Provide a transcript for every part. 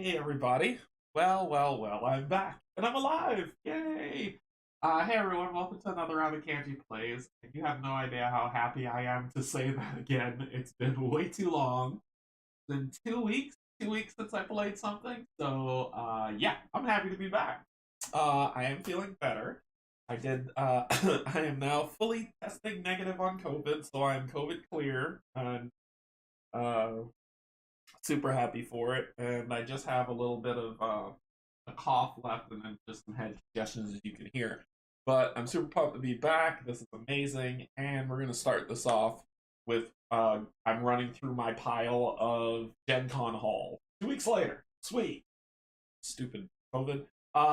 Hey everybody. Well, I'm back and I'm alive. Yay! Hey everyone, welcome to another round of Canje Plays. And you have no idea how happy I am to say that again. It's been way too long. It's been 2 weeks since I played something. So yeah, I'm happy to be back. I am feeling better. I did I am now fully testing negative on COVID, so I'm COVID clear and uh super happy for it. And I just have a little bit of a cough left and then just some head congestion, as you can hear. But I'm super pumped to be back. This is amazing. And we're going to start this off with I'm running through my pile of Gen Con Hall. 2 weeks later. Sweet. Stupid COVID.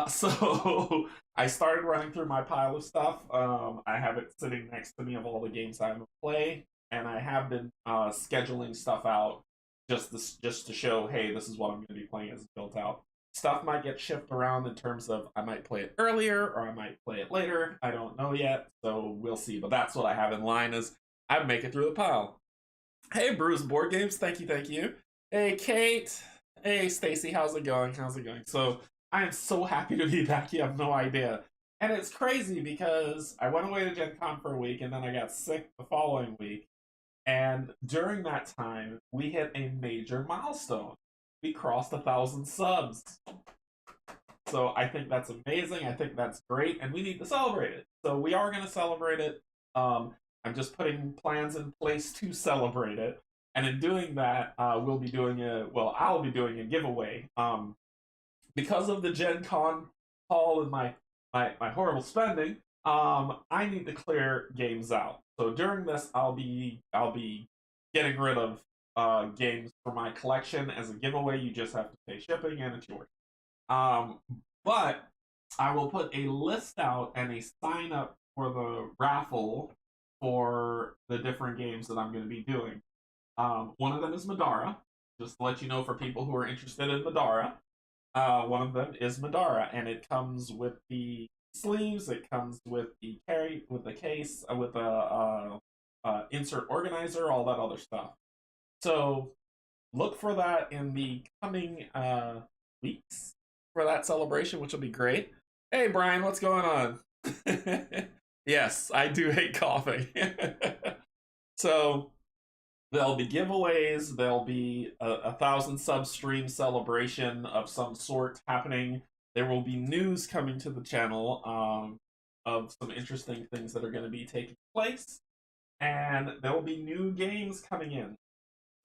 So I started running through my pile of stuff. I have it sitting next to me of all the games I'm gonna play, and I have been scheduling stuff out just to show, hey, this is what I'm going to be playing as built out. Stuff might get shifted around in terms of I might play it earlier or I might play it later. I don't know yet, so we'll see. But that's what I have in line is I make it through the pile. Hey, Bruce Board Games, thank you, thank you. Hey, Kate. Hey, Stacy, how's it going? How's it going? So I am so happy to be back. You have no idea. And it's crazy because I went away to Gen Con for a week and then I got sick the following week. And during that time, we hit a major milestone. We crossed 1,000 subs. So I think that's amazing. I think that's great, and we need to celebrate it. So we are going to celebrate it. I'm just putting plans in place to celebrate it, and in doing that, we'll be doing I'll be doing a giveaway. Because of the Gen Con haul and my horrible spending, I need to clear games out. So during this, I'll be getting rid of games for my collection as a giveaway. You just have to pay shipping, and it's yours. Um, but I will put a list out and a sign up for the raffle for the different games that I'm going to be doing. One of them is Madara. Just to let you know, for people who are interested in Madara, one of them is Madara, and it comes with the sleeves. It comes with the case, with a insert organizer, all that other stuff. So look for that in the coming weeks for that celebration, which will be great. Hey Brian, what's going on? Yes, I do hate coughing. So there'll be giveaways. There'll be a 1,000 sub stream celebration of some sort happening. There will be news coming to the channel of some interesting things that are going to be taking place, and there will be new games coming in.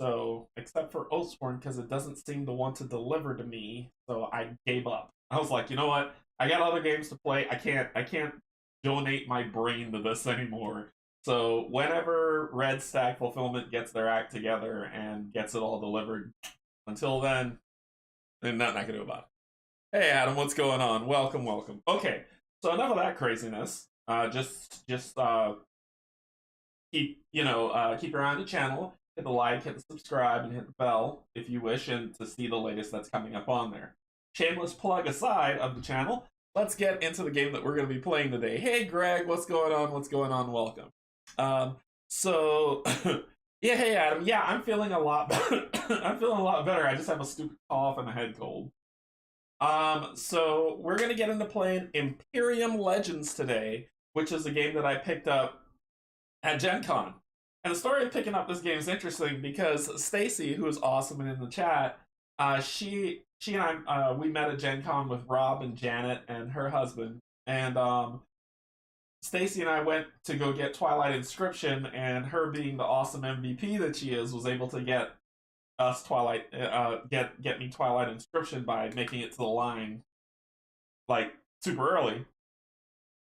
So, except for Oathsworn, because it doesn't seem to want to deliver to me, so I gave up. I was like, you know what? I got other games to play. I can't donate my brain to this anymore. So whenever Red Stack Fulfillment gets their act together and gets it all delivered, until then, there's nothing I can do about it. Hey Adam, what's going on? Welcome, welcome. Okay, so enough of that craziness. Just keep keep your eye on the channel. Hit the like, hit the subscribe, and hit the bell if you wish, and to see the latest that's coming up on there. Shameless plug aside of the channel, let's get into the game that we're going to be playing today. Hey Greg, what's going on? What's going on? Welcome. So yeah, hey Adam. Yeah, I'm feeling a lot better. I'm feeling a lot better. I just have a stupid cough and a head cold. So we're gonna get into playing Imperium Legends today, which is a game that I picked up at Gen Con. And the story of picking up this game is interesting because Stacy, who is awesome and in the chat, she and I we met at Gen Con with Rob and Janet and her husband, and Stacy and I went to go get Twilight Inscription, and her being the awesome MVP that she is, was able to get us get me Twilight Inscription by making it to the line like super early.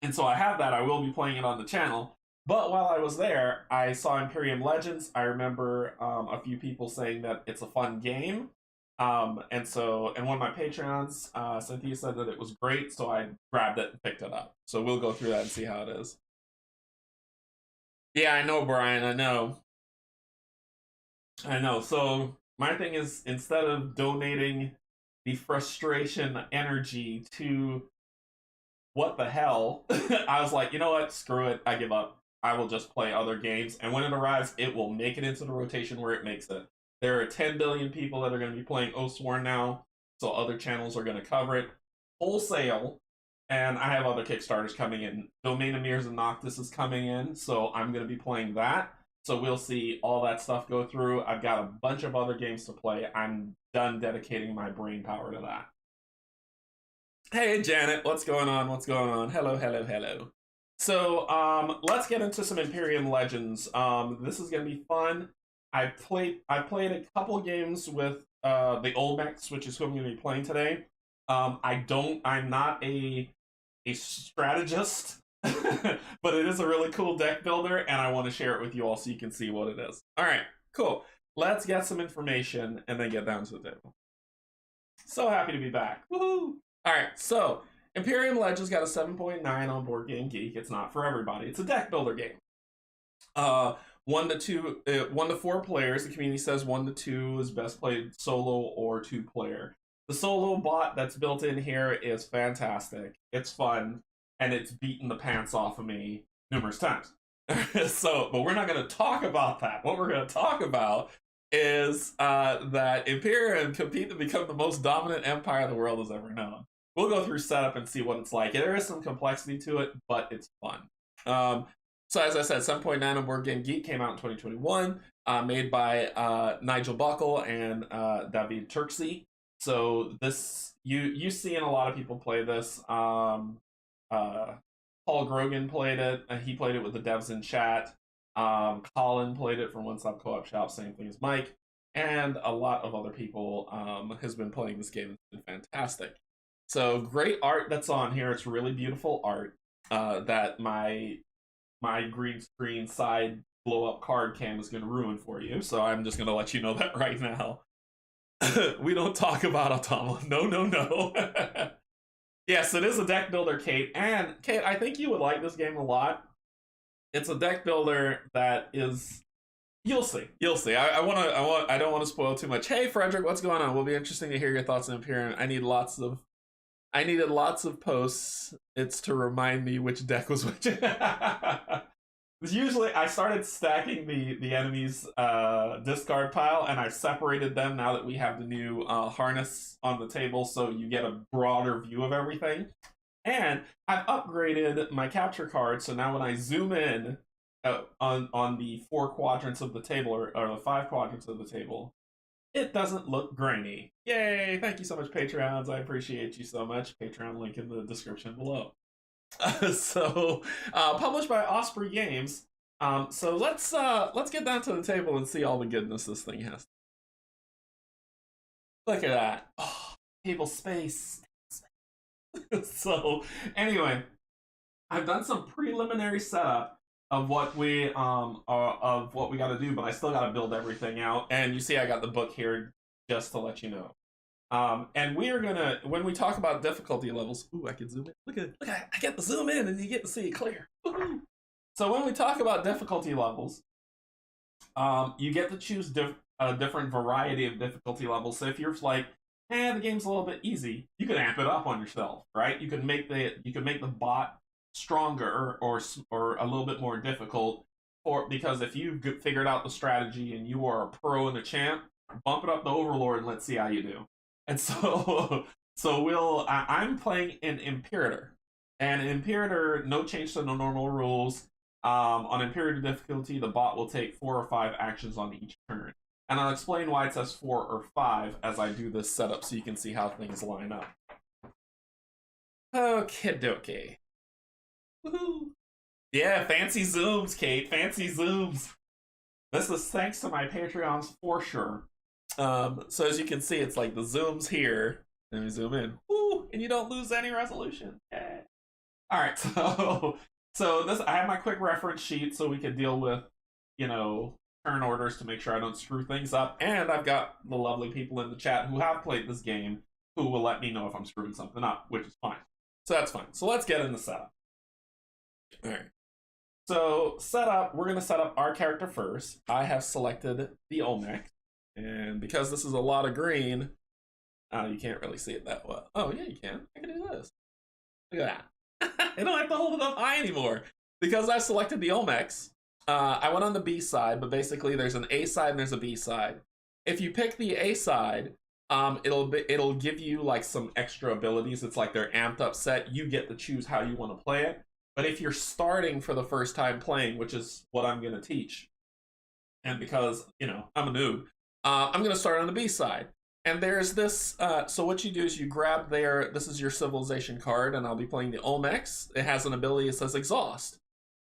And so I have that. I will be playing it on the channel. But while I was there, I saw Imperium Legends. I remember a few people saying that it's a fun game. And one of my Patreons, Cynthia, said that it was great, so I grabbed it and picked it up. So we'll go through that and see how it is. Yeah, I know, Brian, I know. I know. So my thing is, instead of donating the frustration energy to what the hell, I was like, you know what? Screw it. I give up. I will just play other games. And when it arrives, it will make it into the rotation where it makes it. There are 10 billion people that are going to be playing Oathsworn now. so other channels are going to cover it wholesale. And I have other Kickstarters coming in. Domain of Mirrors and Noctis is coming in, so I'm going to be playing that. So we'll see all that stuff go through. I've got a bunch of other games to play. I'm done dedicating my brain power to that. Hey, Janet, what's going on? What's going on? Hello, hello, hello. So let's get into some Imperium Legends. This is going to be fun. I played a couple games with the Olmecs, which is who I'm going to be playing today. I'm not a strategist, but it is a really cool deck builder, and I want to share it with you all so you can see what it is. All right, cool. Let's get some information and then get down to the table. So happy to be back. Woohoo! All right, so Imperium Legends got a 7.9 on Board Game Geek. It's not for everybody. It's a deck builder game. 1 to 4 players. The community says 1 to 2 is best played solo or 2-player. The solo bot that's built in here is fantastic. It's fun, and it's beaten the pants off of me numerous times. But we're not going to talk about that. What we're going to talk about is that Imperium compete to become the most dominant empire the world has ever known. We'll go through setup and see what it's like. There is some complexity to it, but it's fun. So as I said, 7.9 on Board Game Geek, came out in 2021, made by Nigel Buckle and David Turksey. So this, you seen a lot of people play this. Paul Grogan played it. He played it with the devs in chat. Colin played it from One Stop Co-op Shop, same thing as Mike. And a lot of other people has been playing this game. It's been fantastic. So great art that's on here. It's really beautiful art that my green screen side blow up card cam is going to ruin for you. So I'm just going to let you know that right now. We don't talk about Automa. No. Yes, it is a deck builder, Kate. And Kate, I think you would like this game a lot. It's a deck builder that is. You'll see. I don't want to spoil too much. Hey, Frederick, what's going on? Will be interesting to hear your thoughts on Imperium. I needed lots of posts. It's to remind me which deck was which. Usually, I started stacking the enemy's discard pile, and I separated them now that we have the new harness on the table, so you get a broader view of everything. And I've upgraded my capture card, so now when I zoom in on the 4 quadrants of the table, or the 5 quadrants of the table, it doesn't look grainy. Yay! Thank you so much, Patreons. I appreciate you so much. Patreon link in the description below. Published by Osprey Games. So let's get down to the table and see all the goodness this thing has. Look at that. Oh, table space. So anyway, I've done some preliminary setup of what we got to do, but I still got to build everything out. And you see, I got the book here just to let you know. And we are gonna, when we talk about difficulty levels, ooh, I can zoom in. Look at I get to zoom in and you get to see it clear. Woo-hoo. So when we talk about difficulty levels, you get to choose a different variety of difficulty levels. So if you're like, the game's a little bit easy, you can amp it up on yourself, right? You can make the bot stronger or a little bit more difficult, because if you figured out the strategy and you are a pro and a champ, bump it up to Overlord and let's see how you do. And so I'm playing an Imperator, and an Imperator, no change to the normal rules. On Imperator difficulty, the bot will take 4 or 5 actions on each turn. And I'll explain why it says 4 or 5 as I do this setup so you can see how things line up. Okie dokie. Woohoo! Yeah, fancy zooms, Kate. Fancy zooms. This is thanks to my Patreons for sure. So as you can see, it's like the zooms here. Let me zoom in. Woo! And you don't lose any resolution. Yeah. All right, so this, I have my quick reference sheet so we can deal with, turn orders to make sure I don't screw things up. And I've got the lovely people in the chat who have played this game who will let me know if I'm screwing something up, which is fine. So that's fine. So let's get into setup. All right. So setup, we're going to set up our character first. I have selected the Olmecs. And because this is a lot of green, you can't really see it that well. Oh, yeah, you can. I can do this. Look at that. I don't have to hold it up high anymore. Because I selected the Olmecs, I went on the B side, but basically there's an A side and there's a B side. If you pick the A side, It'll give you like some extra abilities. It's like their amped up set. You get to choose how you want to play it. But if you're starting for the first time playing, which is what I'm going to teach, and because I'm a noob, I'm going to start on the B side. And there's this. So what you do is you grab their. This is your civilization card, and I'll be playing the Olmecs. It has an ability that says exhaust.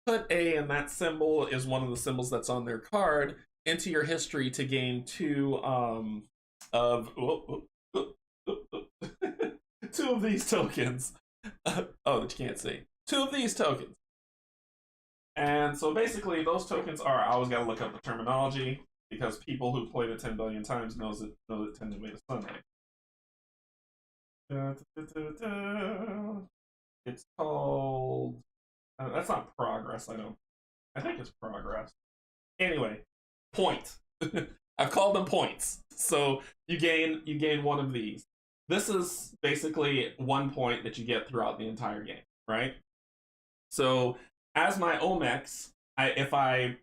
Put A, and that symbol is one of the symbols that's on their card, into your history to gain two of two of these tokens. Oh, that you can't see. Two of these tokens. And so basically, those tokens are. I always got to look up the terminology because people who played it 10 billion times know that 10 made a Sunday. It's called. That's not progress. I think it's progress. Anyway, point. I've called them points. So you gain one of these. This is basically 1 point that you get throughout the entire game, right? So as my Olmecs, if I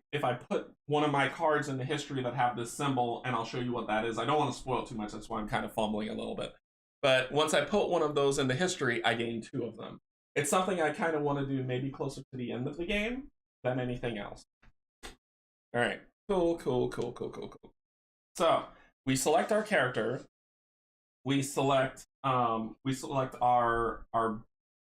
put one of my cards in the history that have this symbol, and I'll show you what that is. I don't want to spoil too much. That's why I'm kind of fumbling a little bit. But once I put one of those in the history, I gain two of them. It's something I kind of want to do maybe closer to the end of the game than anything else. All right. Cool. So we select our character. We select our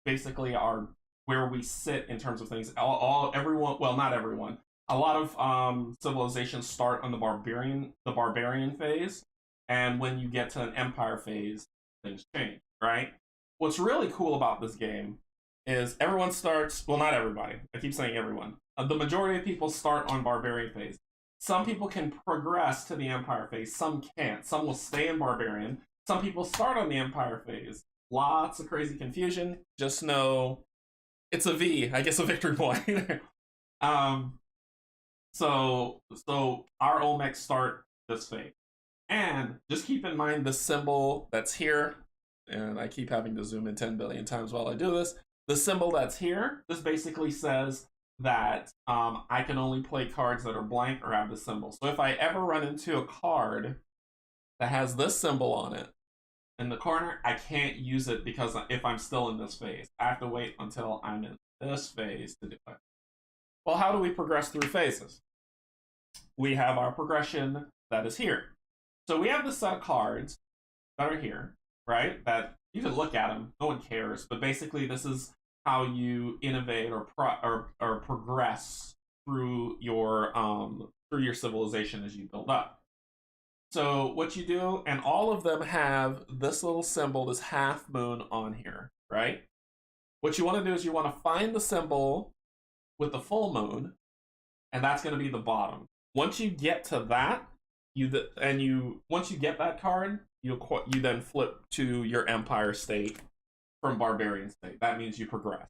basically our where we sit in terms of things. Everyone, well, not everyone. A lot of civilizations start on the barbarian phase, and when you get to an empire phase, things change, right? What's really cool about this game is everyone starts. Well, not everybody. I keep saying everyone. The majority of people start on barbarian phase. Some people can progress to the empire phase. Some can't. Some will stay in barbarian. Some people start on the empire phase. Lots of crazy confusion. Just know it's a V. I guess a victory point. So our Olmecs start this phase. And just keep in mind the symbol that's here. And I keep having to zoom in 10 billion times while I do this. The symbol that's here, this basically says that I can only play cards that are blank or have the symbol. So if I ever run into a card that has this symbol on it in the corner, I can't use it because if I'm still in this phase, I have to wait until I'm in this phase to do it. Well, how do we progress through phases? We have our progression that is here. So we have the set of cards that are here, right? That you can look at them, no one cares, but basically this is how you innovate or progress through your civilization as you build up. So what you do, and all of them have this little symbol, this half moon on here, right? What you want to do is you want to find the symbol with the full moon, and that's going to be the bottom. Once you get to that, once you get that card, you then flip to your empire state from barbarian state. That means you progress.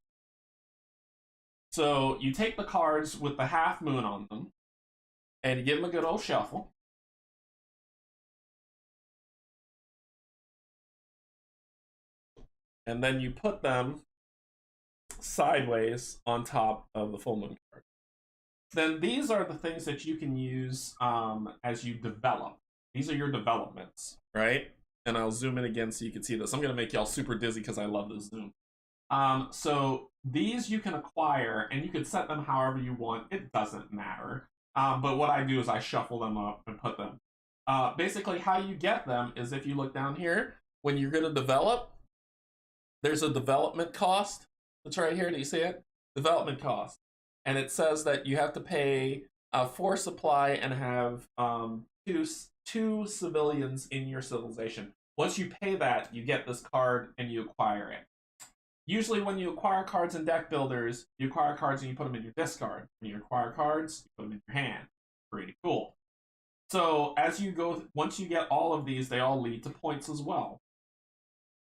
So you take the cards with the half moon on them, and you give them a good old shuffle. And then you put them sideways on top of the full moon card. Then these are the things that you can use as you develop. These are your developments, right? And I'll zoom in again so you can see this. I'm going to make y'all super dizzy because I love this zoom. So these you can acquire, and you can set them however you want. It doesn't matter. But what I do is I shuffle them up and put them. Basically, how you get them is if you look down here, when you're going to develop, there's a development cost. It's right here. Do you see it? Development cost. And it says that you have to pay 4 supply and have two civilians in your civilization. Once you pay that, you get this card and you acquire it. Usually when you acquire cards in deck builders, you acquire cards and you put them in your discard. When you acquire cards, you put them in your hand. Pretty cool. So as you go, once you get all of these, they all lead to points as well.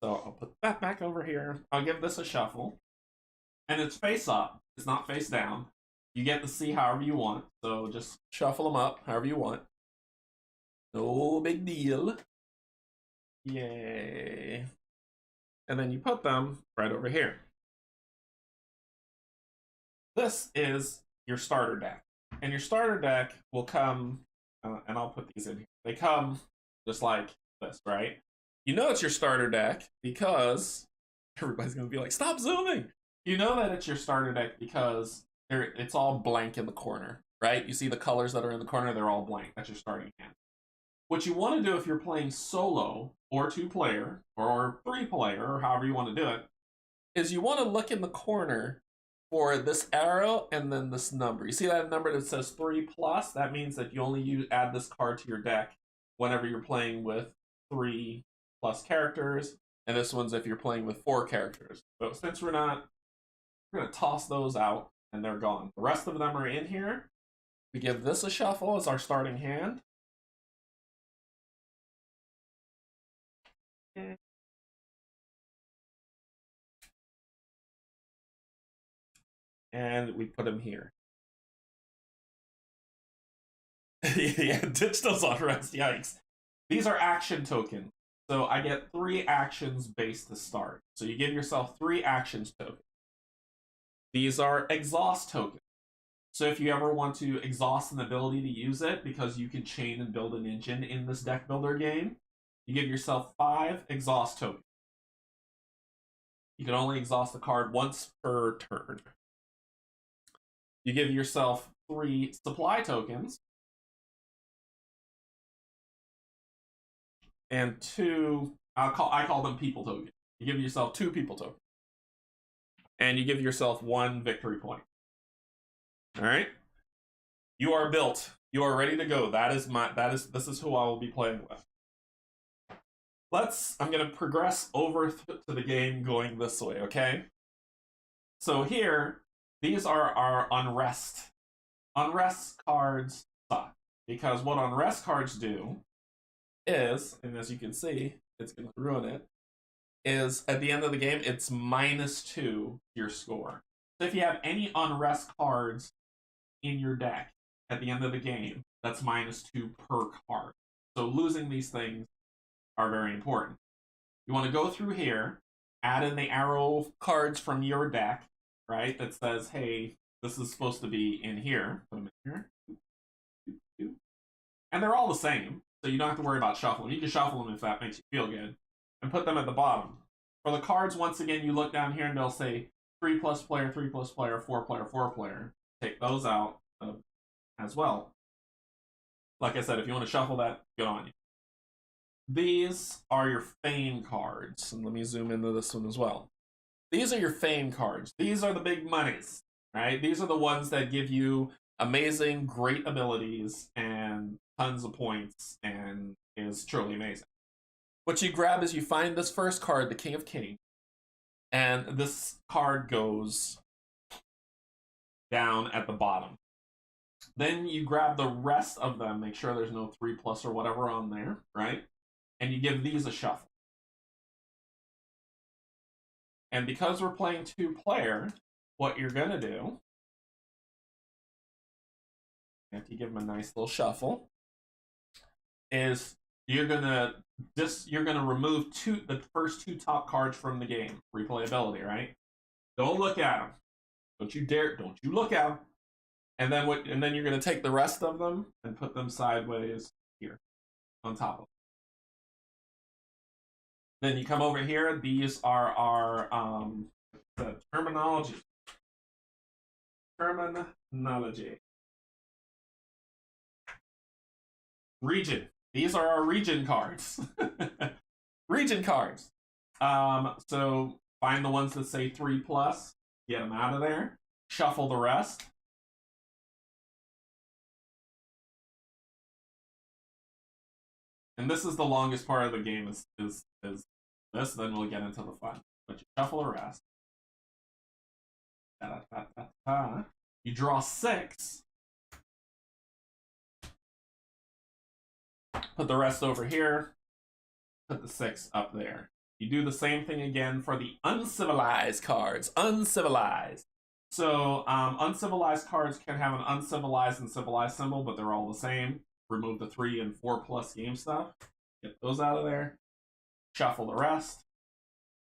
So I'll put that back over here. I'll give this a shuffle. And it's face up. It's not face down. You get to see however you want. So just shuffle them up however you want. No big deal. Yay. And then you put them right over here. This is your starter deck. And your starter deck will come, and I'll put these in here. They come just like this, right? You know it's your starter deck because everybody's going to be like, stop zooming! You know that it's your starter deck because it's all blank in the corner, right? You see the colors that are in the corner, they're all blank. That's your starting hand. What you want to do if you're playing solo or 2-player or 3-player or however you want to do it is you want to look in the corner for this arrow and then this number. You see that number that says 3+? That means that you only add this card to your deck whenever you're playing with 3+ characters, and this one's if you're playing with 4 characters. So since we're going to toss those out and they're gone. The rest of them are in here. We give this a shuffle as our starting hand. And we put him here. Yeah, ditch those unrest, yikes. These are action tokens. So I get 3 actions base to start. So you give yourself 3 actions tokens. These are exhaust tokens. So if you ever want to exhaust an ability to use it, because you can chain and build an engine in this deck builder game, you give yourself 5 exhaust tokens. You can only exhaust the card once per turn. You give yourself 3 supply tokens. And 2, I call them people tokens. You give yourself 2 people tokens. And you give yourself 1 victory point. All right? You are built. You are ready to go. This is who I will be playing with. I'm going to progress over to the game going this way, okay? So here, these are our unrest. Unrest cards suck. Because what unrest cards do is, and as you can see, it's going to ruin it, is at the end of the game, it's -2 your score. So if you have any unrest cards in your deck at the end of the game, that's -2 per card. So losing these things are very important. You want to go through here, add in the arrow cards from your deck, right? That says, hey, this is supposed to be in here. Put them in here. And they're all the same, so you don't have to worry about shuffling. You can shuffle them if that makes you feel good. And put them at the bottom. For the cards, once again, you look down here and they'll say 3+ player, 3+ player, 4 player, 4 player. Take those out as well. Like I said, if you want to shuffle that, good on you. These are your fame cards. And let me zoom into this one as well. These are your fame cards. These are the big monies, right? These are the ones that give you amazing, great abilities and tons of points and is truly amazing. What you grab is you find this first card, the King of Kings, and this card goes down at the bottom. Then you grab the rest of them, make sure there's no 3+ or whatever on there, right? And you give these a shuffle. And because we're playing 2-player, what you're going to do, after you give them a nice little shuffle, is you're gonna remove the first 2 top cards from the game. Replayability, right? Don't look at them. Don't you dare! Don't you look at them. And then you're gonna take the rest of them and put them sideways here on top of them. Then you come over here. These are our the terminology. Terminology. Region. These are our region cards. Region cards. So find the ones that say 3+, get them out of there, shuffle the rest. And this is the longest part of the game is this, then we'll get into the fun. But you shuffle the rest. You draw 6. Put the rest over here. Put the 6 up there. You do the same thing again for the uncivilized cards. Uncivilized. So uncivilized cards can have an uncivilized and civilized symbol, but they're all the same. Remove the 3 and 4+ game stuff. Get those out of there. Shuffle the rest.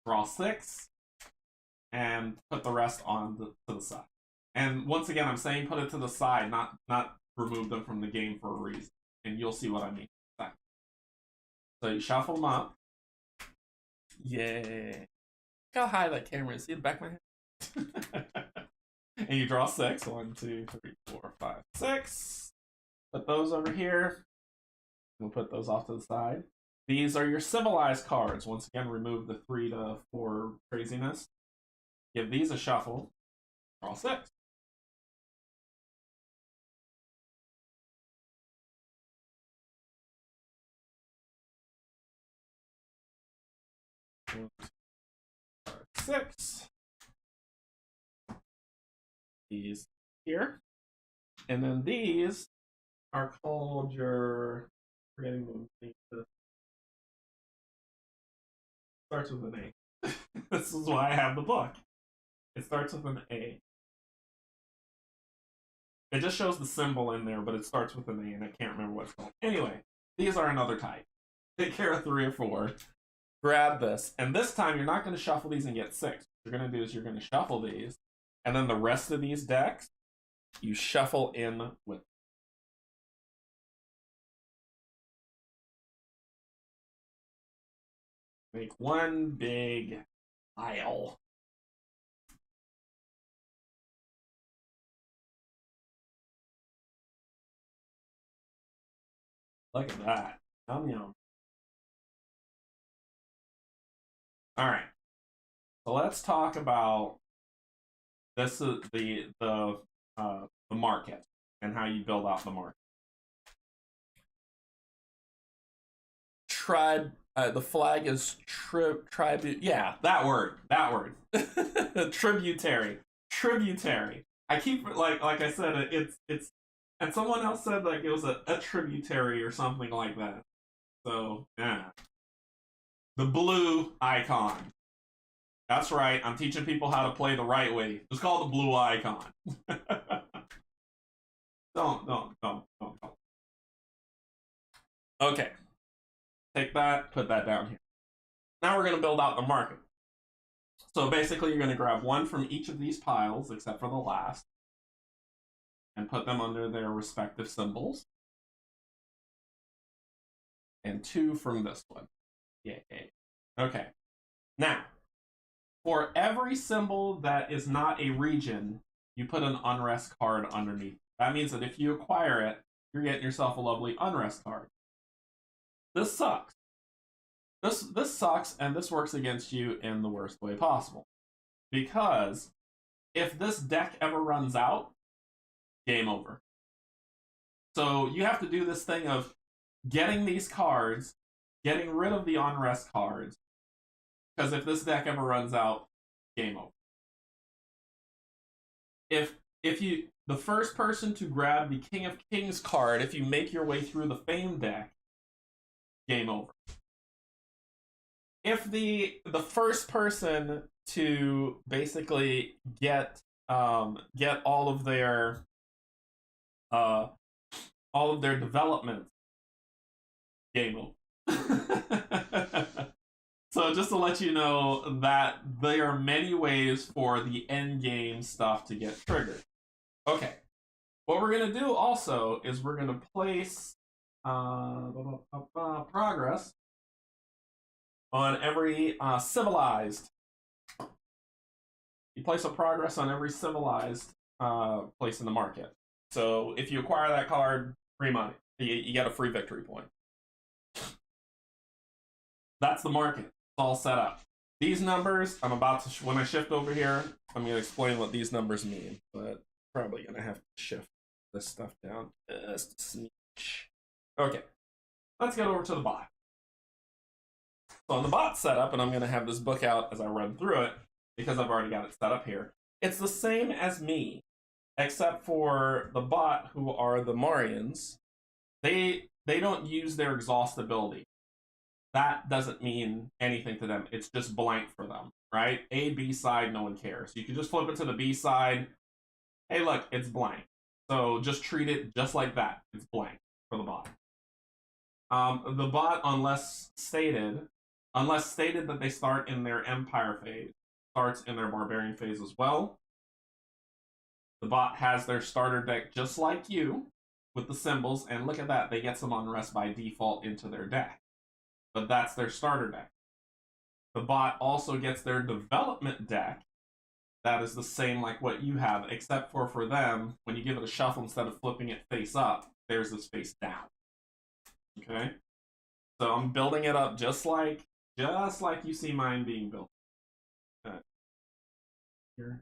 Draw 6. And put the rest on to the side. And once again, I'm saying put it to the side, not remove them from the game for a reason. And you'll see what I mean. So you shuffle them up. Yay. Look how high that camera is. See the back of my head? And you draw 6. 1, 2, 3, 4, 5, 6. Put those over here. We'll put those off to the side. These are your civilized cards. Once again, remove the 3 to 4 craziness. Give these a shuffle. Draw 6. One, 2, 5, 6. These here. And then these are called your, forgetting the name. Starts with an A. This is why I have the book. It starts with an A. It just shows the symbol in there, but it starts with an A, and I can't remember what it's called. Anyway, these are another type. Take care of 3 or 4. Grab this, and this time you're not going to shuffle these and get 6. What you're going to do is you're going to shuffle these, and then the rest of these decks, you shuffle in with. Make one big pile. Look at that. Yum yum. All right. So let's talk about this is the market and how you build out the market. The flag is tribute. Yeah, that word. Tributary. I keep like I said, it's and someone else said like it was a tributary or something like that. So yeah, the blue icon. That's right. I'm teaching people how to play the right way. It's called the blue icon. Don't. Okay. Take that, put that down here. Now we're going to build out the market. So basically, you're going to grab 1 from each of these piles, except for the last, and put them under their respective symbols. And 2 from this one. Yay. Okay. Now, for every symbol that is not a region, you put an unrest card underneath. That means that if you acquire it, you're getting yourself a lovely unrest card. This sucks. This sucks, and this works against you in the worst way possible. Because if this deck ever runs out, game over. So you have to do this thing of getting these cards, getting rid of the unrest cards, because if this deck ever runs out, game over. If you the first person to grab the King of Kings card, if you make your way through the Fame deck, game over. If the first person to basically get all of their development, game over. So just to let you know that there are many ways for the end game stuff to get triggered. Okay, what we're gonna do also is we're gonna place progress on every civilized. You place a progress on every civilized place in the market. So if you acquire that card, free money. You get a free victory point. That's the market. It's all set up. These numbers, I'm about to, when I shift over here, I'm going to explain what these numbers mean. But probably going to have to shift this stuff down just a smidge. Okay, let's get over to the bot. So on the bot setup, and I'm going to have this book out as I run through it, because I've already got it set up here. It's the same as me, except for the bot, who are the Mauryans. They don't use their exhaustibility. That doesn't mean anything to them. It's just blank for them, right? A, B side, no one cares. You can just flip it to the B side. Hey, look, it's blank. So just treat it just like that. It's blank for the bot. The bot, unless stated that they start in their Empire phase, starts in their Barbarian phase as well. The bot has their starter deck just like you, with the symbols, and look at that, they get some unrest by default into their deck. but that's their starter deck. The bot also gets their development deck. That is the same like what you have, except for them, when you give it a shuffle, instead of flipping it face up, there's this face down. Okay? So I'm building it up just like you see mine being built. Here.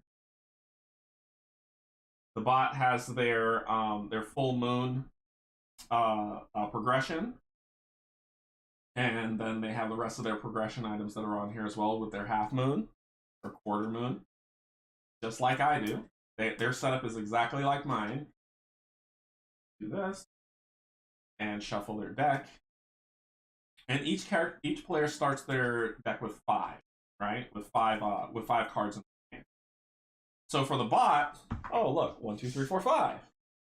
The bot has their full moon progression, and then they have the rest of their progression items that are on here as well with their half moon or quarter moon, just like I do. Their setup is exactly like mine. Do this and shuffle their deck, and each player starts their deck with 5, right? With five cards in the game. So for the bot, oh look, 1, 2, 3, 4, 5.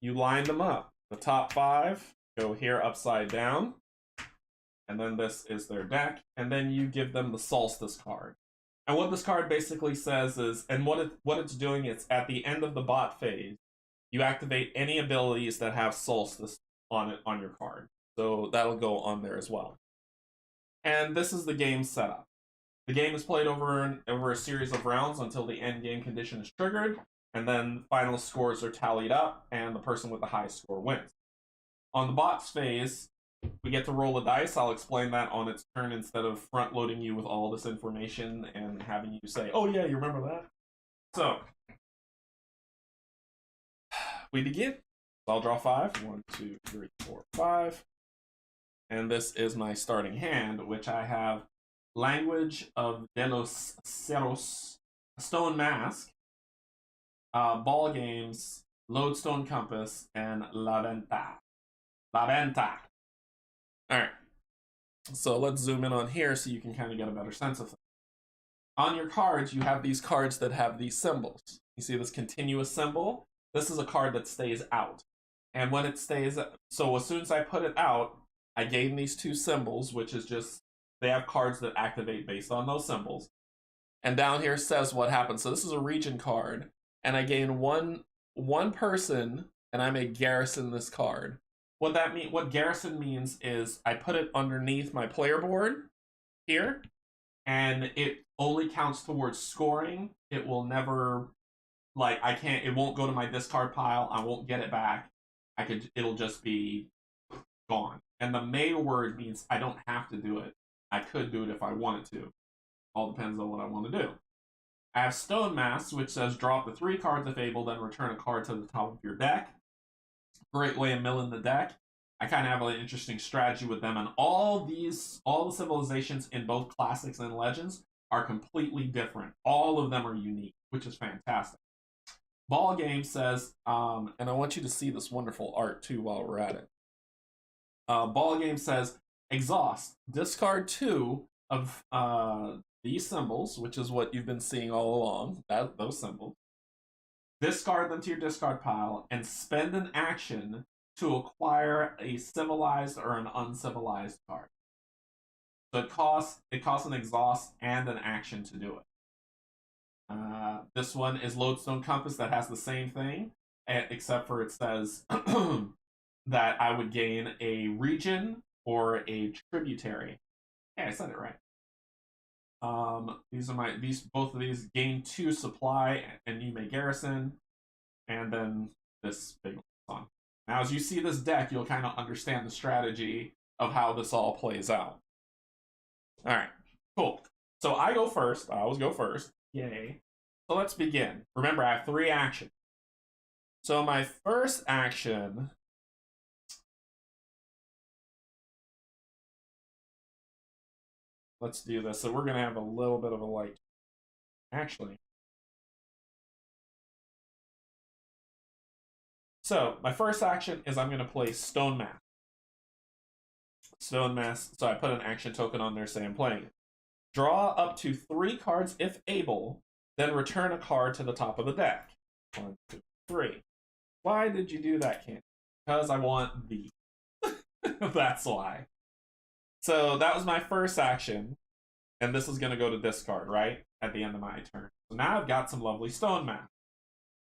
You line them up. The top 5 go here upside down, and then this is their deck, and then you give them the Solstice card. And what this card basically says is, and what it's doing is, at the end of the bot phase, you activate any abilities that have Solstice on it on your card. So that'll go on there as well. And this is the game setup. The game is played over a series of rounds until the end game condition is triggered, and then final scores are tallied up, and the person with the highest score wins. On the bots phase, we get to roll a dice. I'll explain that on its turn instead of front-loading you with all this information and having you say, oh yeah, you remember that? So, we begin. So I'll draw 5. 1, 2, 3, 4, 5. And this is my starting hand, which I have Language of Delos Ceros, Stone Mask, Ball Games, Lodestone Compass, and La Venta. Alright, so let's zoom in on here so you can kind of get a better sense of things. On your cards, you have these cards that have these symbols. You see this continuous symbol? This is a card that stays out. And when it stays, so as soon as I put it out, I gain these 2 symbols, which is just, they have cards that activate based on those symbols. And down here says what happens. So this is a region card, and I gain one person, and I may garrison this card. What garrison means is I put it underneath my player board here, and it only counts towards scoring. It will never, like, it won't go to my discard pile. I won't get it back. It'll just be gone. And the may word means I don't have to do it. I could do it if I wanted to. All depends on what I want to do. I have Stone Mask, which says draw up to 3 cards if able, then return a card to the top of your deck. Great way of milling the deck. I kind of have an interesting strategy with them, and all the civilizations in both classics and legends are completely different. All of them are unique, which is fantastic. Ball Game says, and I want you to see this wonderful art too while we're at it. Ball Game says, exhaust, discard 2 of these symbols, which is what you've been seeing all along, those symbols. Discard them to your discard pile, and spend an action to acquire a civilized or an uncivilized card. So it costs an exhaust and an action to do it. This one is Lodestone Compass, that has the same thing, except for it says that I would gain a region or a tributary. Yeah, I said it right. Both of these gain 2 supply, and you may garrison, and then this big one. Now, as you see this deck, you'll kind of understand the strategy of how this all plays out. All right, cool. So I go first. I always go first. Yay. So let's begin. Remember, I have 3 actions. So my first action, let's do this. So we're going to have a little bit of a light. Actually. So my first action is I'm going to play Stone Mask. Stone Mask. So I put an action token on there saying I'm playing it. Draw up to 3 cards if able, then return a card to the top of the deck. 1, 2, 3. Why did you do that, Canje? Because I want these. That's why. So that was my first action, and this is going to go to discard, right? At the end of my turn. So now I've got some lovely Stone Mask.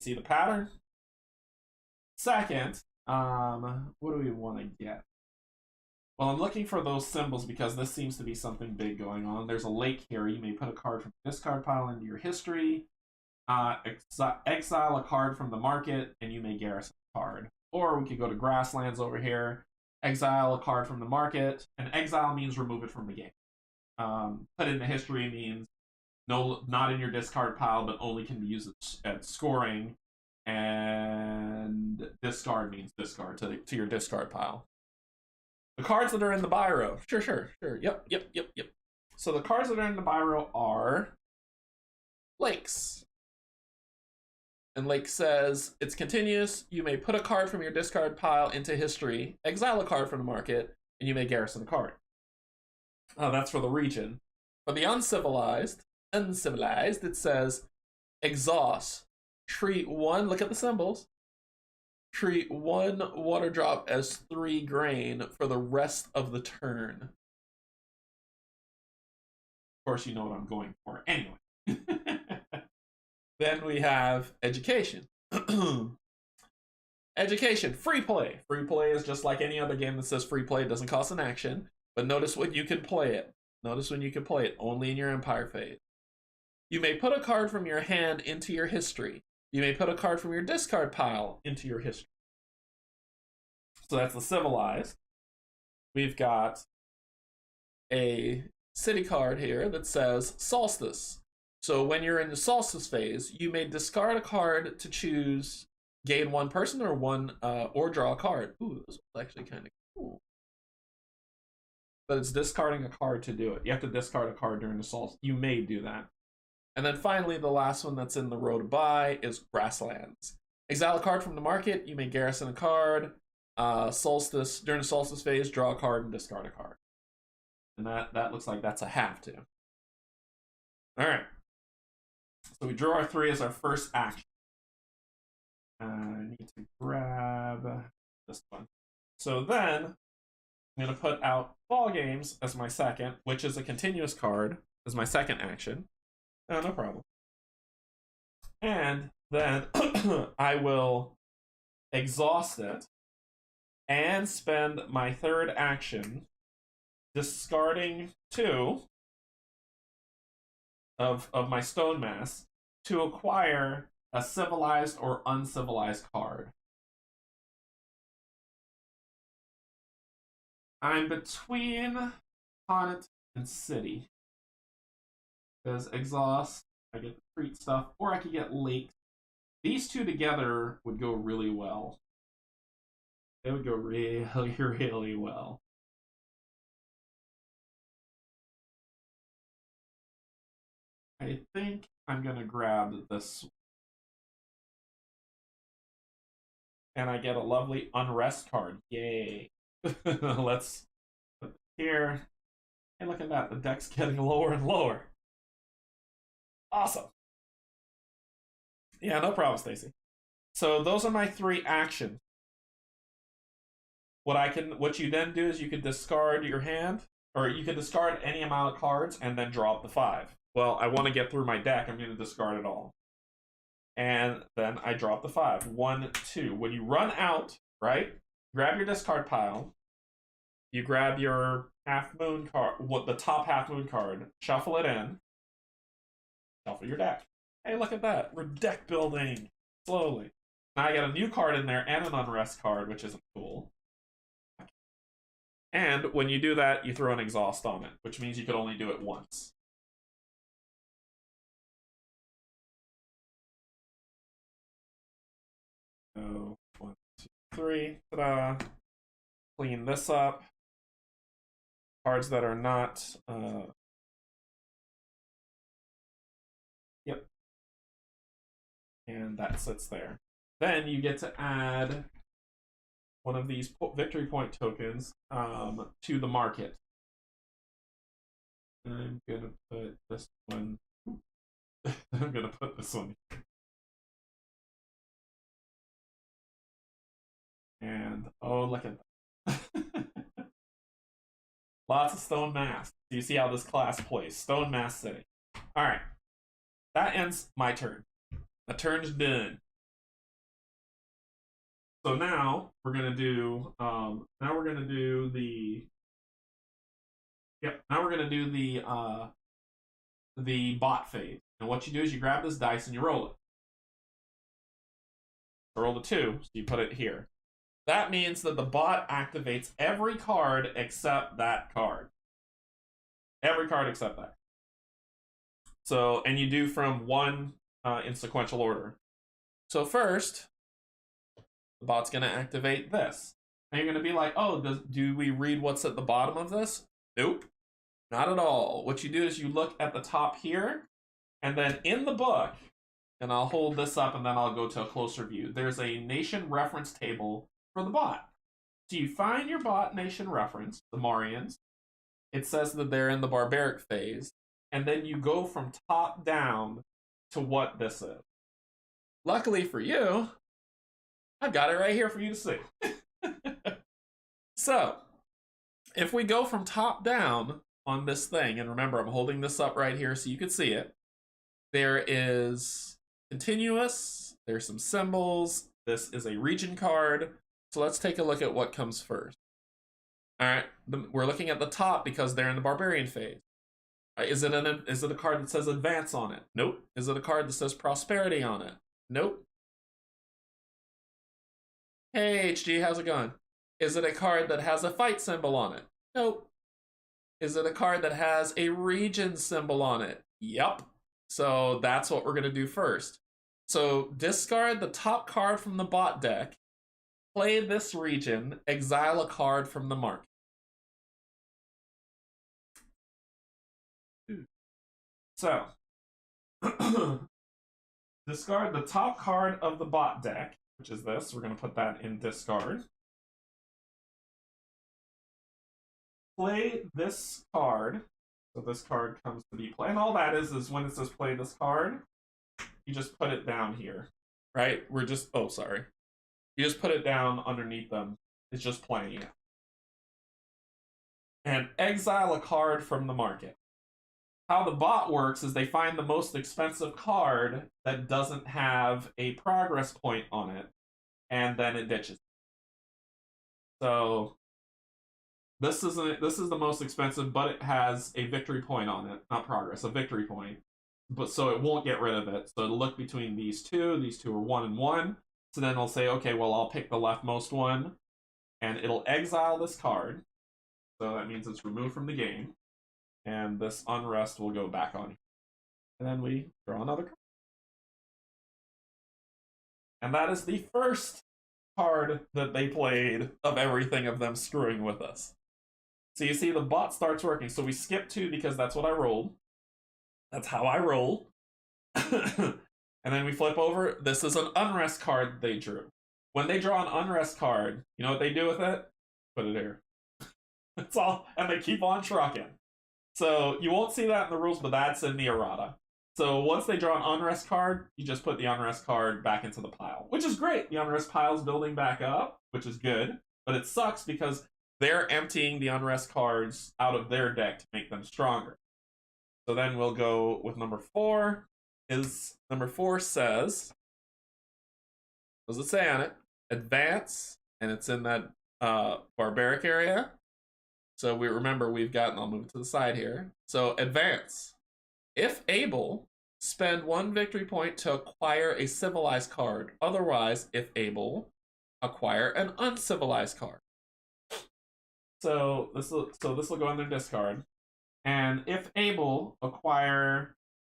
See the pattern? Second, what do we want to get? Well, I'm looking for those symbols because this seems to be something big going on. There's a lake here. You may put a card from the discard pile into your history. Exile a card from the market, and you may garrison a card. Or we could go to grasslands over here. Exile a card from the market. And exile means remove it from the game. Put it in the history means not in your discard pile, but only can be used at scoring. And discard means discard to your discard pile. The cards that are in the buy row. Sure. Yep. So the cards that are in the buy row are lakes. And Lake says, it's continuous. You may put a card from your discard pile into history, exile a card from the market, and you may garrison a card. That's for the region. For the uncivilized, it says, exhaust. Treat one, look at the symbols. Treat one water drop as 3 grain for the rest of the turn. Of course, you know what I'm going for. Anyway. Then we have education. Education, free play. Free play is just like any other game that says free play. It doesn't cost an action. But notice when you can play it. Notice when you can play it. Only in your Empire phase. You may put a card from your hand into your history. You may put a card from your discard pile into your history. So that's the civilized. We've got a city card here that says solstice. So when you're in the solstice phase, you may discard a card to choose gain 1 person or draw a card. Ooh, this was actually kind of cool. But it's discarding a card to do it. You have to discard a card during the solstice. You may do that. And then finally, the last one that's in the row to buy is grasslands. Exile a card from the market. You may garrison a card. During the solstice phase, draw a card and discard a card. And that looks like that's a have to. All right. So we draw our 3 as our first action. I need to grab this one. So then I'm going to put out ball games as my second, which is a continuous card as my second action. No problem. And then I will exhaust it and spend my third action discarding 2 of my stone mass to acquire a civilized or uncivilized card. I'm between Connaught and City. Because exhaust, I get the treat stuff, or I could get lake. These 2 together would go really well. They would go really, really well. I think I'm going to grab this. And I get a lovely unrest card. Yay. Let's put it here. Hey, look at that. The deck's getting lower and lower. Awesome. Yeah, no problem, Stacy. So those are my 3 actions. What you then do is you can discard your hand, or you can discard any amount of cards and then draw up the 5. Well, I want to get through my deck. I'm going to discard it all. And then I drop the 5. 1, 2. When you run out, right? Grab your discard pile. You grab your half moon card, the top half moon card, shuffle it in. Shuffle your deck. Hey, look at that. We're deck building slowly. Now I got a new card in there and an unrest card, which isn't cool. And when you do that, you throw an exhaust on it, which means you could only do it once. So 1, 2, 3. Ta-da. Clean this up. Cards that are not yep. And that sits there. Then you get to add one of these victory point tokens to the market. I'm gonna put this one. I'm gonna put this one. And oh, look at that. Lots of stone mass. Do you see how this class plays? Stone mass city. All right. That ends my turn. The turn's done. So now we're gonna do the Yep. Now we're gonna do the bot phase. And what you do is you grab this dice and you roll it. Roll the 2, so you put it here. That means that the bot activates every card except that card. Every card except that. So, and you do from 1 in sequential order. So first, the bot's going to activate this. And you're going to be like, oh, do we read what's at the bottom of this? Nope. Not at all. What you do is you look at the top here, and then in the book, and I'll hold this up and then I'll go to a closer view, there's a nation reference table for the bot. So you find your bot nation reference, the Mauryans. It says that they're in the barbaric phase, and then you go from top down to what this is. Luckily for you, I've got it right here for you to see. So, if we go from top down on this thing, and remember, I'm holding this up right here so you can see it, there is continuous, there's some symbols, this is a region card. So let's take a look at what comes first. All right, we're looking at the top because they're in the barbarian phase. Is it a card that says advance on it? Nope. Is it a card that says prosperity on it? Nope. Hey, HG, how's it going? Is it a card that has a fight symbol on it? Nope. Is it a card that has a region symbol on it? Yep. So that's what we're going to do first. So discard the top card from the bot deck, play this region, exile a card from the market. So, discard the top card of the bot deck, which is this. We're going to put that in discard. Play this card. So this card comes to be played. And all that is when it says play this card, you just put it down here, right? We're just, oh, sorry. You just put it down underneath them. It's just playing it. And exile a card from the market. How the bot works is they find the most expensive card that doesn't have a progress point on it, and then it ditches it. So this is the most expensive, but it has a victory point on it, not progress, a victory point. But so it won't get rid of it. So it'll look between these two. These two are 1 and 1. So then it'll say, okay, well, I'll pick the leftmost one, and it'll exile this card. So that means it's removed from the game. And this unrest will go back on. And then we draw another card. And that is the first card that they played of everything of them screwing with us. So you see the bot starts working. So we skip 2 because that's what I rolled. That's how I roll. And then we flip over. This is an unrest card they drew. When they draw an unrest card, you know what they do with it? Put it here. That's all. And they keep on trucking. So you won't see that in the rules, but that's in the errata. So once they draw an unrest card, you just put the unrest card back into the pile, which is great. The unrest pile's building back up, which is good. But it sucks because they're emptying the unrest cards out of their deck to make them stronger. So then we'll go with number 4. Number 4 says, what does it say on it? Advance, and it's in that barbaric area. So we remember we've got, and I'll move it to the side here. So advance. If able, spend 1 victory point to acquire a civilized card. Otherwise, if able, acquire an uncivilized card. So this will go in their discard. And if able,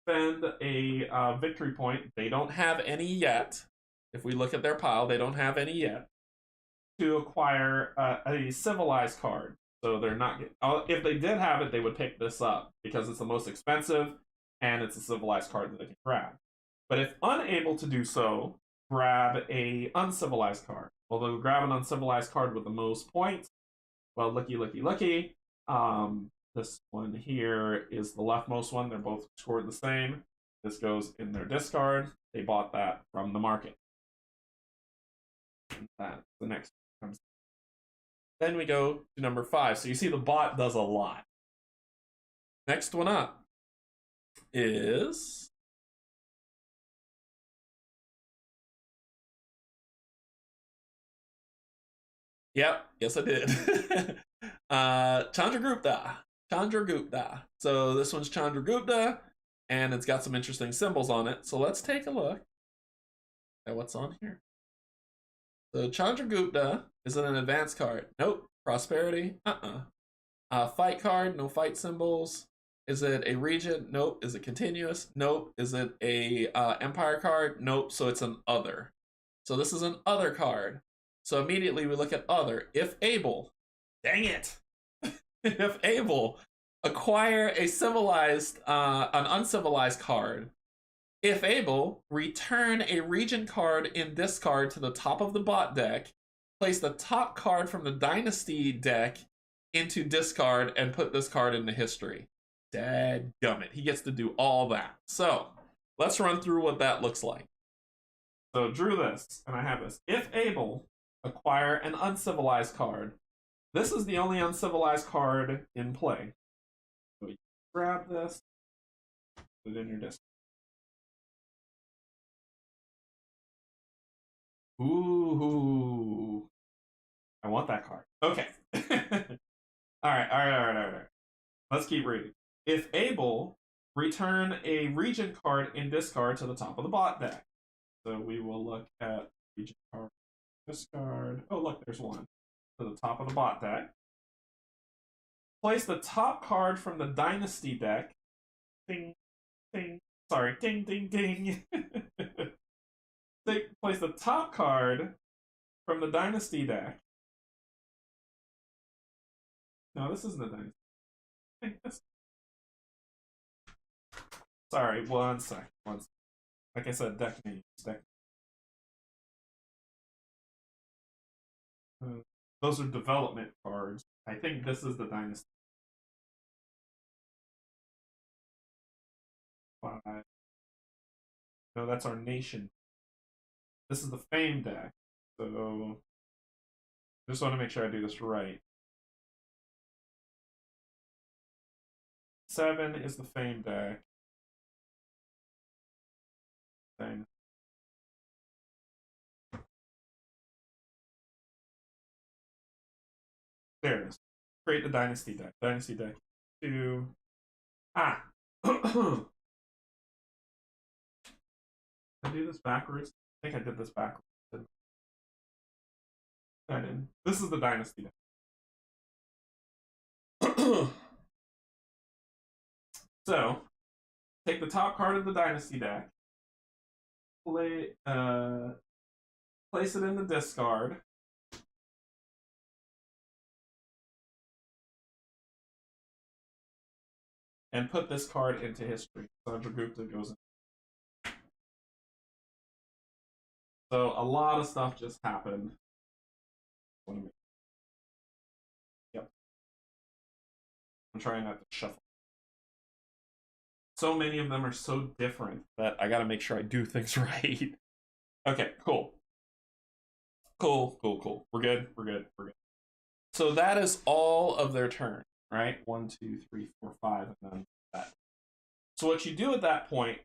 spend a victory point. They don't have any yet. If we look at their pile, they don't have any yet. To acquire a civilized card. So they're not. If they did have it, they would pick this up because it's the most expensive and it's a civilized card that they can grab. But if unable to do so, grab a uncivilized card. Well, they'll grab an uncivilized card with the most points. Well, lucky. This one here is the leftmost one. They're both scored the same. This goes in their discard. They bought that from the market. And that's the next one comes. Then we go to number 5. So you see the bot does a lot. Next one up is yep, yes I did. Canje. Chandragupta. So this one's Chandragupta, and it's got some interesting symbols on it. So let's take a look at what's on here. So Chandragupta, is it an advanced card? Nope. Prosperity? Fight card? No fight symbols. Is it a regent? Nope. Is it continuous? Nope. Is it a empire card? Nope. So it's an other. So this is an other card. So immediately we look at other. If able, dang it. If able, acquire a civilized, an uncivilized card. If able, return a regent card in discard to the top of the bot deck. Place the top card from the dynasty deck into discard and put this card into history. Dadgummit. He gets to do all that. So let's run through what that looks like. So drew this, and I have this. If able, acquire an uncivilized card. This is the only uncivilized card in play. So you grab this, put it in your discard. Ooh. I want that card. Okay. All right. Let's keep reading. If able, return a regent card in discard to the top of the bot deck. So we will look at regent card, discard. Oh, look, there's one. To the top of the bot deck. Place the top card from the dynasty deck. Ding, ding. Sorry, ding, ding, ding. Place the top card from the dynasty deck. No, this isn't a dynasty. Sorry, one sec. Like I said, deck names. Those are development cards. I think this is the dynasty. 5. No, that's our nation. This is the fame deck. So I just want to make sure I do this right. 7 is the fame deck. Thing. There it is. Create the dynasty deck. Dynasty deck 2. I do this backwards? I think I did this backwards. I didn't. This is the dynasty deck. So, take the top card of the dynasty deck, place it in the discard, and put this card into history. Chandragupta goes in. So a lot of stuff just happened. Yep. I'm trying not to shuffle. So many of them are so different that I gotta make sure I do things right. Okay, cool. Cool. We're good. So that is all of their turn, right? 1, 2, 3, 4, 5, and then that. So what you do at that point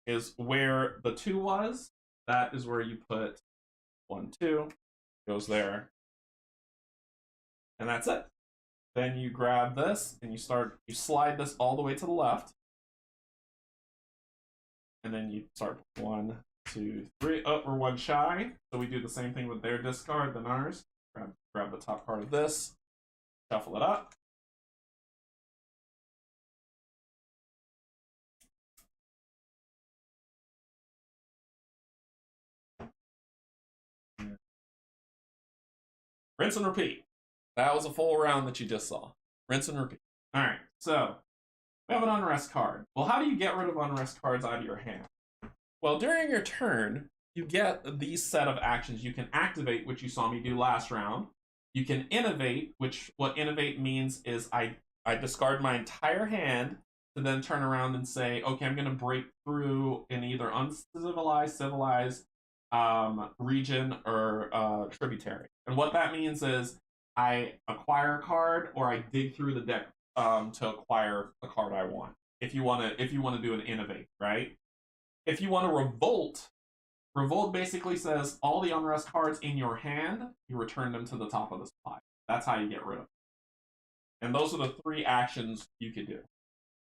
is where the 2 was, that is where you put 1, 2, goes there, and that's it. Then you grab this and you slide this all the way to the left, and then you start 1, 2, 3. Oh, we're 1 shy, so we do the same thing with their discard than ours. Grab the top part of this, shuffle it up. Rinse and repeat. That was a full round that you just saw. Rinse and repeat. All right, so we have an unrest card. Well, how do you get rid of unrest cards out of your hand? Well, during your turn, you get these set of actions. You can activate, which you saw me do last round. You can innovate, which what innovate means is I discard my entire hand to then turn around and say, okay, I'm going to break through in either uncivilized, civilized, region, or tributary. And what that means is I acquire a card or I dig through the deck to acquire the card I want. If you want to do an innovate, right? If you want to revolt, revolt basically says all the unrest cards in your hand, you return them to the top of the pile. That's how you get rid of them. And those are the 3 actions you can do.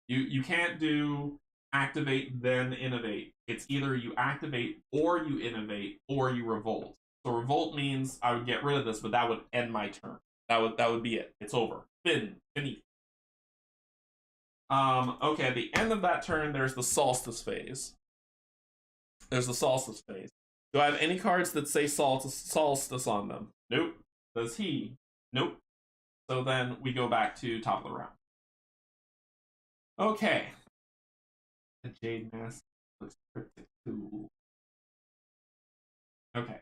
You can't do activate then innovate. It's either you activate or you innovate or you revolt. So revolt means I would get rid of this, but that would end my turn. That would be it. It's over. Finish. Okay, at the end of that turn, there's the solstice phase. There's the solstice phase. Do I have any cards that say solstice on them? Nope. Does he? Nope. So then we go back to top of the round. Okay. The Jade Mask looks pretty cool. Okay.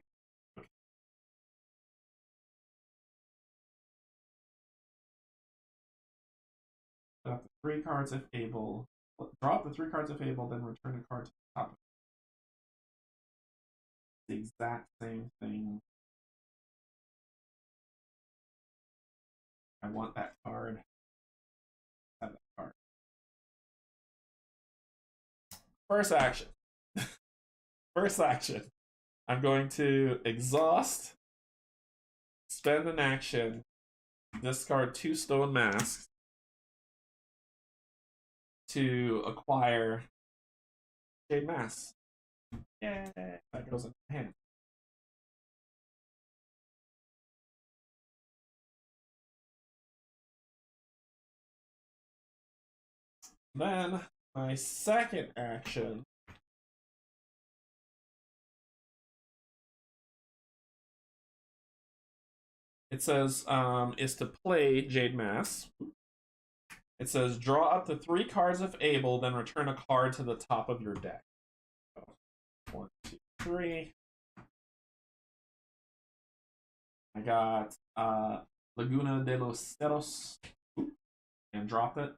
Drop the 3 cards if able. Drop the 3 cards if able, then return a card to the top. The exact same thing. I want that card. Have that card. First action. First action. I'm going to exhaust, spend an action, discard 2 stone masks to acquire Jade Mask. Yeah, that goes in my hand. Then my second action it says is to play Jade Mask. It says draw up to 3 cards if able, then return a card to the top of your deck. 1, 2, 3. I got Laguna de los Cerros and drop it,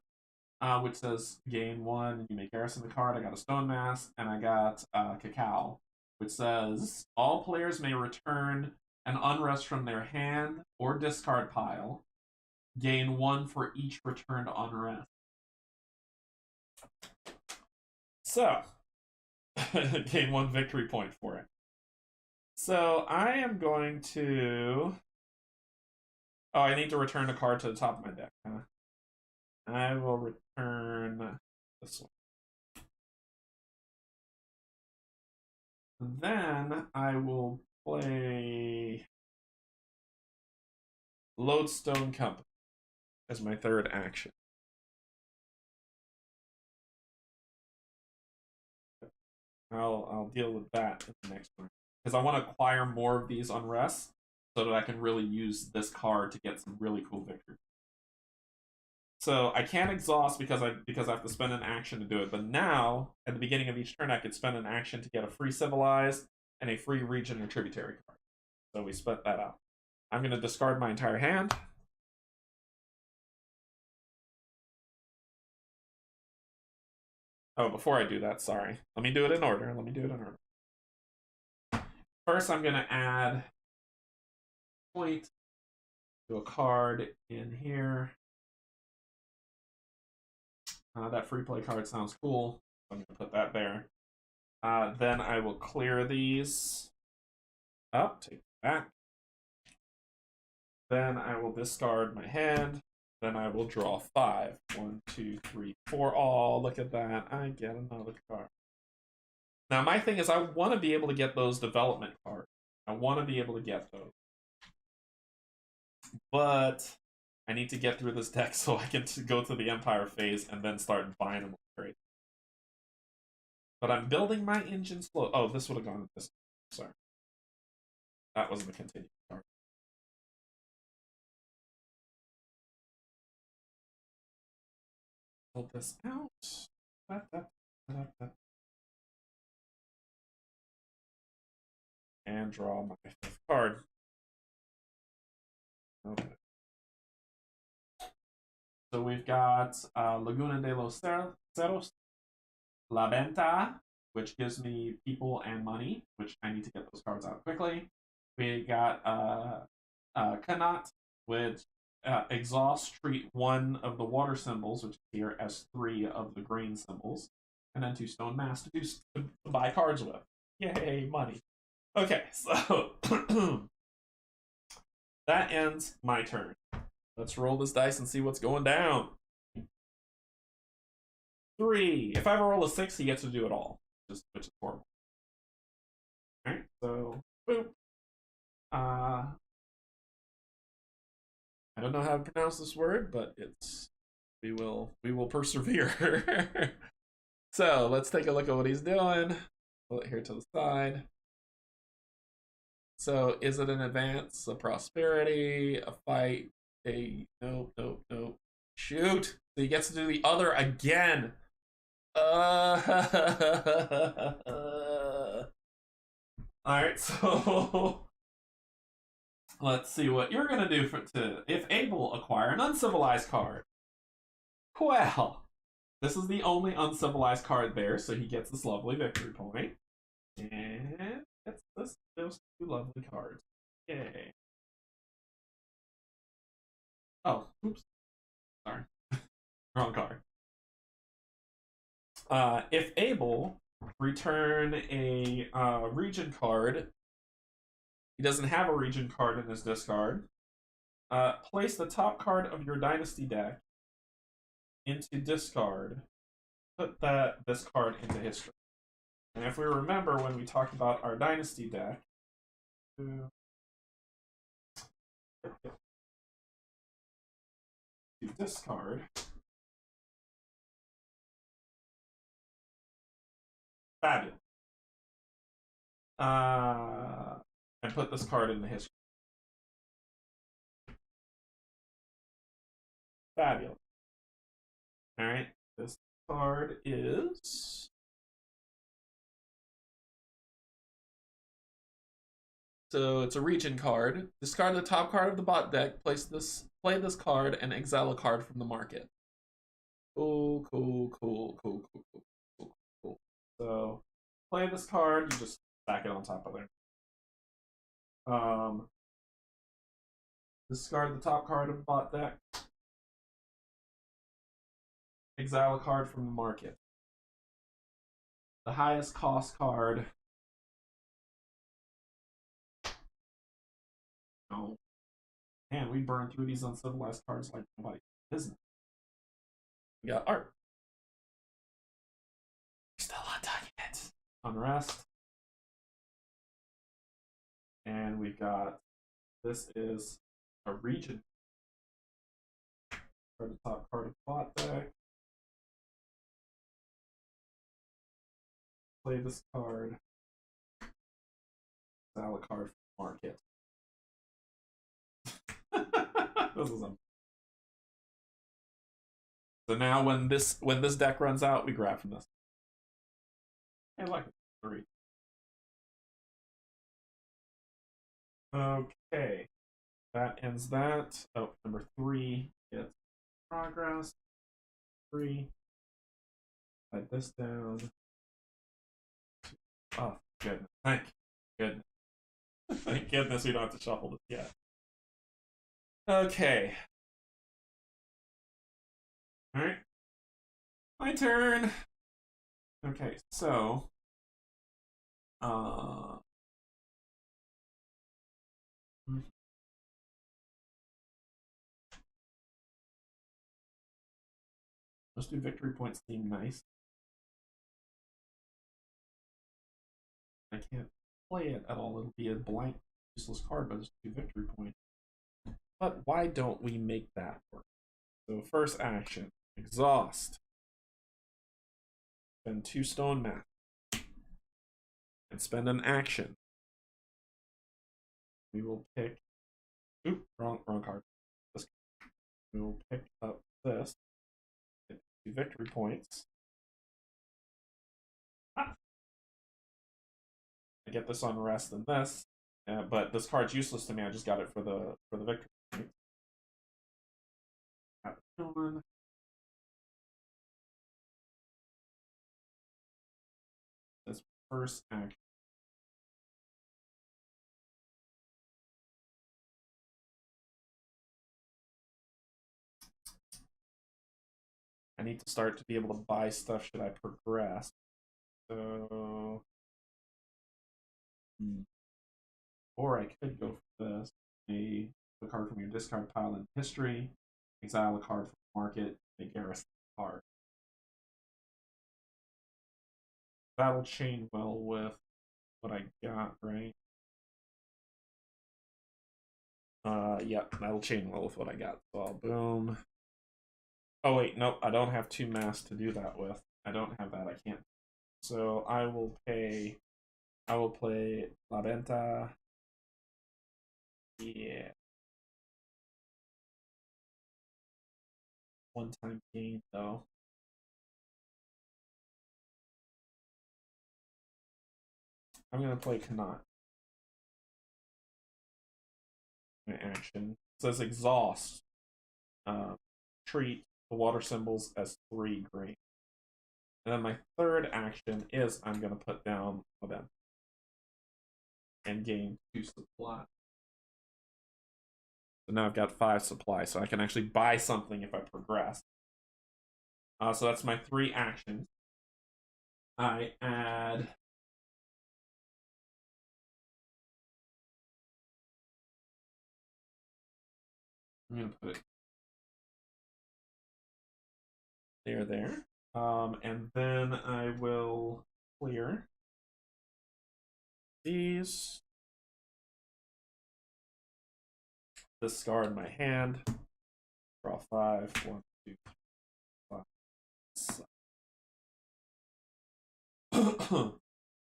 which says gain 1. You may garrison the card. I got a Stone Mask, and I got Cacao, which says all players may return an unrest from their hand or discard pile. Gain 1 for each returned unrest. So, gain 1 victory point for it. So I am going to. Oh, I need to return a card to the top of my deck. Huh? I will return this one. Then I will play Lodestone Company as my third action. I'll deal with that in the next one. Because I want to acquire more of these unrests so that I can really use this card to get some really cool victories. So I can't exhaust because I have to spend an action to do it. But now, at the beginning of each turn, I could spend an action to get a free Civilized and a free Region or Tributary card. So we split that out. I'm going to discard my entire hand. Oh, before I do that, sorry. Let me do it in order. First, I'm going to add point to a card in here. That free play card sounds cool. I'm going to put that there. Then I will clear these up, take it back. Then I will discard my hand. Then I will draw 5. 1, 2, 3, 4. Oh, look at that. I get another card. Now, my thing is I want to be able to get those development cards. I want to be able to get those. But I need to get through this deck so I can go to the Empire phase and then start buying them straight. But I'm building my engine slow. Oh, this would have gone with this. Sorry. That wasn't the continuing card. Build this out. And draw my 5th card. Okay. So we've got Laguna de los Cerros, La Venta, which gives me people and money, which I need to get those cards out quickly. We got Kanat, which exhaust, treat 1 of the water symbols, which is here, as 3 of the green symbols, and then 2 stone masks to buy cards with. Yay, money. Okay, so that ends my turn. Let's roll this dice and see what's going down. 3. If I ever roll a 6, he gets to do it all, which is horrible. Alright, so boop. I don't know how to pronounce this word, but we will persevere. So let's take a look at what he's doing. Pull it here to the side. So is it an advance, a prosperity, a fight, a nope. Shoot! So he gets to do the other again. Alright, so let's see what you're gonna do if able, acquire an uncivilized card. Well, this is the only uncivilized card there, so he gets this lovely victory point. And gets those 2 lovely cards. Yay. Oh, oops. Sorry. Wrong card. If able, return a region card. He doesn't have a region card in his discard. Place the top card of your dynasty deck into discard. Put this card into history. And if we remember when we talked about our dynasty deck, to discard. Fabulous. And put this card in the history. Fabulous. Alright, this card is... So it's a region card. Discard the top card of the bot deck, play this card, and exile a card from the market. Cool. So play this card, you just stack it on top of there. Discard the top card of the bot deck. Exile a card from the market. The highest cost card. Oh. Man, we burn through these uncivilized cards like nobody's business. We got art. Still not done yet. Unrest. And we got, this is a region. For the top card of the bot deck. Play this card. Exile a card from the market. This is so now when this deck runs out, we grab from this. Hey, look, 3. Okay, that ends that. Oh, number 3 gets progress. 3. Write this down. Oh, goodness! Thank goodness. Thank goodness we don't have to shuffle this yet. Okay. Alright. My turn. Okay, so those 2 victory points seem nice. I can't play it at all. It'll be a blank, useless card, but it's 2 victory points. But why don't we make that work? So first action, exhaust. Spend 2 stone math. And spend an action. We will pick... Oop, wrong card. This. We will pick up this. Get 2 victory points. I get this unrest and this. But this card's useless to me. I just got it for the victory point. This first action. I need to start to be able to buy stuff should I progress. So... Or I could go for this. a card from your discard pile in history. Exile a card from the market. A garrison card. That'll chain well with what I got, right? Yep, that'll chain well with what I got. So I'll boom. Oh wait, nope, I don't have 2 mass to do that with. I don't have that, I can't. So I will play La Venta. Yeah. One-time gain though. I'm gonna play Kanat. My action. It says exhaust. Treat the water symbols as 3 green. And then my third action is I'm gonna put down them and gain 2 supply. So now I've got 5 supply, so I can actually buy something if I progress. So that's my 3 actions. I add I'm gonna put it there. And then I will clear these. Discard my hand. Draw 5. 1, 2, 5, 6.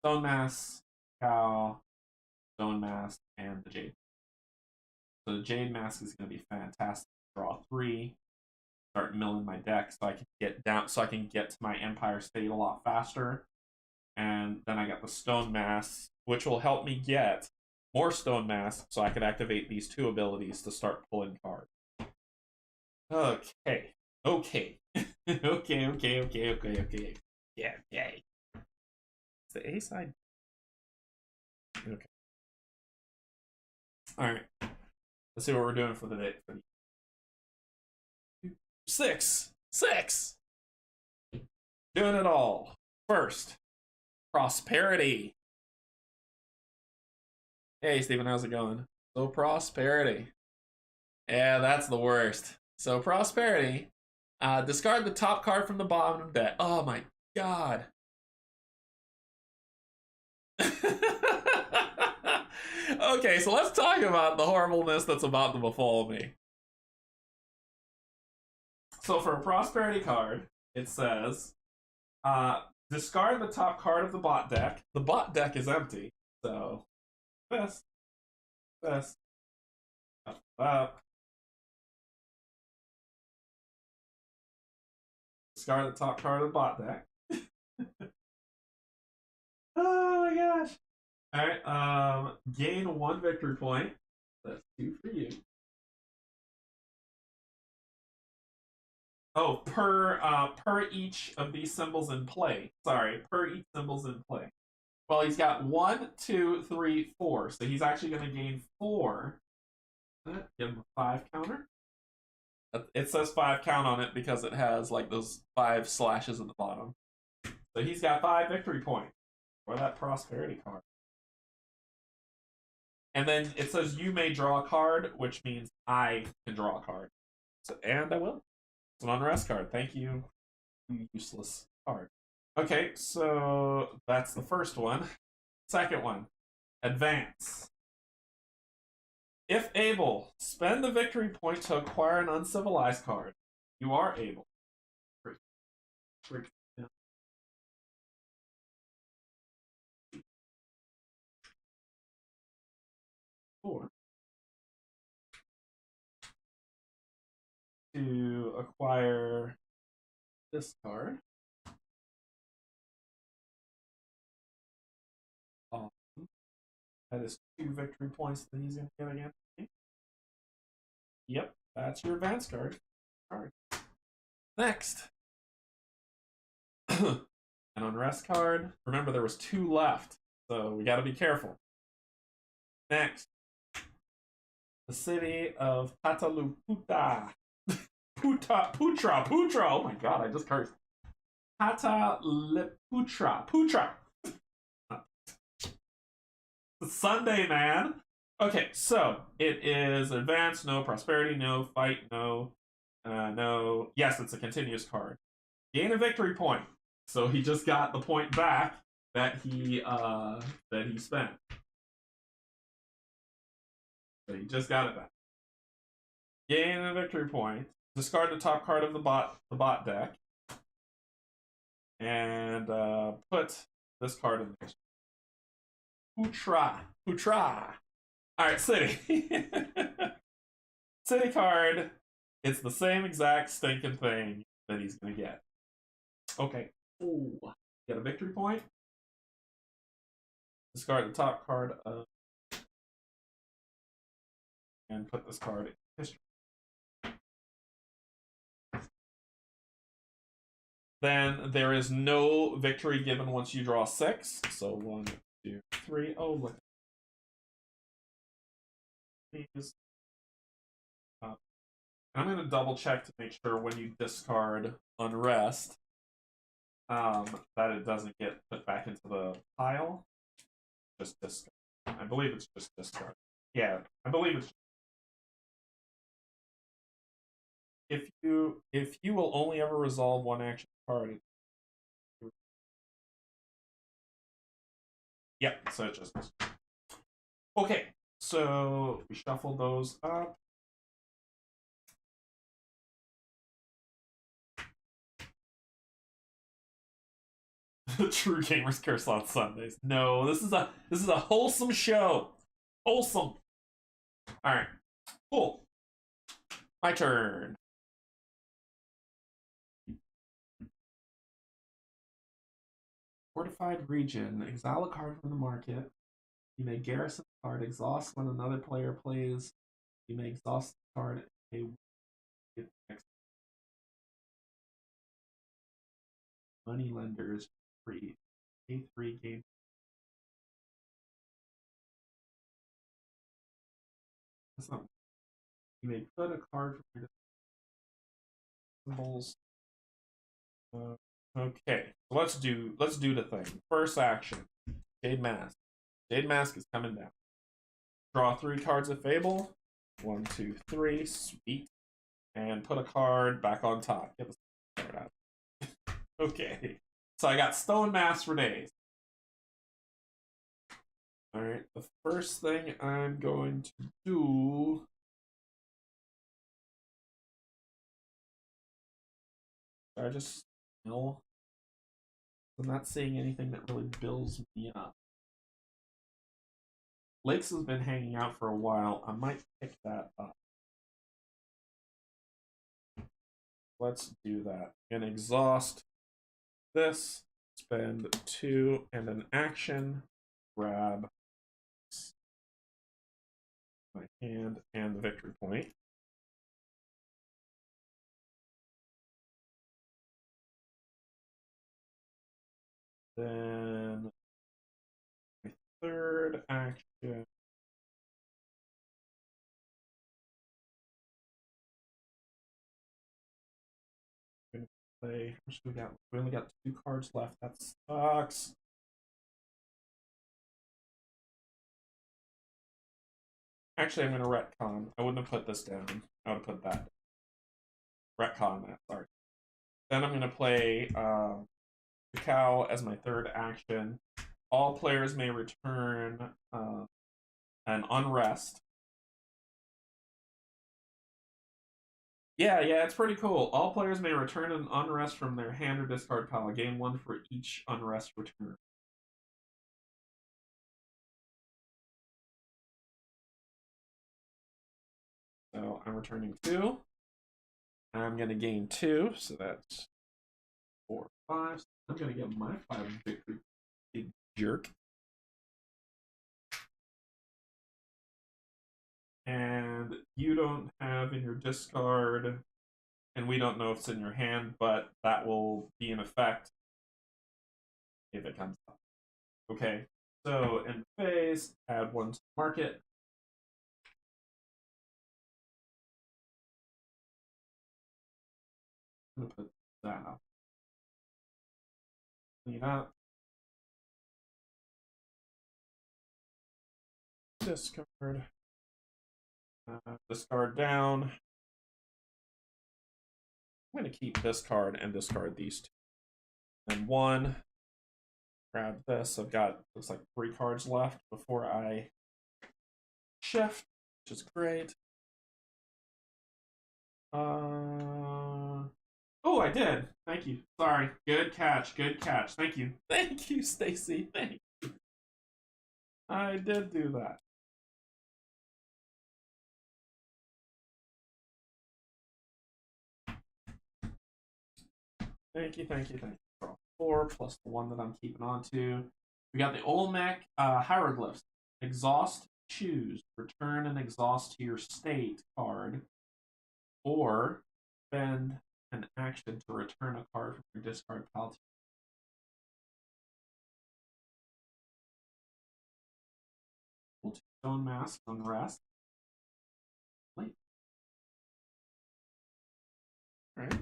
Stone Mask, Cow, Stone Mask, and the Jade. So the Jade Mask is going to be fantastic. Draw 3. Start milling my deck so I can get down, so I can get to my Empire State a lot faster. And then I got the Stone Mask, which will help me get more Stone Mask so I can activate these 2 abilities to start pulling cards. Okay. Okay. Okay. Yeah, yay. It's the A side. Okay. Alright. Let's see what we're doing for the day. 6! Doing it all. First, prosperity. Hey, Steven, how's it going? So, prosperity. Yeah, that's the worst. So, prosperity. Discard the top card from the bottom of the deck. Oh my god. Okay, so let's talk about the horribleness that's about to befall me. So for a prosperity card, it says, discard the top card of the bot deck. The bot deck is empty, so best. Up. Discard the top card of the bot deck. Oh my gosh. Alright, gain 1 victory point. That's 2 for you. Oh, per each of these symbols in play. Sorry, per each symbols in play. Well, he's got 1, 2, 3, 4. So he's actually going to gain 4. Give him a 5 counter. It says 5 count on it because it has like those 5 slashes at the bottom. So he's got 5 victory points for that prosperity card. And then it says you may draw a card, which means I can draw a card. So, and I will. It's an unrest card. Thank you, useless card. Okay, so that's the first one. Second one, advance. If able, spend the victory point to acquire an uncivilized card. You are able. Four. To acquire this card. That is 2 victory points that he's going to get against me. Yep, that's your advance card. Alright. Next. An unrest card. Remember, there was 2 left, so we got to be careful. Next. The city of Pataluputa. Putra. Oh my god, I just cursed. Putra. Sunday, man. Okay, so it is advance, no prosperity, no fight, no, no. Yes, it's a continuous card. Gain a victory point. So he just got the point back that he spent. So he just got it back. Gain a victory point. Discard the top card of the bot deck, and put this card in there. Putra. All right, city. City card. It's the same exact stinking thing that he's gonna get. Okay. Ooh. Get a victory point. Discard the top card of, and put this card in history. Then there is no victory given once you draw 6. So 1, 2, 3. Oh, look. Please. I'm going to double check to make sure when you discard unrest that it doesn't get put back into the pile. Just discard. I believe it's just discard. Yeah, I believe it's. If you will only ever resolve one action card. Yep, so it's just discard. Okay, so we shuffle those up. True gamers curse on Sundays. No, this is a wholesome show. Wholesome. All right, cool. My turn. Fortified region. Exile a card from the market. You may garrison the card. Exhaust when another player plays. You may exhaust the card. Money lenders free. A3 game. That's not. You may put a card from your symbols. Okay, so let's do the thing. First action. Jade Mask. Jade Mask is coming down. Draw 3 cards of Fable. 1, 2, 3. Sweet. And put a card back on top. Get the card out. Okay. So I got Stone Mask for days. Alright, the first thing I'm going to do. I just no. I'm not seeing anything that really builds me up. Lakes has been hanging out for a while. I might pick that up. Let's do that. And exhaust this. Spend 2 and an action. Grab my hand and the victory point. Then my third action. I'm gonna play. How much do we got? We only got 2 cards left. That sucks. Actually, I'm gonna retcon. I wouldn't have put this down. I would have put that. Retcon that. Sorry. Then I'm gonna play Cacao as my third action. All players may return an unrest. Yeah, it's pretty cool. All players may return an unrest from their hand or discard pile. Gain 1 for each unrest return. So I'm returning 2. I'm going to gain 2, so that's 4, 5. I'm going to get my 5 victory. Big jerk. And you don't have in your discard, and we don't know if it's in your hand, but that will be in effect if it comes up. Okay, so in phase, add 1 to the market. I'm going to put that up. Clean up. discard. Discard down. I'm going to keep this card and discard these two. And one. Grab this. I've got, looks like 3 cards left before I shift, which is great. Oh, I did. Thank you. Sorry. Good catch. Good catch. Thank you. Thank you, Stacy. Thank you. I did do that. Thank you, thank you, thank you. Draw 4 plus the 1 that I'm keeping on to. We got the Olmec hieroglyphs. Exhaust, choose. Return an exhaust to your state card. Or spend an action to return a card from your discard pile. Stone Mask, Unrest. Wait. Alright.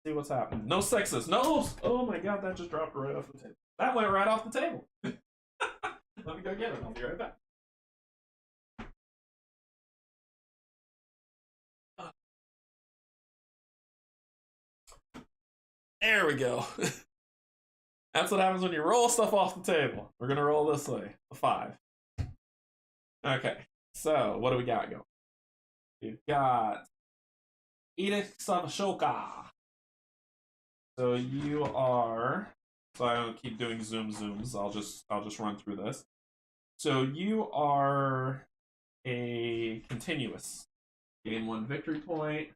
See what's happening. No sixes. No! Oh my god, that just dropped right off the table. That went right off the table. Let me go get it. I'll be right back. There we go. That's what happens when you roll stuff off the table. We're gonna roll this way. A 5. Okay. So, what do we got going? We've got Edicts of Ashoka. So you are. So I don't keep doing zooms. I'll just run through this. So you are a continuous. Gain 1 victory point.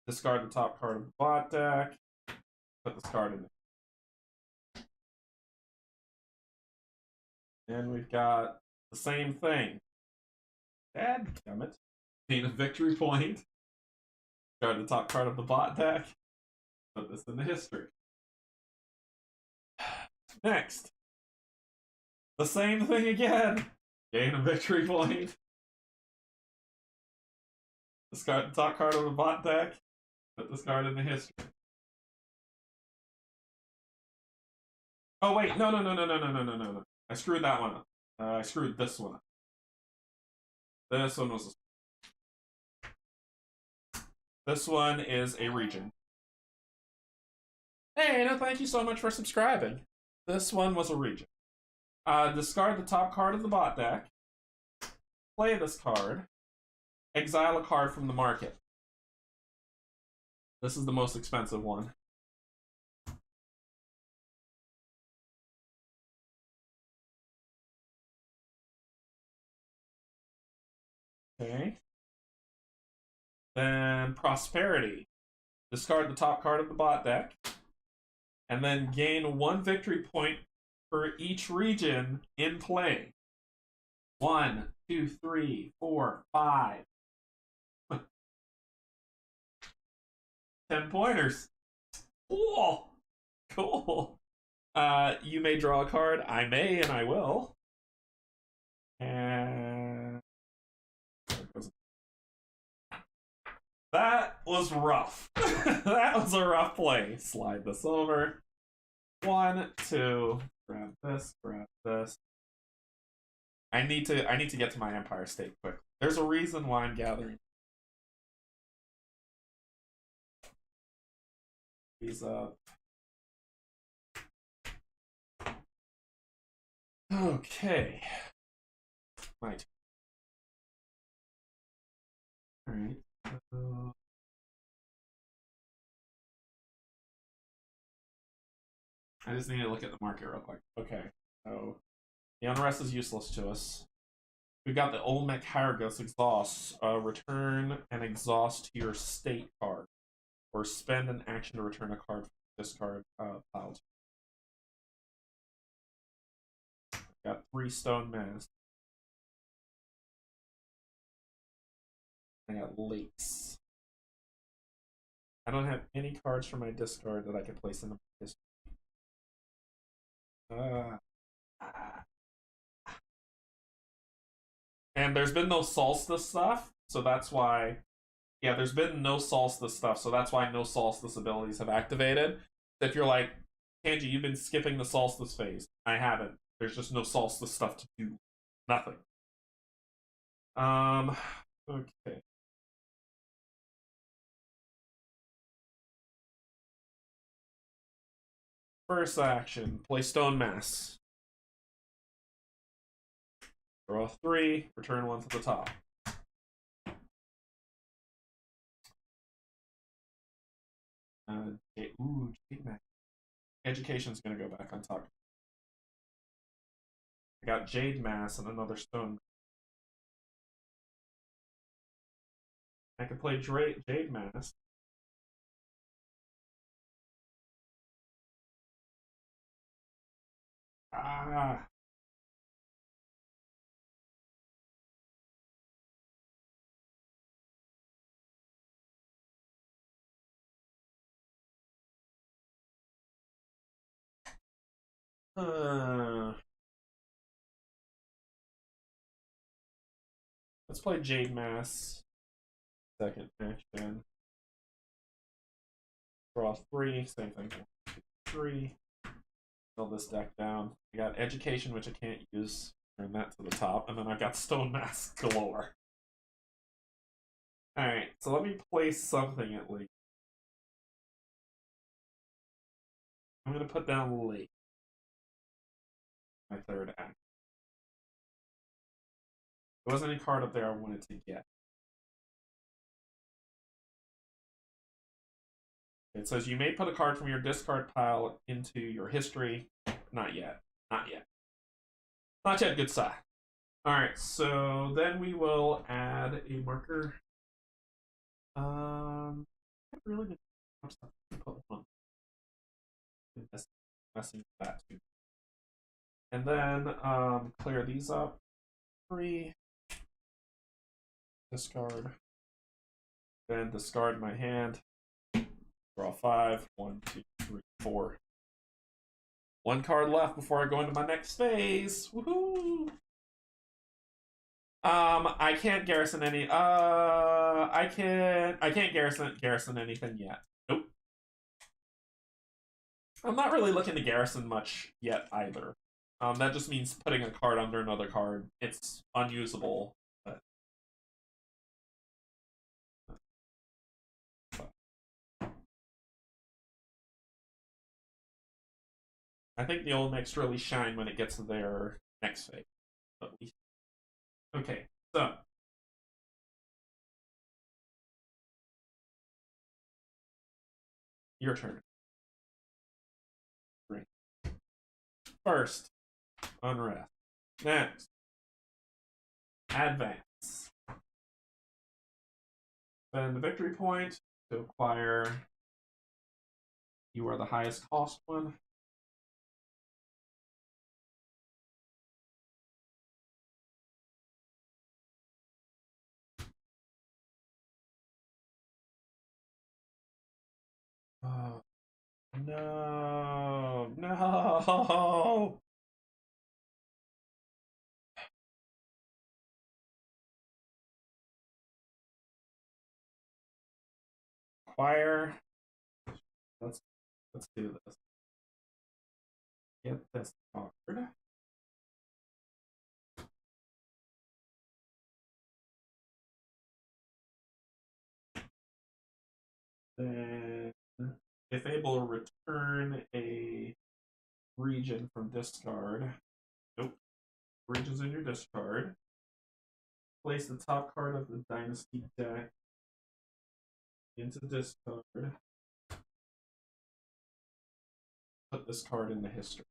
Discard the top card of the bot deck. Put this card in there. And we've got the same thing. Dadgummit. Gain a victory point. Discard the top card of the bot deck. Put this in the history. Next. The same thing again. Gain a victory point. Discard the top card of the bot deck. Put this card in the history. Oh wait, no. I screwed that one up. I screwed this one up. This one was. This one is a region. Hey, no, thank you so much for subscribing. This one was a region. Discard the top card of the bot deck. Play this card. Exile a card from the market. This is the most expensive one. Okay. Then Prosperity. Discard the top card of the bot deck. And then gain 1 victory point for each region in play. 1, 2, 3, 4, 5. 10 pointers. Cool. Cool. You may draw a card. I may and I will. And that was rough. That was a rough play. Slide this over. 1, 2. Grab this. Grab this. I need to get to my Empire State quick. There's a reason why I'm gathering these up. Okay. My turn. Alright. I just need to look at the market real quick. Okay. So the unrest is useless to us. We've got the Olmec Hieroglyphs exhaust. Return an exhaust to your state card. Or spend an action to return a card from discard pile. Got 3 stone masks. I got lakes. I don't have any cards from my discard that I can place in the history. And there's been no solstice stuff, so that's why. Yeah, there's been no solstice stuff, so that's why no solstice abilities have activated. If you're like, Canje, you've been skipping the solstice phase. I haven't. There's just no solstice stuff to do. Nothing. Okay. First action, play Stone Mass. Draw 3, return 1 to the top. Ooh, Education's gonna go back on top. I got Jade Mass and another Stone. I could play Jade Mass. Ah. Let's play Jade Mass. Second action. Draw 3, same thing. 3. Fill this deck down. I got Education, which I can't use. Turn that to the top. And then I've got Stone Mass galore. Alright, so let me play something at least. I'm going to put down Lake. My third act. There wasn't any card up there I wanted to get. It says you may put a card from your discard pile into your history. Not yet. Not yet. Not yet, good side. Alright, so then we will add a marker. Really good stuff. Put one. Messing with that too. And then clear these up. 3. Discard. Then discard my hand. Draw 5. 1, 2, 3, 4. One card left before I go into my next phase. Woohoo! I can't garrison any. I can't garrison anything yet. Nope. I'm not really looking to garrison much yet either. That just means putting a card under another card. It's unusable. But... I think the Olmecs really shine when it gets to their next phase. Okay, so your turn. 3. First, unrest. Next, advance. Spend the victory point to acquire. You are the highest cost one. Oh, no, no. Acquire. Let's do this. Get this card. Then, if able, return a region from discard. Nope. Regions in your discard. Place the top card of the Dynasty deck into discard. Put this card in the history.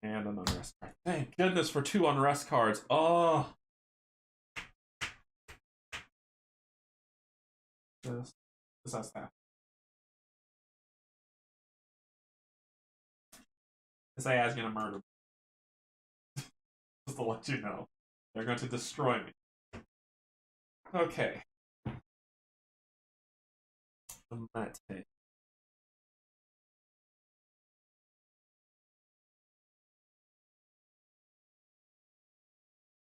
And an unrest card. Thank goodness for 2 unrest cards. Oh. This has to happen. This AI is gonna murder me. Just to let you know. They're going to destroy me. Okay. Mate.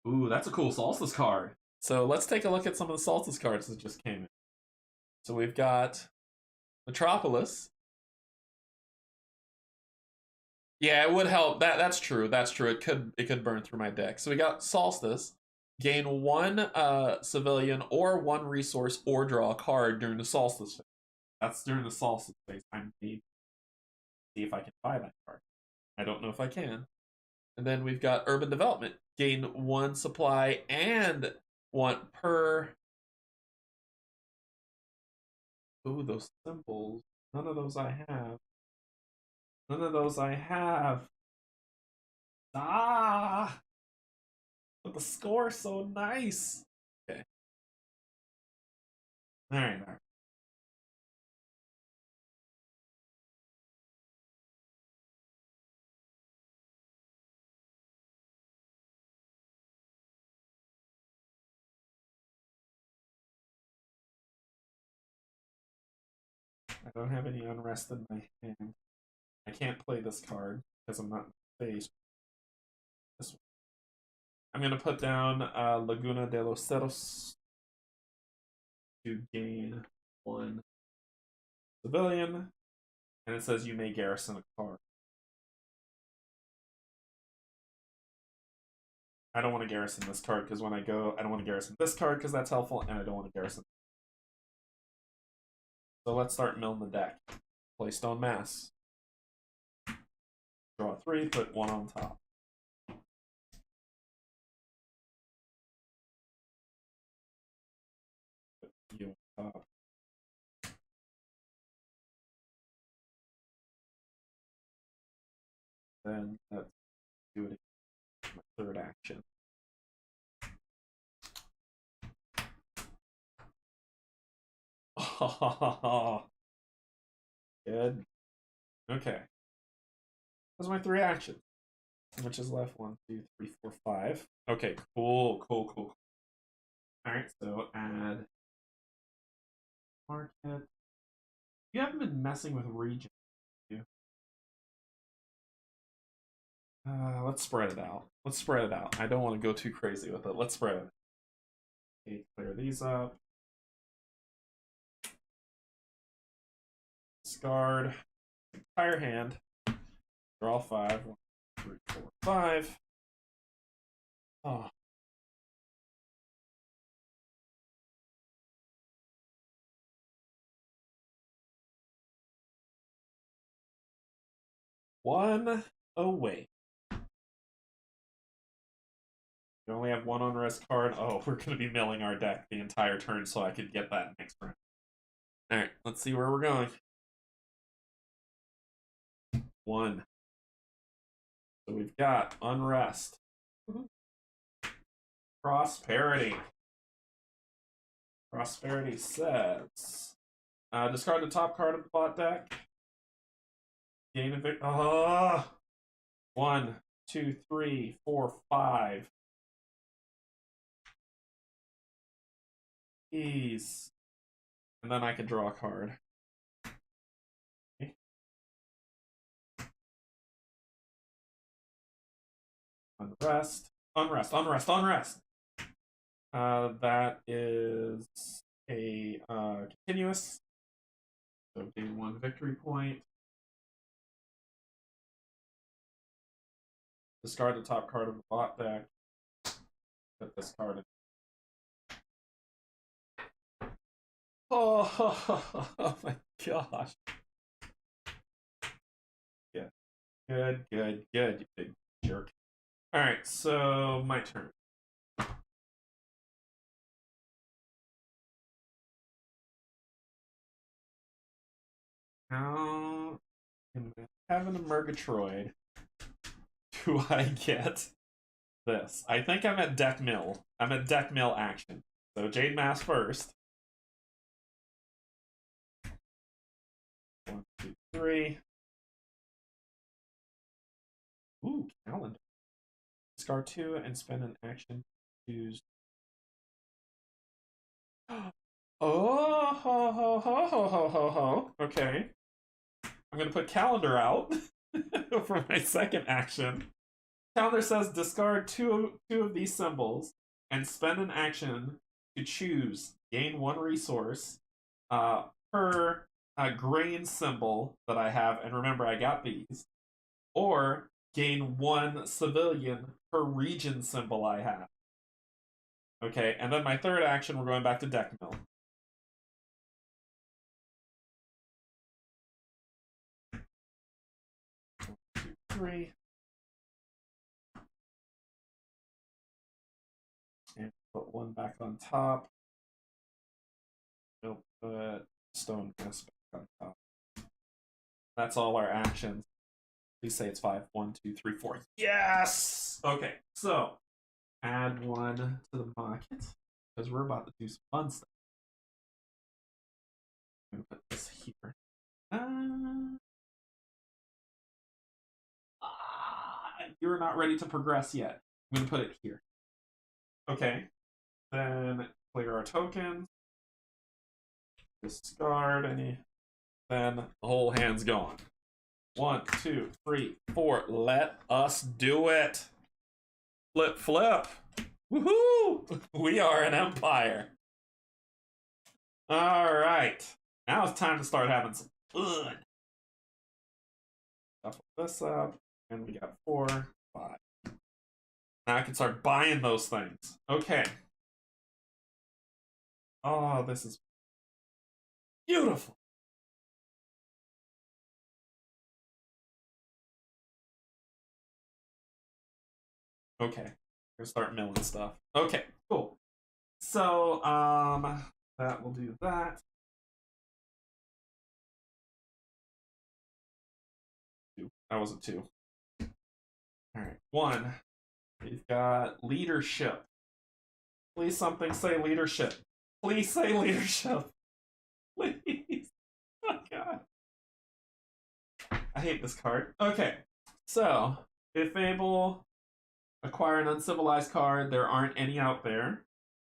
Ooh, that's a cool Solstice card. So let's take a look at some of the Solstice cards that just came in. So we've got Metropolis. Yeah, it would help. That's true. That's true. It could burn through my deck. So we got Solstice. Gain one civilian or one resource or draw a card during the Solstice phase. That's during the Solstice phase. I need to see if I can buy that card. I don't know if I can. And then we've got Urban Development. Gain one supply and one per. Ooh, those symbols. None of those I have. None of those I have. Ah! But the score's so nice. Okay. Alright, alright. I don't have any unrest in my hand. I can't play this card because I'm not faced. This one. I'm gonna put down Laguna de los Cerros to gain one civilian, and it says you may garrison a card. I don't want to garrison this card because when I go, I don't want to garrison this card because that's helpful, and I don't want to garrison. So let's start milling the deck. Play Stone Mass. Draw 3, put 1 on top. Put you on top. Then let's do it again. My third action. Oh, good. Okay. Those are my 3 actions. Which is left? 1, 2, 3, 4, 5. Okay, cool, cool, cool. Alright, so add market. You haven't been messing with region, have you? Let's spread it out. Let's spread it out. I don't want to go too crazy with it. Let's spread it. Okay, clear these up. Discard. Entire hand. Draw 5. 1, 2, 3, 4, 5. Oh. One away. We only have 1 unrest card. Oh, we're going to be milling our deck the entire turn so I could get that next round. Alright, let's see where we're going. 1. So we've got unrest. Prosperity. Prosperity says discard the top card of the bot deck. Gain a victory. 1, 2, 3, 4, 5. Ease. And then I can draw a card. Okay. Unrest. Unrest. Unrest. Unrest. That is a continuous. So gain 1 victory point. Discard the top card of the bot deck. Put this card in. Oh my gosh. Yeah. Good, good, good, you big jerk. Alright, so my turn. Now, in Heaven of Murgatroyd, do I get this? I think I'm at deck mill. I'm at deck mill action. So Jade Mass first. 1, 2, 3. Ooh, calendar. Discard 2 and spend an action to choose. Oh, ho, ho, ho, ho, ho, ho, ho. Okay. I'm going to put calendar out for my second action. Calendar says discard two of these symbols and spend an action to choose. Gain 1 resource per grain symbol that I have. And remember, I got these. or gain 1 civilian per region symbol I have. Okay, and then my third action, we're going back to deck mill. 1, 2, 3. And put 1 back on top. We'll put stone disc back on top. That's all our actions. Please say it's 5. 1, 2, 3, 4. Yes! Okay, so add 1 to the market because we're about to do some fun stuff. I'm going to put this here. You're not ready to progress yet. I'm going to put it here. Okay. Then clear our token. Discard any. Then the whole hand's gone. 1, 2, 3, 4. Let us do it. Flip, flip. Woohoo! We are an empire. All right. Now it's time to start having some fun. Shuffle this up. And we got 4, 5. Now I can start buying those things. Okay. Oh, this is beautiful. Okay. We're gonna start milling stuff. Okay, cool. So, that will do that. 2. That was a 2. Alright, 1. We've got leadership. Please something say leadership. Please say leadership. Please. Oh, God. I hate this card. Okay, so, if able, acquire an uncivilized card. There aren't any out there.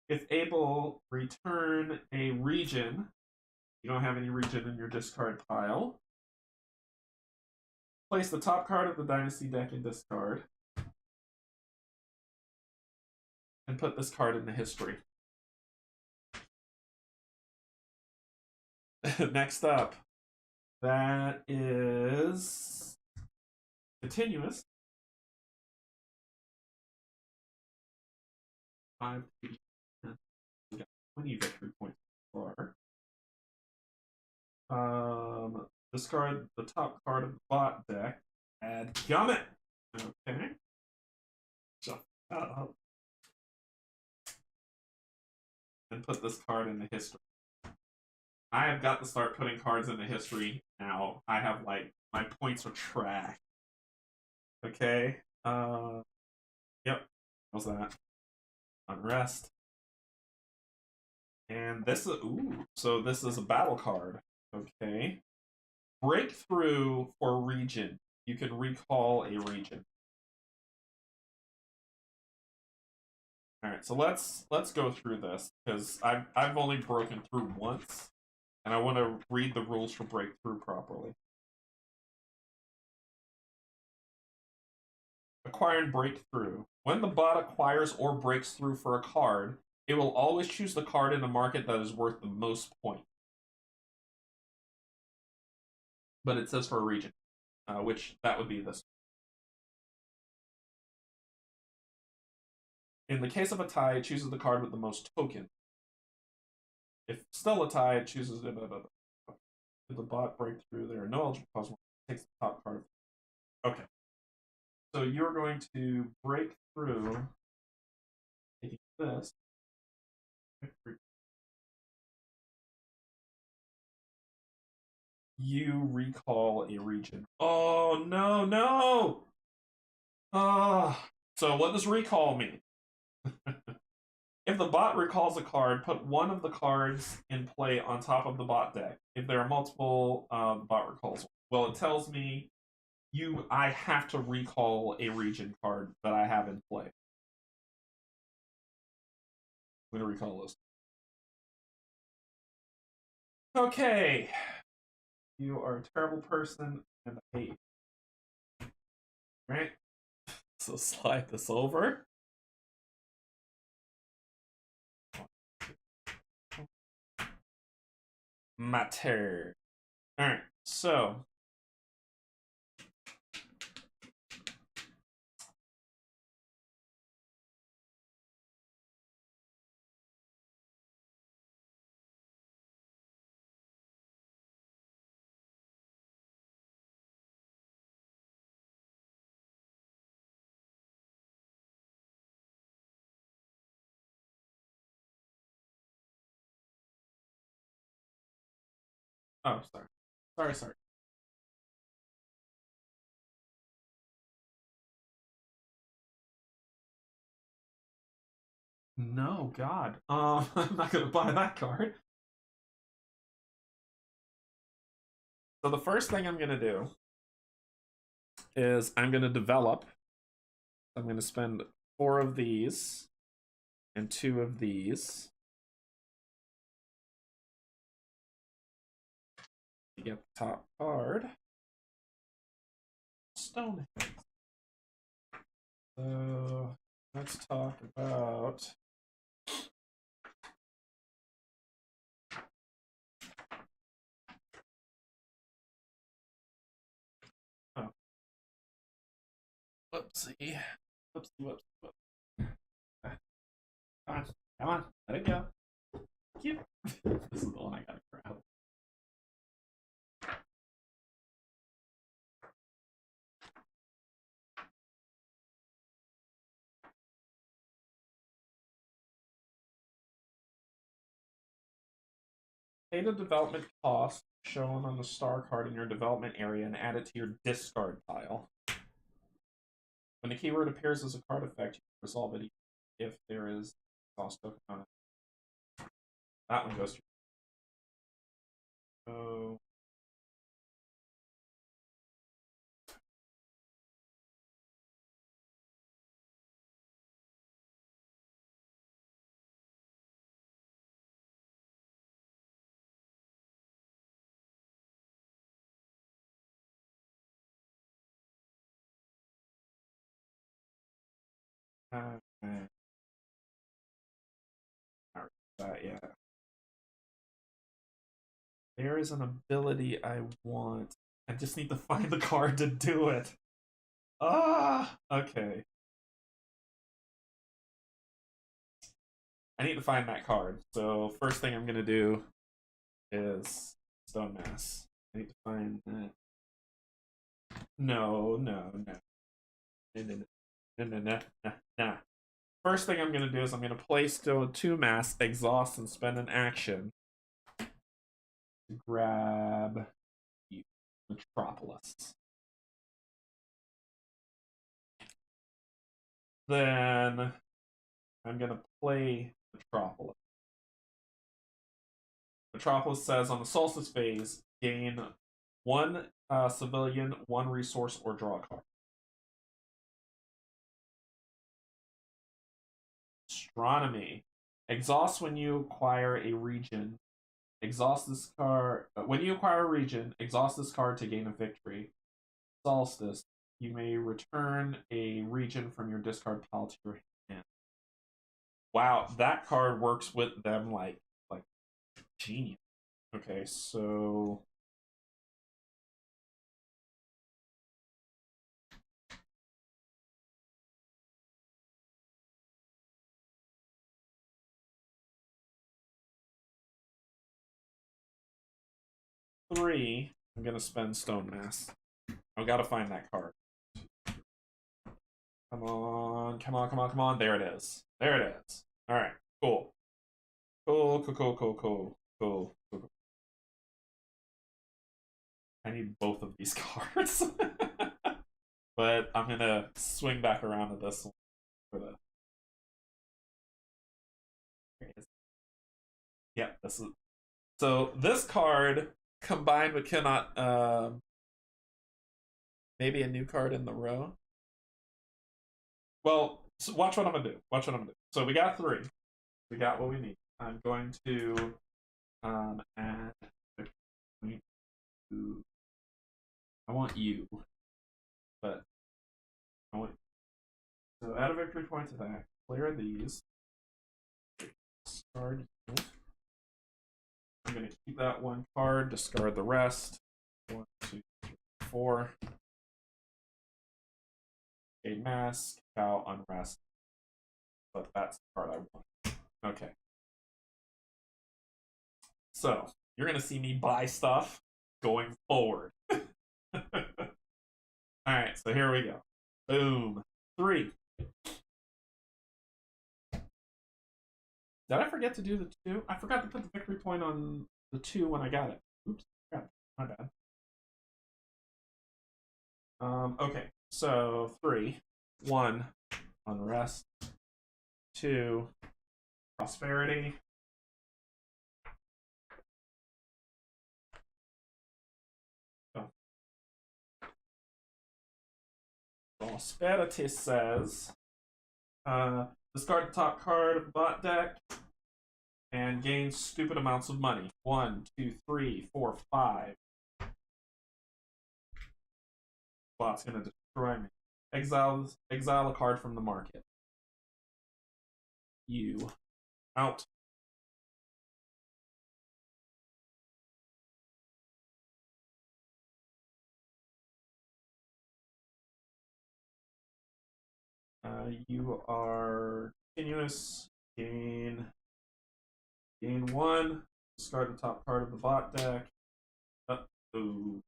If able, return a region. You don't have any region in your discard pile. Place the top card of the Dynasty deck in discard. And put this card in the history. Next up, that is continuous. 5, 8, 10. We got 20 victory points so far. Discard the top card of the bot deck. Add Gummit. Okay. Shut up. And put this card in the history. I have got to start putting cards in the history now. I have, like, my points are tracked. Okay. Yep. What's that? Unrest. And this is, ooh, so this is a battle card. Okay. Breakthrough for region. You can recall a region. Alright, so let's go through this, because I've only broken through once, and I want to read the rules for breakthrough properly. Acquire and breakthrough. When the bot acquires or breaks through for a card, it will always choose the card in the market that is worth the most points. But it says for a region, which that would be this. In the case of a tie, it chooses the card with the most tokens. If still a tie, it chooses... Did the bot break through? There are no eligible cards. It takes the top card. Okay. So you're going to break through taking this. You recall a region. Oh, no, no! So what does recall mean? If the bot recalls a card, put one of the cards in play on top of the bot deck. If there are multiple bot recalls, well, it tells me I have to recall a region card that I have in play. I'm going to recall this. Okay. You are a terrible person, and I hate you. Right? So slide this over. Matter. Alright, so Oh, sorry. Sorry, sorry. No, God. I'm not gonna buy that card. So the first thing I'm gonna do is I'm gonna develop. I'm gonna spend 4 of these and 2 of these to get the top card. Stone. So let's talk about. Oh, whoopsie, whoopsie, whoopsie, whoopsie. Come on, come on, let it go. Cute. This is the one I gotta grab. Pay the development cost shown on the star card in your development area and add it to your discard pile. When the keyword appears as a card effect, you can resolve it if there is cost token on it. That one goes through. So okay. That yet. There is an ability I want. I just need to find the card to do it. Ah, okay. I need to find that card. So first thing I'm gonna do is Stone Mass. I need to find that. No, no, no. No, no, no, no, no, no, no. First thing I'm gonna do is I'm gonna play still 2 mass, exhaust, and spend an action to grab Metropolis. Then I'm gonna play Metropolis. Metropolis says on the Solstice phase, gain 1 civilian, 1 resource, or draw a card. Astronomy. Exhaust when you acquire a region. Exhaust this card. When you acquire a region, exhaust this card to gain a victory. Solstice. You may return a region from your discard pile to your hand. Wow, that card works with them like genius. Okay, so 3. I'm gonna spend Stone Mass. I've got to find that card. Come on, come on, come on, come on. There it is. There it is. All right, cool. Cool, cool, cool, cool, cool, cool, cool. I need both of these cards. But I'm gonna swing back around to this one for the. Here it is. Yep, this is. So this card combined with cannot maybe a new card in the row. Well, so watch what I'm gonna do. Watch what I'm gonna do. So we got 3. We got what we need. I'm going to add. I want you, but I want. So add a victory point to that. Clear these. Discard. I'm going to keep that 1 card. Discard the rest. 1, 2, 3, 4. A mask. Cow. Unrest. But that's the card I want. Okay. So you're going to see me buy stuff going forward. All right. So here we go. Boom. 3. Did I forget to do the 2? I forgot to put the victory point on the 2 when I got it. Oops. Yeah. My bad. Okay, so 3. 1, unrest. 2, prosperity. Oh. Prosperity says, discard the top card of the bot deck and gain stupid amounts of money. 1, 2, 3, 4, 5. Bot's gonna destroy me. Exile a card from the market. You out. You are continuous. Gain 1. Discard the top card of the bot deck. Ooh.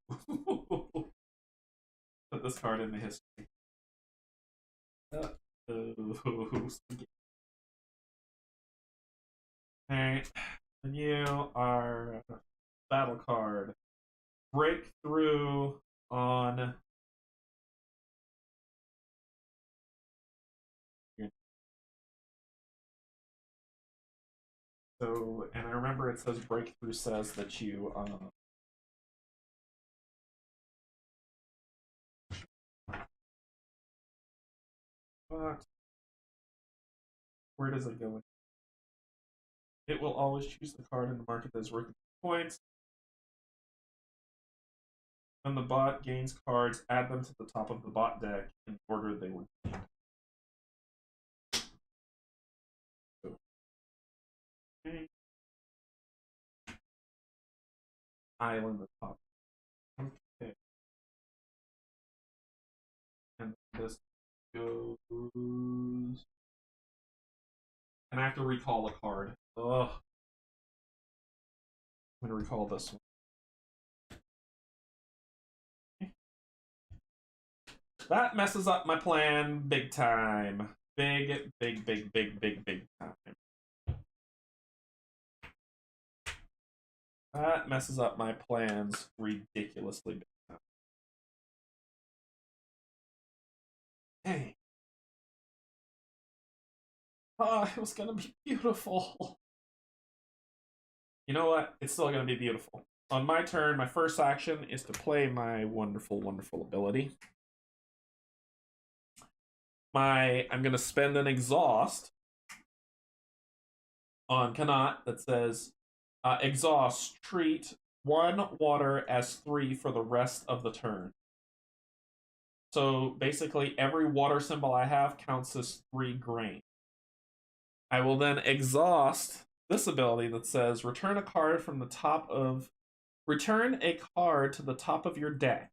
Put this card in the history. Alright. And you are battle card. Breakthrough on. So, and I remember it says breakthrough says that you but where does it go? It will always choose the card in the market that is worth points. When the bot gains cards, add them to the top of the bot deck in order they were gained. Okay. Island the top. Okay. And this goes. And I have to recall a card. Ugh. I'm gonna recall this one. That messes up my plan big time. Big time. That messes up my plans ridiculously big time. Dang. Oh, it was gonna be beautiful. You know what? It's still gonna be beautiful. On my turn, my first action is to play my wonderful, wonderful ability. I'm gonna spend an exhaust on Kanat that says exhaust, treat 1 water as 3 for the rest of the turn. So basically every water symbol I have counts as 3 grain. I will then exhaust this ability that says return a card from the top of return a card to the top of your deck.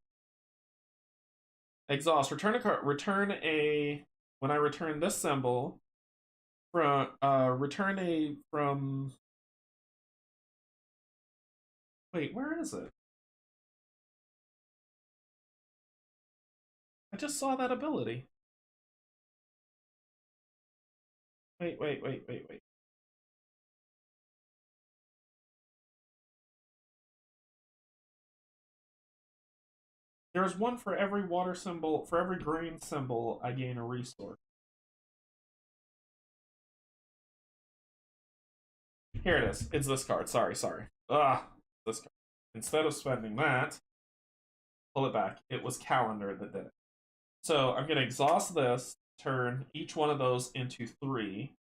Exhaust, return a card, when I return this symbol from return a from wait, where is it? I just saw that ability. Wait. There's one for every water symbol, for every green symbol, I gain a resource. Here it is. It's this card. Sorry. This card. Instead of spending that, pull it back. It was calendar that did it. So I'm going to exhaust this, turn each one of those into 3.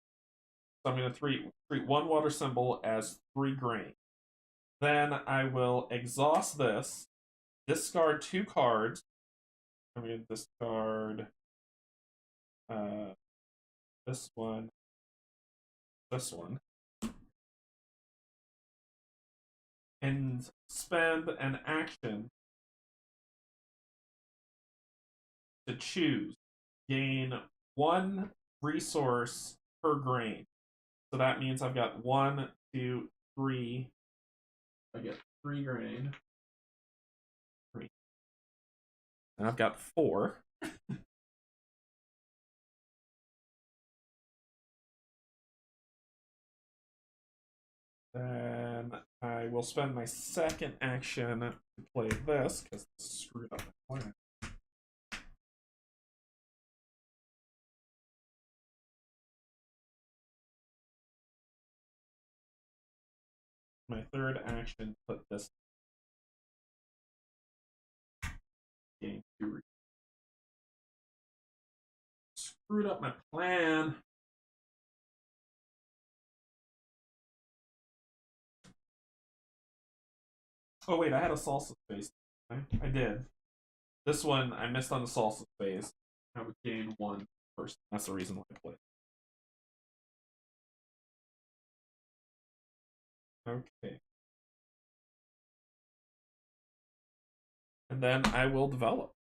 So I'm going to treat 1 water symbol as 3 grain. Then I will exhaust this, discard 2 cards. I'm going to discard this one, and spend an action to choose. Gain 1 resource per grain. So that means I've got 1, 2, 3. I get 3 grain. 3. And I've got 4. Then I will spend my second action to play this, because this screwed up my plan. My third action, put this game to screwed up my plan. Oh wait, I had a salsa phase. I did. This one I missed on the salsa phase. I would gain one first. That's the reason why I played. Okay. And then I will develop.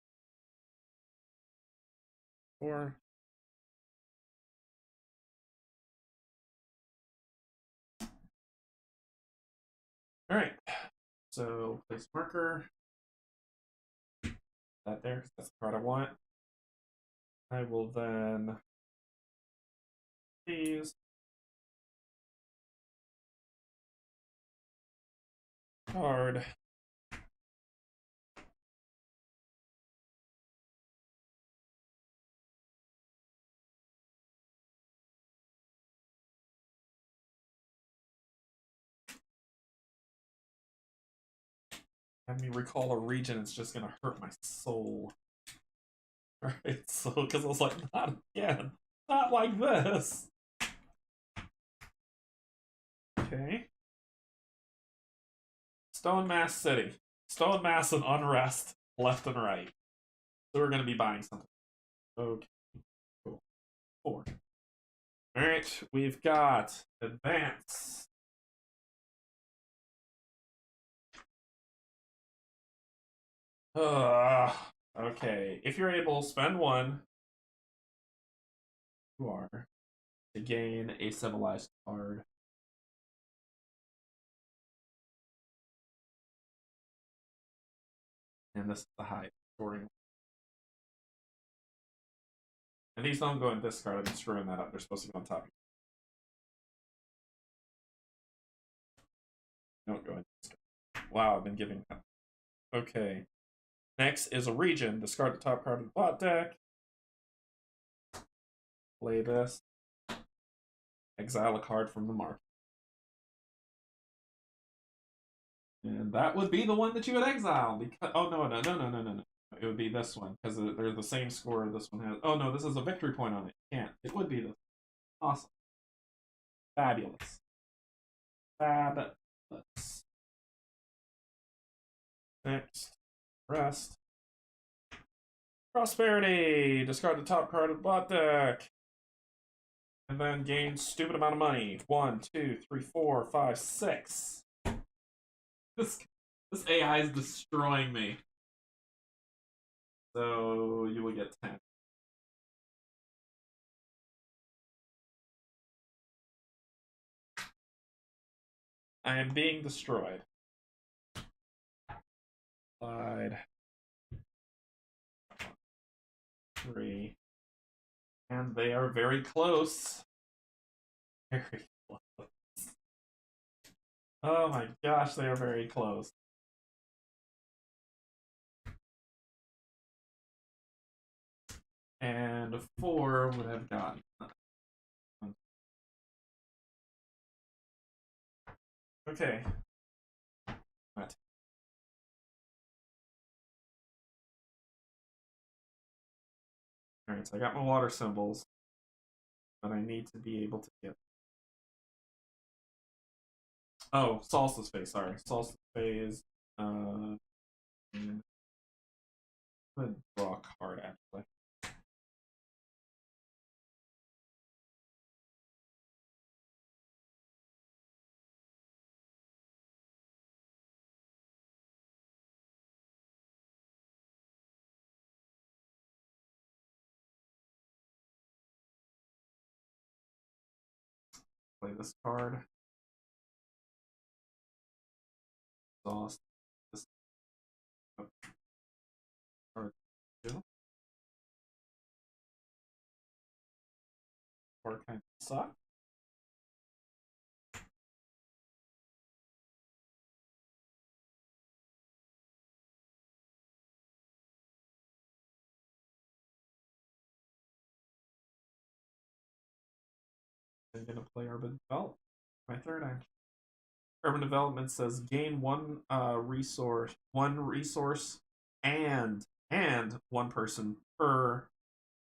Or alright. So place marker. That there, because that's the card I want. I will then these card. Have me recall a region, it's just gonna hurt my soul. Alright, so because I was like, not again. Not like this. Okay. Stone Mass City. Stone Mass and Unrest, left and right. So we're gonna be buying something. Okay. Cool. 4. Alright, we've got Advance. Okay. If you're able, spend 1. You are. To gain a civilized card. And this is the high scoring. And these don't go in this card. I'm screwing that up. They're supposed to go on top. Don't go in this card. Wow, I've been giving them. Okay. Next is a region. Discard the top card of the bot deck. Play this. Exile a card from the market. And that would be the one that you would exile. Because no. It would be this one because they're the same score this one has. Oh no, this is a victory point on it. Can't. It would be this. Awesome. Fabulous. Fabulous. Next. Rest. Prosperity. Discard the top card of the bot deck. And then gain stupid amount of money. 1, 2, 3, 4, 5, 6. This AI is destroying me. So you will get 10. I am being destroyed. Slide. 3. And they are very close. Very close. Oh my gosh, they are very close. And 4 would have gotten. Okay. What? Alright, so I got my water symbols. But I need to be able to get. Oh, Salsa's phase, sorry. Salsa's phase. I'm gonna draw a card actually. Play this card. Exhaust this card too. Or kind of suck. going to play Urban Development. My third action. Urban Development says gain one resource, and one person per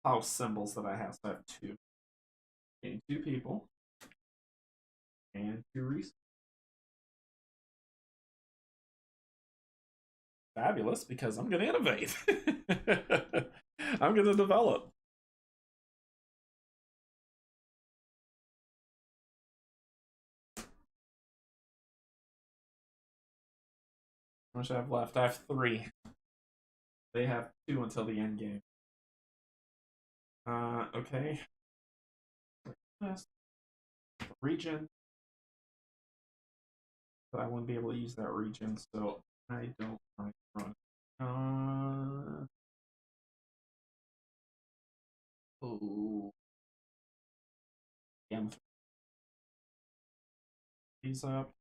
house symbols that I have. So I have two. Gain two people and two resources. Fabulous, because I'm going to innovate. I'm going to develop. How much I have left? I have 3. They have 2 until the end game. Okay. Region. But I wouldn't be able to use that region, so I don't want to run. Oh. Yeah, these up.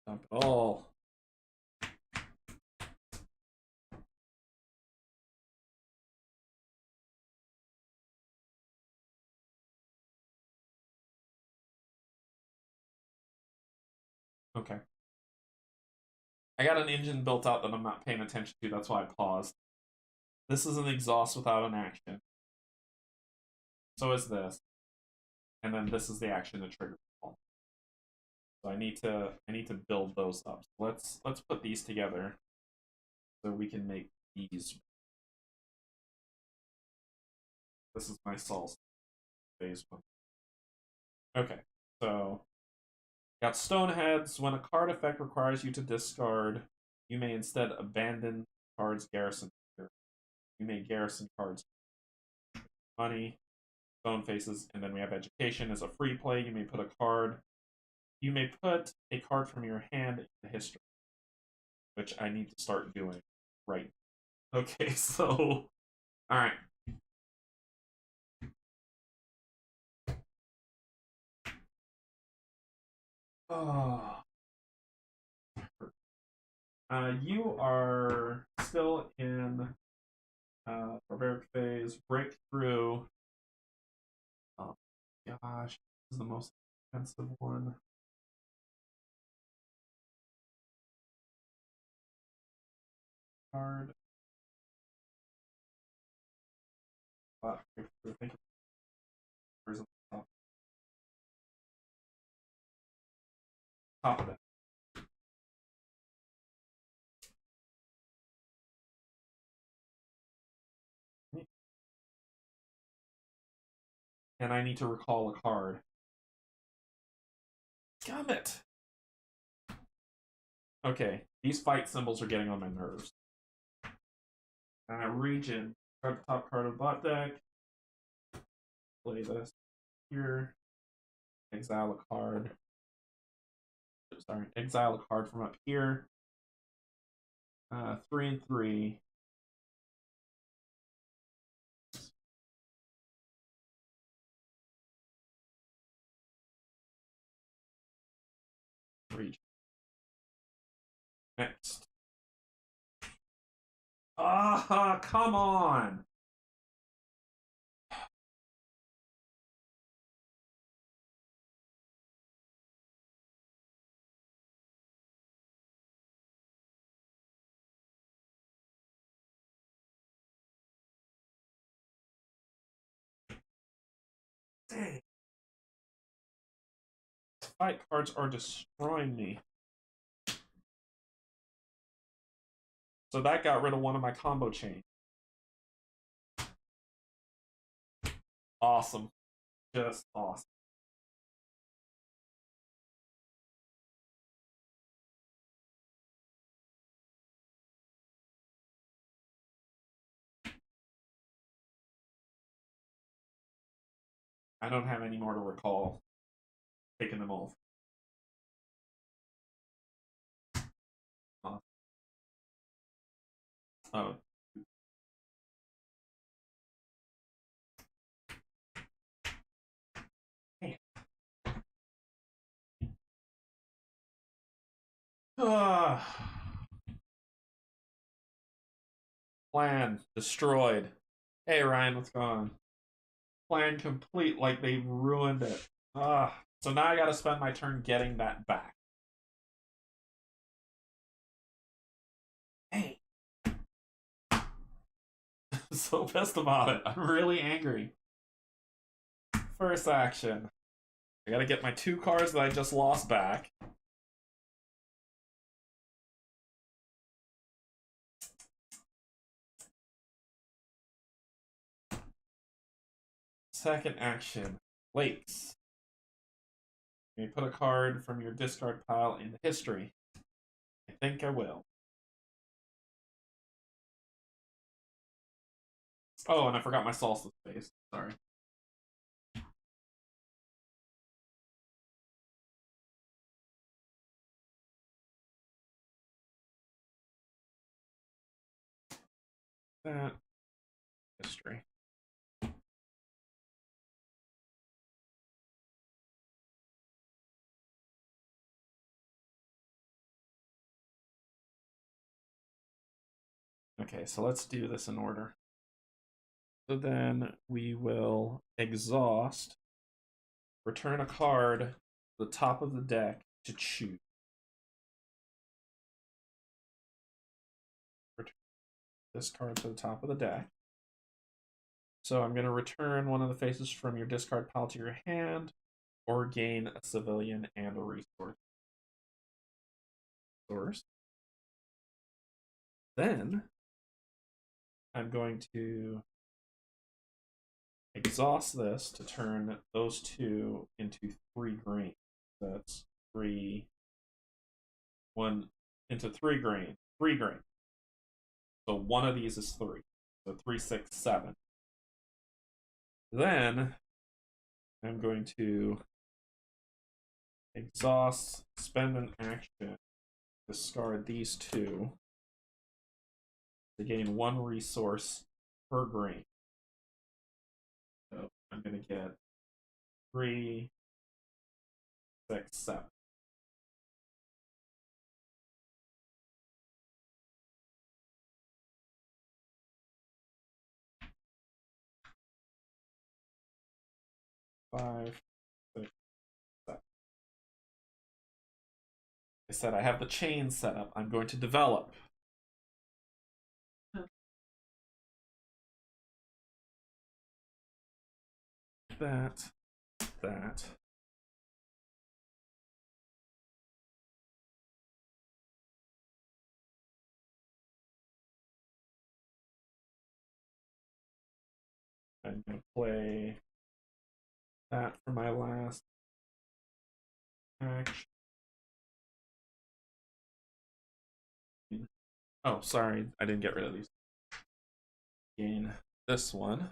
Dump it all. Okay. I got an engine built out that I'm not paying attention to, that's why I paused. This is an exhaust without an action. So is this. And then this is the action to trigger the call. So I need to build those up. So let's put these together so we can make these. This is my Sol phase 1. Okay, so got Stoneheads. When a card effect requires you to discard, you may instead abandon cards garrison. You may garrison cards. Money, Stone Faces, and then we have Education as a free play. You may put a card. You may put a card from your hand into history, which I need to start doing right. Okay, so all right. Oh. You are still in barbaric phase. Breakthrough. Oh gosh, this is the most expensive one. Card. Breakthrough. I think it's top of it. And I need to recall a card. Gummit! Okay, these fight symbols are getting on my nerves. Region. Start the top card of the bot deck. Play this here. Exile a card. Sorry, exile a card from up here. 3 and 3. Region. Next. Ah, come on! Dang. Fight cards are destroying me. So that got rid of one of my combo chains. Awesome. Just awesome. I don't have any more to recall. Taking them off. Oh. Plan destroyed. Hey Ryan, what's going on? Plan complete, like they ruined it. So now I gotta spend my turn getting that back. Hey. I'm so pissed about it. I'm really angry. First action. I gotta get my 2 cards that I just lost back. Second action. Lakes. You may put a card from your discard pile into history. I think I will. Oh, and I forgot my salsa space. Sorry. That. History. Okay, so let's do this in order. So then we will exhaust, return a card to the top of the deck to choose. Return this card to the top of the deck. So I'm going to return one of the faces from your discard pile to your hand, or gain a civilian and a resource. Then I'm going to exhaust this to turn those 2 into 3 green. That's 3, 1 into 3 green. 3 green. So one of these is 3. So 3, 6, 7. Then I'm going to exhaust, spend an action, discard these 2 to gain 1 resource per green. So I'm going to get 3, 6, 7. Five, 6, 7. I said I have the chain set up. I'm going to develop. That. I'm going to play that for my last action. Oh, sorry, I didn't get rid of these. Gain this one.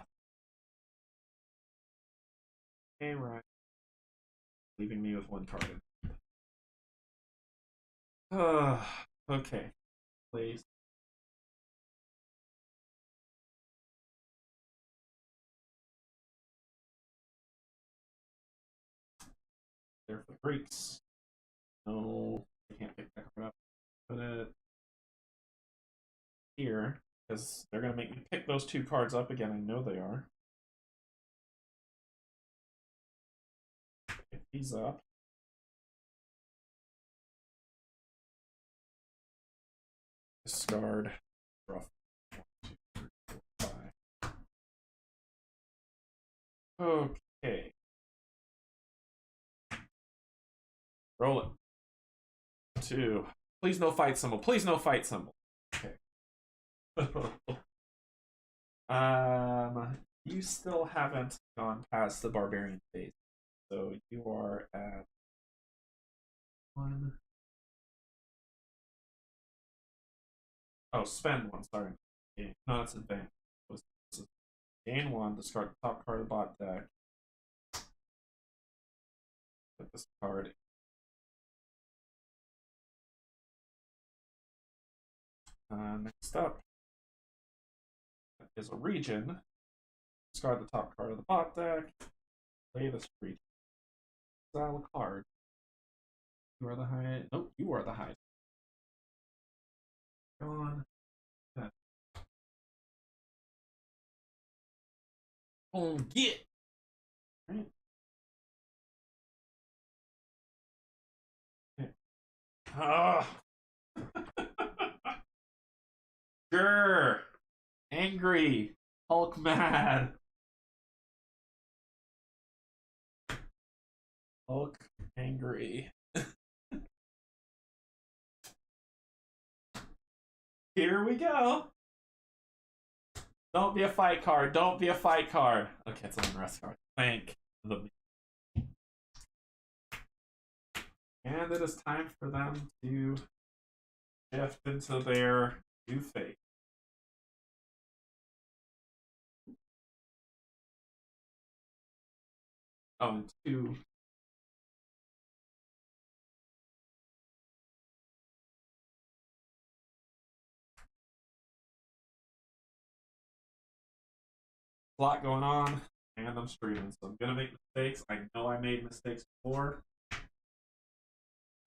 Hey, right. Leaving me with 1 card. Okay. Place. There for the Greeks. No, I can't pick that card up. Put it here, because they're going to make me pick those 2 cards up again. I know they are. Pick these up. Discard. Draw 1, 2, 3, 4, 5. Okay. Roll it. 2. Please no fight symbol. Please no fight symbol. Okay. You still haven't gone past the barbarian phase. So you are at 1. Oh, spend 1, sorry. Okay. No, it's advanced. Gain 1, discard the top card of the bot deck. Put this card. Next up is a region. Discard the top card of the bot deck. Play this region. Exile a card. You are the high. Nope, you are the high. Go on. Yeah. Get. Right. Ah. Grr. Angry. Hulk mad. Hulk angry. Here we go. Don't be a fight card. Don't be a fight card. Okay, it's an unrest card. Thank the. And it is time for them to shift into their new fate. Oh, and two. A lot going on, and I'm streaming, so I'm gonna make mistakes. I know I made mistakes before.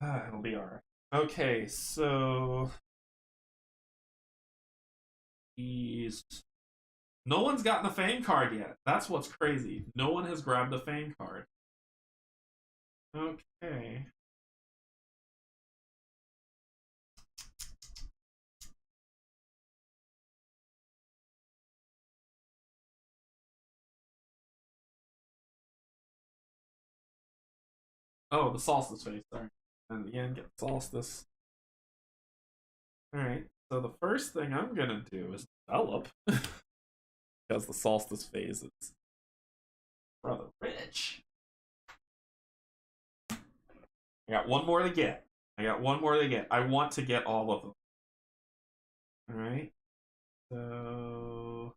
It'll be alright. Okay, so he's. No one's gotten a Fame card yet. That's what's crazy. No one has grabbed a Fame card. Okay. Oh, the solstice phase, sorry. And again, get solstice. Alright, so the first thing I'm gonna do is develop. Because the solstice phase is rather rich. I got one more to get. I want to get all of them. Alright. So.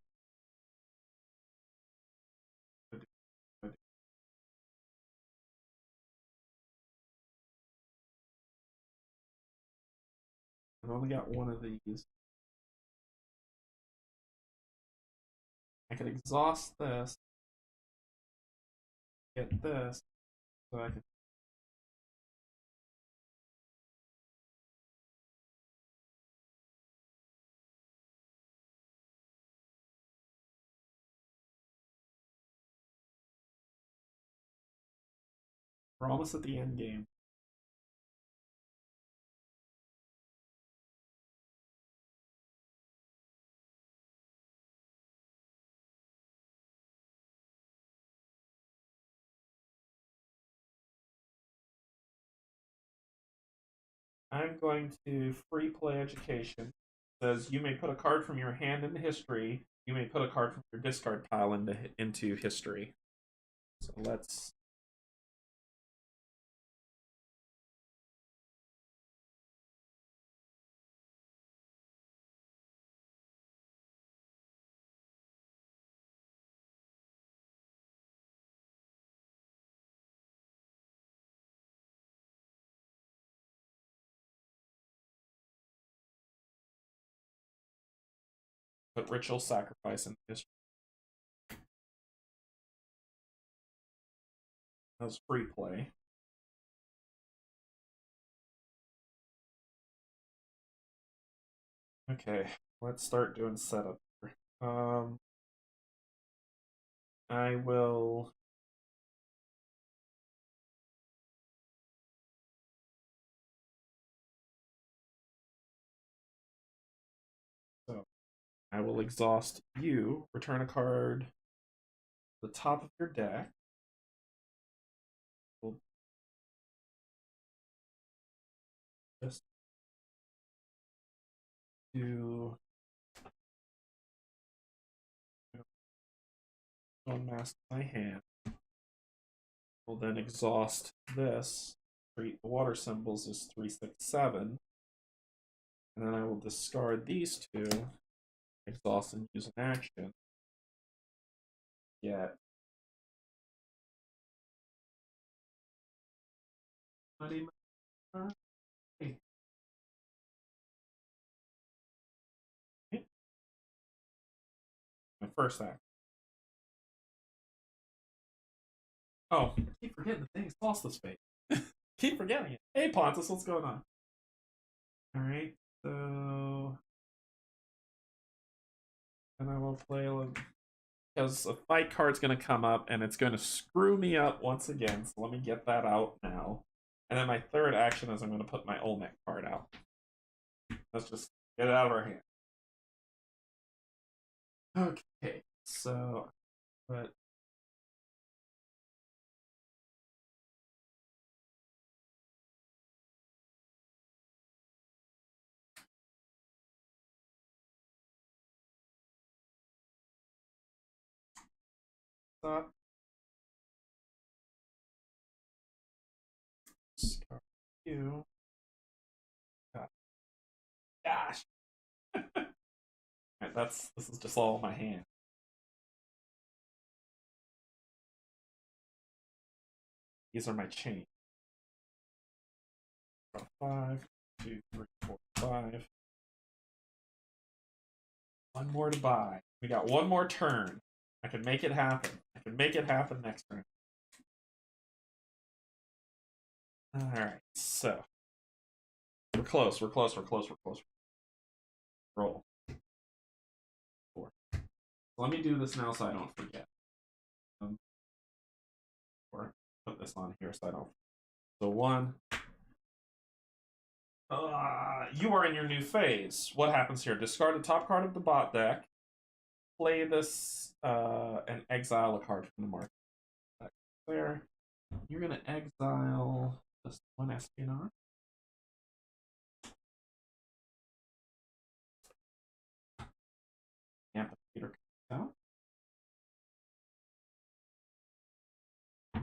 I've only got one of these. I could exhaust this. Get this. So I can. We're almost at the end game. I'm going to free play education. It says you may put a card from your hand into history. You may put a card from your discard pile into history. So let's. Put ritual sacrifice into history. That was free play. Okay, let's start doing setup. I will. So I will exhaust you. Return a card to the top of your deck. We'll just do. Unmask my hand. We'll then exhaust this. Treat the water symbols as 3, 6, 7. And then I will discard these two, exhaust and use an action. Get. Hey. My first act. Oh, keep forgetting the thing's solstice fate. Keep forgetting it. Hey, Pontus, what's going on? Alright, so And I will play a because a fight card's going to come up and it's going to screw me up once again. So let me get that out now. And then my third action is I'm going to put my Olmec card out. Let's just get it out of our hand. Okay, so but stop. Discard you. God. Gosh. Right, this is just all in my hand. These are my chain. 5, 2, 3, 4, 5. One more to buy. We got one more turn. I can make it happen. I can make it happen next turn. Alright, so. We're close, we're close, we're close, we're close. Roll. 4. So let me do this now so I don't forget. Or put this on here so I don't. So 1. You are in your new phase. What happens here? Discard the top card of the bot deck. Play this and exile a card from the market. There. You're gonna exile this one espionage. Amphitheater comes out.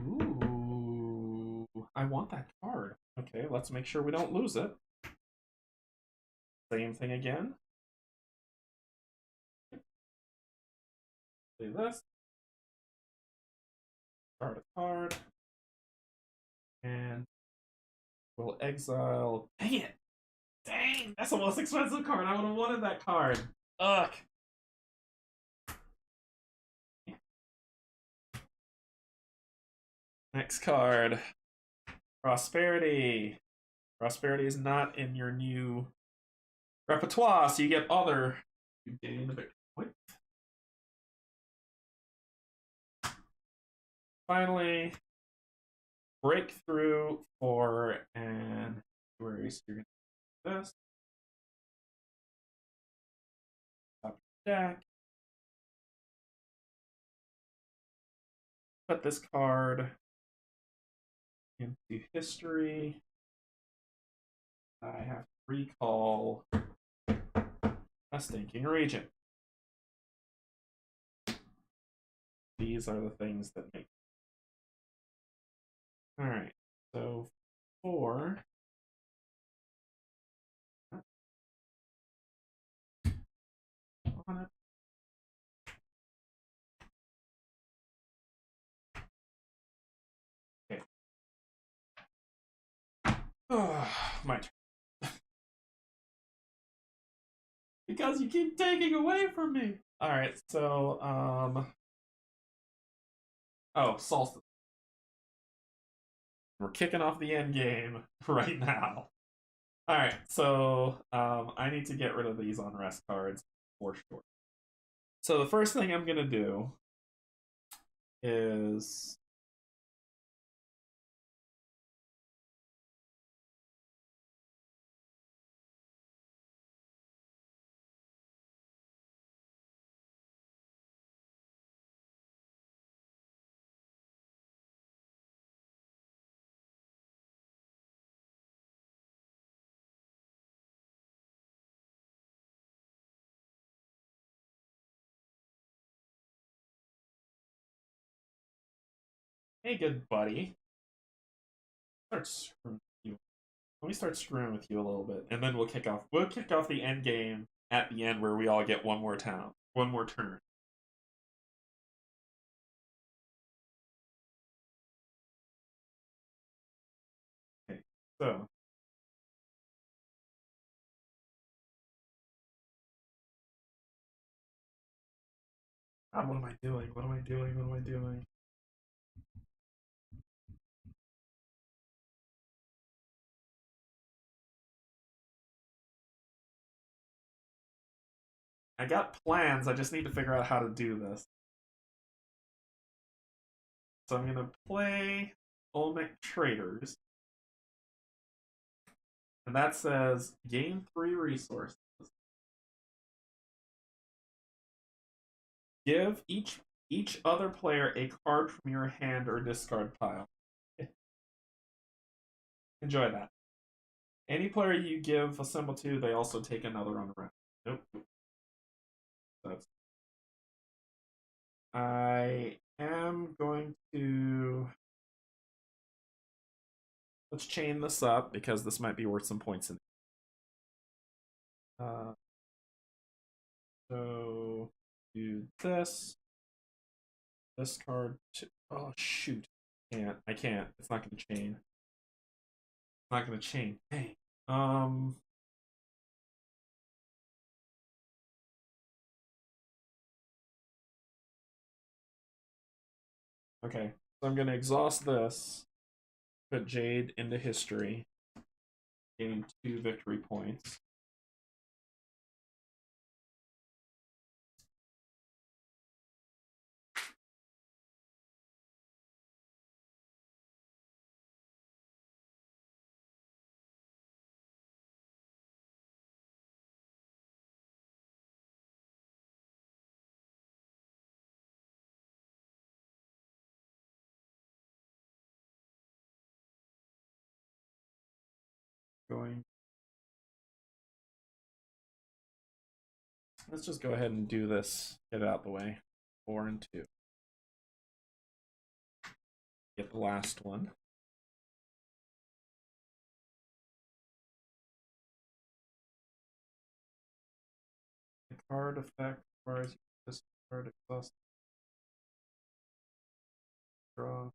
Ooh, I want that card. Okay, let's make sure we don't lose it. Same thing again. Play this. Start a card. And we'll exile. Dang it! Dang! That's the most expensive card. I would have wanted that card. Ugh. Next card. Prosperity. Prosperity is not in your new repertoire, so you get other. You gain a bit. Finally, breakthrough for an erase. You're gonna do this. Top deck. Put this card into history. I have to recall a stinking region. These are the things that make. Alright, so 4. On it. Okay. Oh, my turn. Because you keep taking away from me. Alright, so, oh, Solstice. We're kicking off the end game right now. Alright, so, I need to get rid of these unrest cards for sure. So the first thing I'm gonna do is hey, good buddy. Start screwing with you. Let me start screwing with you a little bit, and then we'll kick off. We'll kick off the end game at the end, where we all get one more turn. Okay, so what am I doing? What am I doing? What am I doing? I got plans. I just need to figure out how to do this. So I'm gonna play Olmec Traders, and that says gain 3 resources. Give each other player a card from your hand or discard pile. Enjoy that. Any player you give a symbol to, they also take another unrest. Nope. That's. I am going to. Let's chain this up because this might be worth some points in. So do this. This card. Oh shoot! I can't. It's not going to chain. It's not going to chain. Dang. Okay. So I'm going to exhaust this. Put Jade into history. Gain 2 victory points. Going. Let's just go ahead and do this. Get it out the way. 4 and 2. Get the last one. The card effect requires this card exhaust. Draw.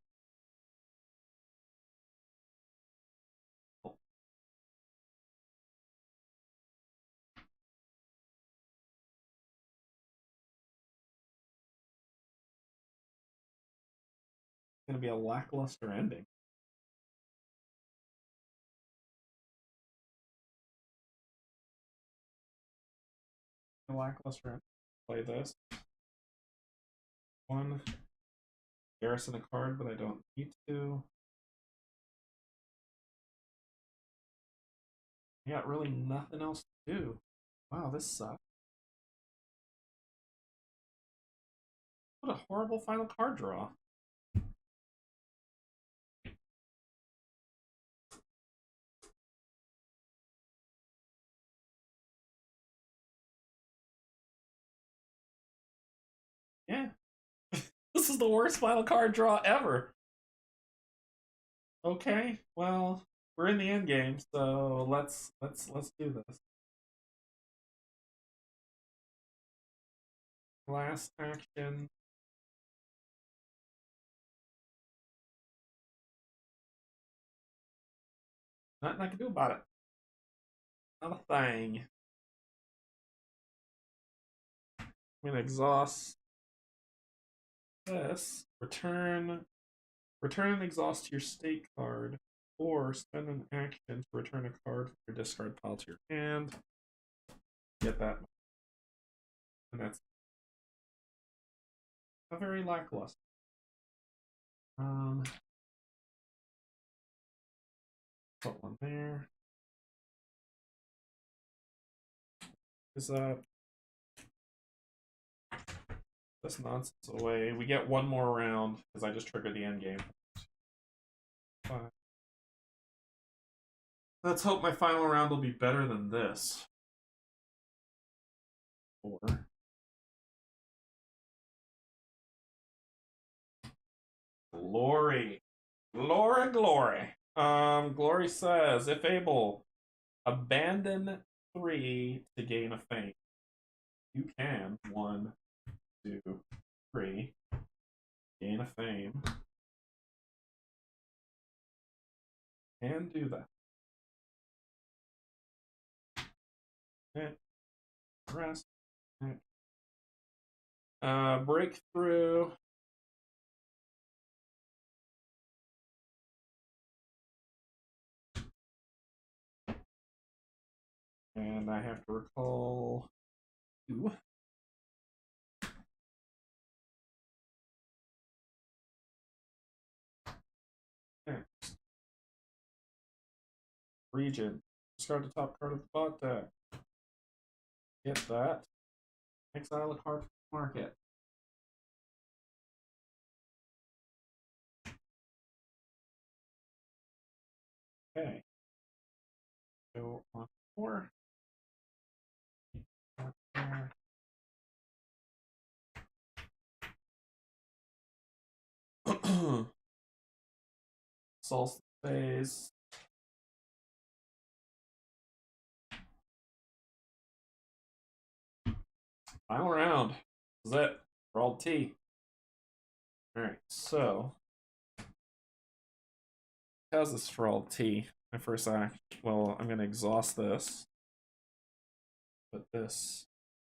It's going to be a lackluster ending. A lackluster ending. Play this. 1. Garrison a card, but I don't need to. I got really nothing else to do. Wow, this sucks. What a horrible final card draw. Yeah. This is the worst final card draw ever. Okay, well, we're in the end game, so let's do this. Last action. Nothing I can do about it. Not a thing. I'm gonna exhaust this. Return and exhaust your state card, or spend an action to return a card from your discard pile to your hand. Get that. And that's a very lackluster. Put one there. Is this nonsense away? We get one more round because I just triggered the end game. Let's hope my final round will be better than this. 4. Glory. Glory, glory. Glory says, if able, abandon 3 to gain a fame. You can 1, 2, 3 gain a fame. And do that. Rest. Breakthrough. And I have to recall 2. region. Discard the top card of the bot deck. Get that. Exile a card from the market. Okay. Go on 4. Solstice phase. Final round. This is it. For all T. Alright, so how's this for all T? My first act. Well, I'm gonna exhaust this. Put this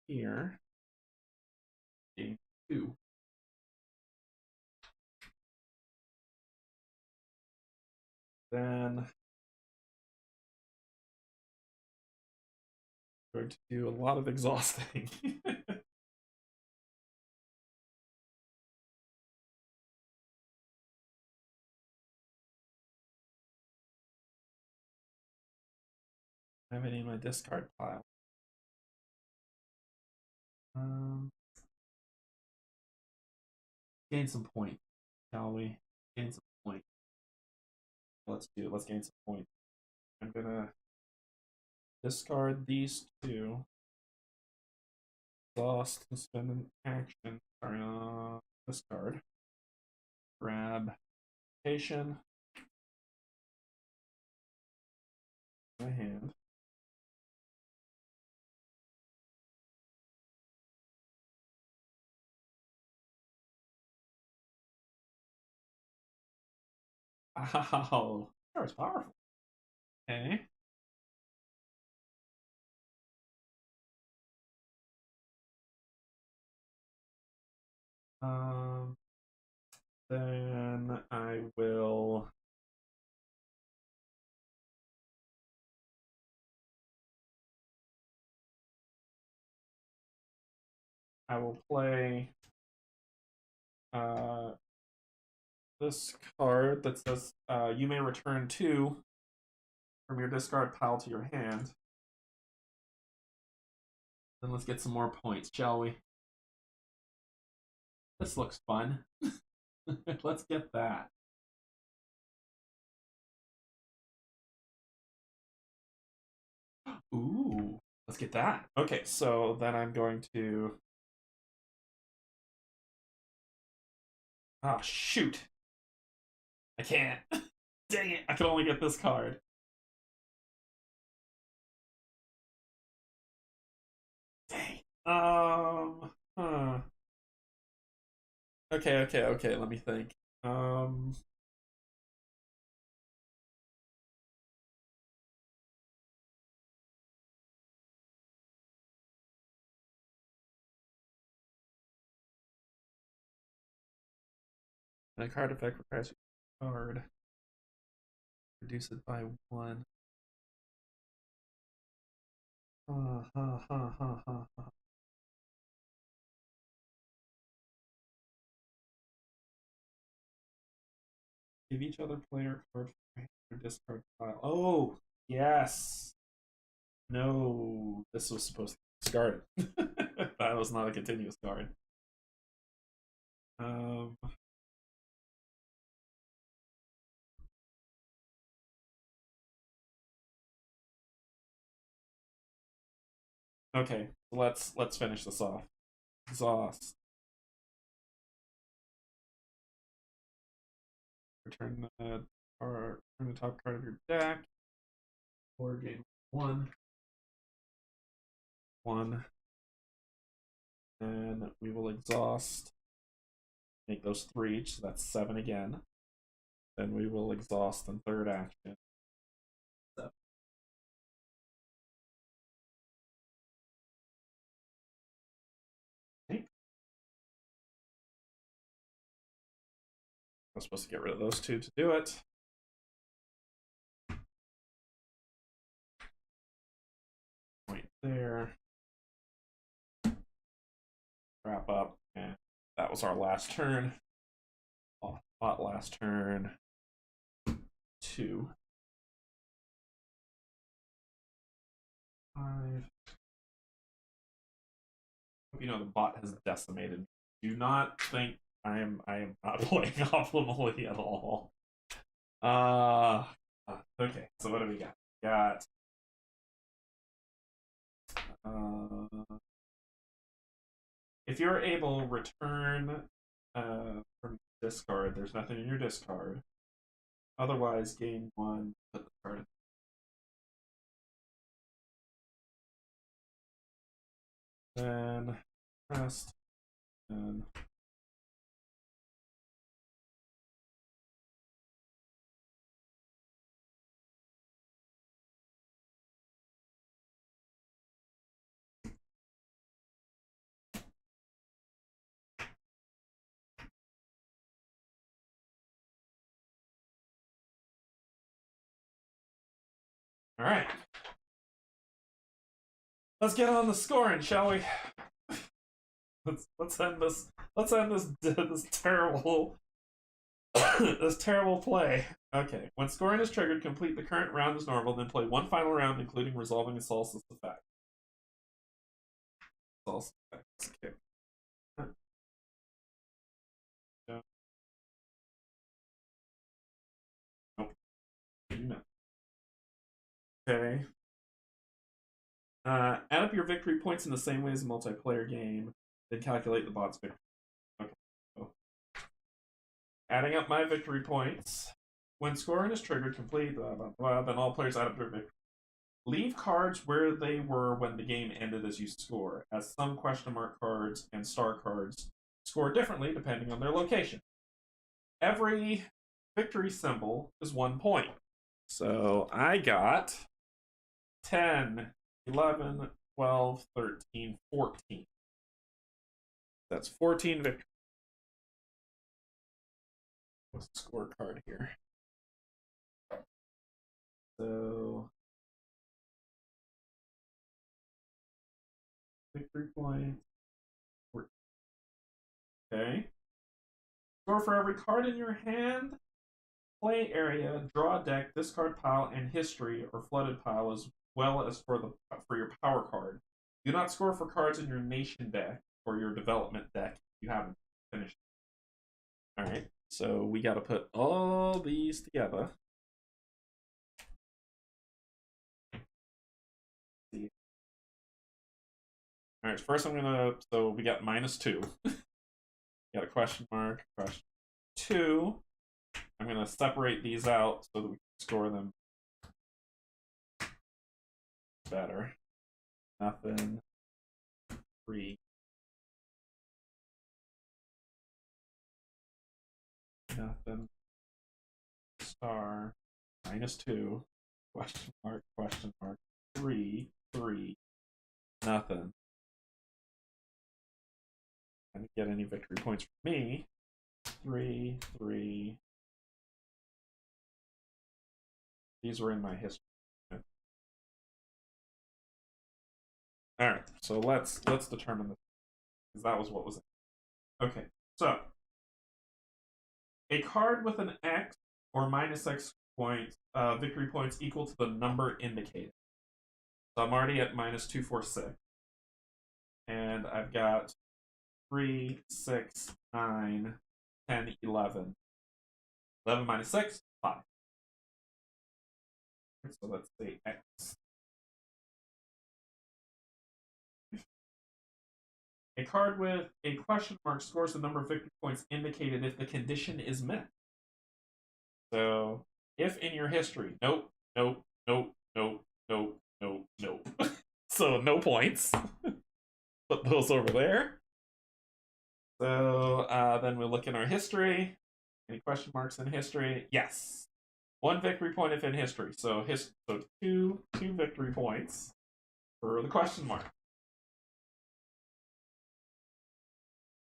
here. Game 2. Then I'm going to do a lot of exhausting. I have any in my discard pile. Gain some point, shall we? Gain some point. Let's do it. Let's gain some point. I'm gonna discard these 2. Exhaust and spend an action. Sorry, discard. Grab patient. My hand. Wow, that was powerful. Okay. Then I will. I will play this card that says you may return 2 from your discard pile to your hand. Then let's get some more points, shall we? This looks fun. Let's get that. Ooh, let's get that. Okay, so then I'm going to. Ah, shoot. I can't. Dang it, I can only get this card. Dang. Huh. Okay, let me think. A card effect requires a card. Reduce it by 1. Give each other player card from their discard pile. Oh, yes. No, this was supposed to be discarded. That was not a continuous card. Okay, let's finish this off. Exhaust. Return the top card of your deck. Or game 1. 1. And we will exhaust. Make those 3 each, so that's 7 again. Then we will exhaust on third action. 7. Okay. I'm supposed to get rid of those 2 to do it. Point there. Wrap up, and that was our last turn. Bot last turn. 2. 5. You know the bot has decimated. Do not think I am not playing optimally at all. Okay, so what do we got? We got if you're able, return from discard. There's nothing in your discard. Otherwise, gain 1, put the card in. Then rest, and all right. Let's get on the scoring, shall we? let's end this. Let's end this terrible this terrible play. Okay. When scoring is triggered, complete the current round as normal, then play one final round, including resolving a solstice effect. Solstice effects kick. No. Nope. No. Okay. Add up your victory points in the same way as a multiplayer game, then calculate the bot's victory. Okay. So, adding up my victory points. When scoring is triggered, complete, blah, blah, blah, then all players add up their victory. Leave cards where they were when the game ended as you score, as some question mark cards and star cards score differently depending on their location. Every victory symbol is 1 point. So I got 10, 11, 12, 13, 14. That's 14 victories. What's the scorecard here? So victory points. Okay. Score for every card in your hand, play area, draw deck, discard pile, and history or flooded pile, as well as for your power card. Do not score for cards in your nation deck or your development deck if you haven't finished. All right, so we got to put all these together. All right, first I'm gonna. So we got -2. Got a question mark, question 2. I'm gonna separate these out so that we can score them better. Nothing. 3. Nothing. Star. -2. Question mark. Question mark. 3. 3. Nothing. I didn't get any victory points for me. 3. 3. These were in my history. All right, so let's determine this, because that was what was in. Okay, so a card with an X or -X points, victory points equal to the number indicated. So I'm already at -246, and I've got 3, 6, 9, 10, 11. 11 minus 6, 5. So let's say X. A card with a question mark scores the number of victory points indicated if the condition is met. So, if in your history, nope, nope, nope, nope, nope, nope, nope. So, no points. Put those over there. So, then we look in our history. Any question marks in history? Yes. 1 victory point if in history. So, two victory points for the question mark.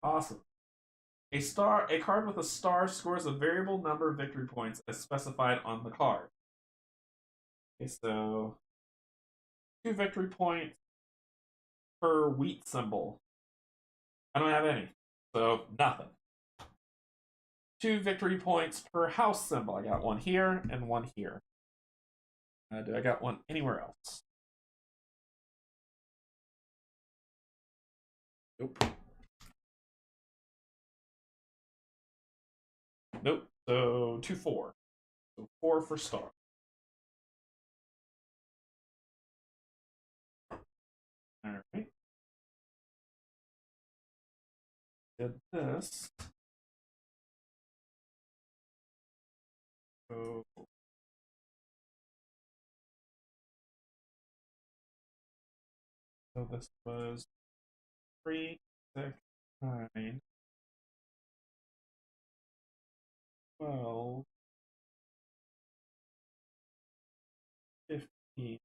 Awesome. A card with a star scores a variable number of victory points as specified on the card. Okay, so 2 victory points per wheat symbol. I don't have any, so nothing. 2 victory points per house symbol. I got 1 here and 1 here. Do I got 1 anywhere else? Nope. Nope. So 2-4. So 4 for star. All right. Did this. So this was 3, 6, 9, 12, 15,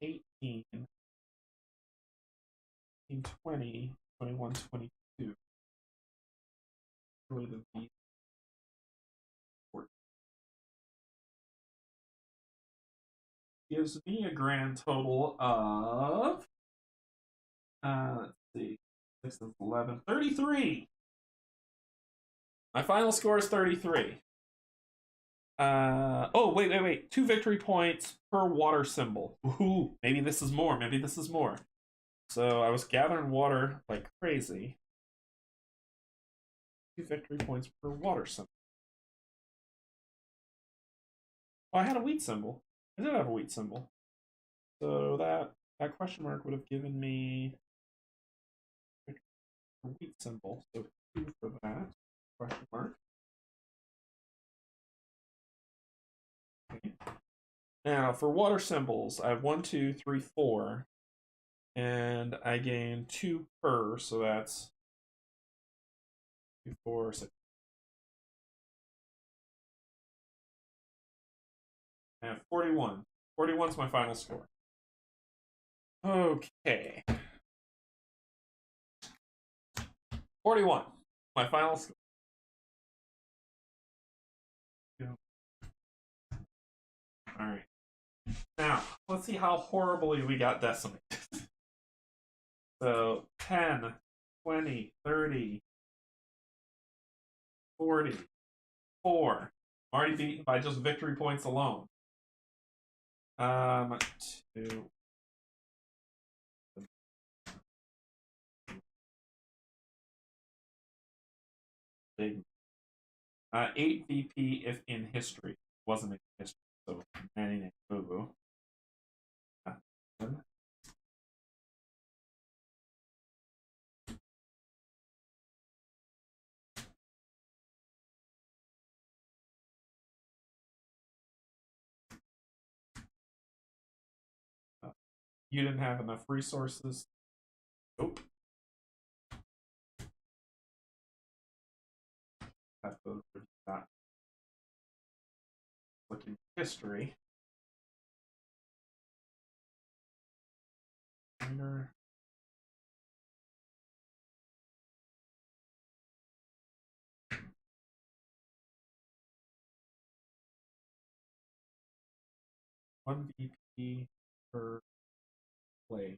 18, 20, 21, 22. Really the beat. Gives me a grand total of let's see, 6 is 11, 33. My final score is 33. Oh, wait. 2 victory points per water symbol. Ooh, maybe this is more. Maybe this is more. So I was gathering water like crazy. 2 victory points per water symbol. Oh, I had a wheat symbol. I did have a wheat symbol. So that question mark would have given me a wheat symbol. So 2 for that question mark. Okay. Now for water symbols, I have 1, 2, 3, 4, and I gain 2 per. So that's 2, 4, 6. I have 41. 41 is my final score. Okay. 41. My final score. Alright. Now, let's see how horribly we got decimated. So, 10, 20, 30, 40, 4. I'm already beaten by just victory points alone. 2. Big. 8 VP if in history. Wasn't in history, so many boo-boo. You didn't have enough resources. Nope. Have to that. Looking history. Minor. One VP per play.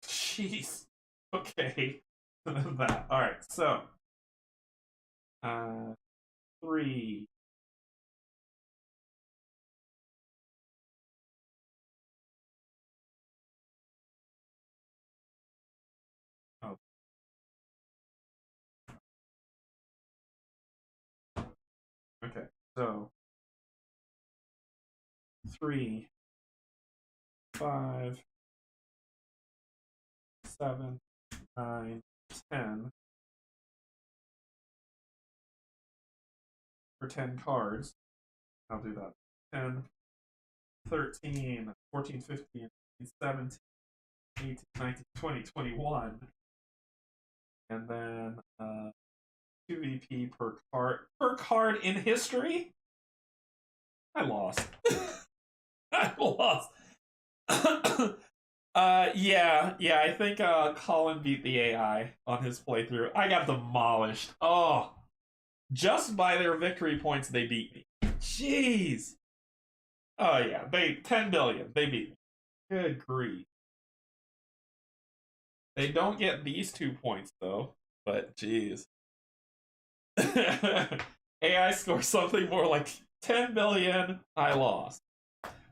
Jeez. Okay. That. All right. So, 3. Oh. Okay. So, 3, 5, 7, 9, 10 for 10 cards. I'll do that. 10, 13, 14, 15, 17, 18, 19, 20, 21. And then 2 VP per card. Per card in history? I lost. I lost. Yeah, I think Colin beat the AI on his playthrough. I got demolished. Oh, just by their victory points, they beat me. Jeez. Oh yeah, they 10 billion. They beat me. Good grief. They don't get these 2 points though. But jeez. AI score something more like 10 million. I lost.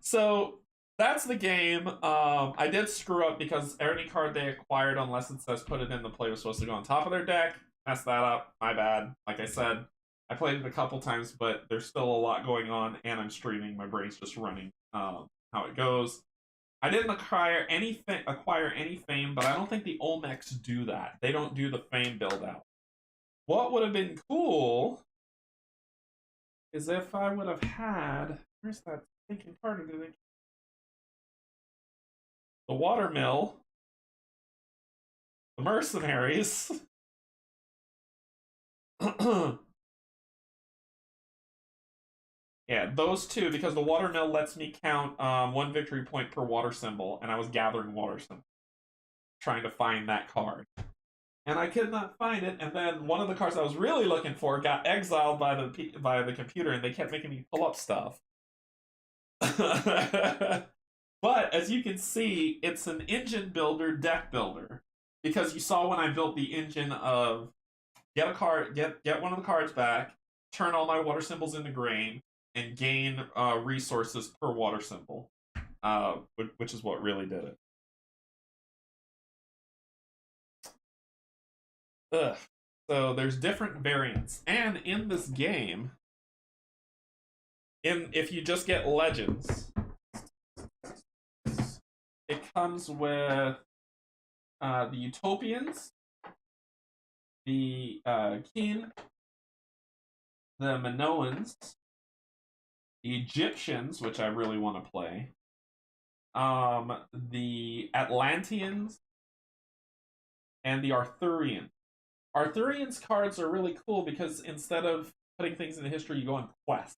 So that's the game. I did screw up because any card they acquired, unless it says put it in the play, was supposed to go on top of their deck. Messed that up. My bad. Like I said, I played it a couple times, but there's still a lot going on, and I'm streaming. My brain's just running how it goes. I didn't acquire any fame, but I don't think the Olmecs do that. They don't do the fame build out. What would have been cool is if I would have had, where's that thinking card? The Watermill, the Mercenaries. Yeah, those two, because the Watermill lets me count 1 victory point per water symbol, and I was gathering water symbols, trying to find that card. And I could not find it, and then one of the cards I was really looking for got exiled by the computer, and they kept making me pull up stuff. But as you can see, it's an engine builder, deck builder, because you saw when I built the engine of get a card, get one of the cards back, turn all my water symbols into grain, and gain resources per water symbol, which is what really did it. Ugh. So there's different variants, and in this game, if you just get legends, it comes with the Utopians, the Kin, the Minoans, the Egyptians, which I really want to play, the Atlanteans, and the Arthurians. Arthurians cards are really cool because instead of putting things into history, you go on quest.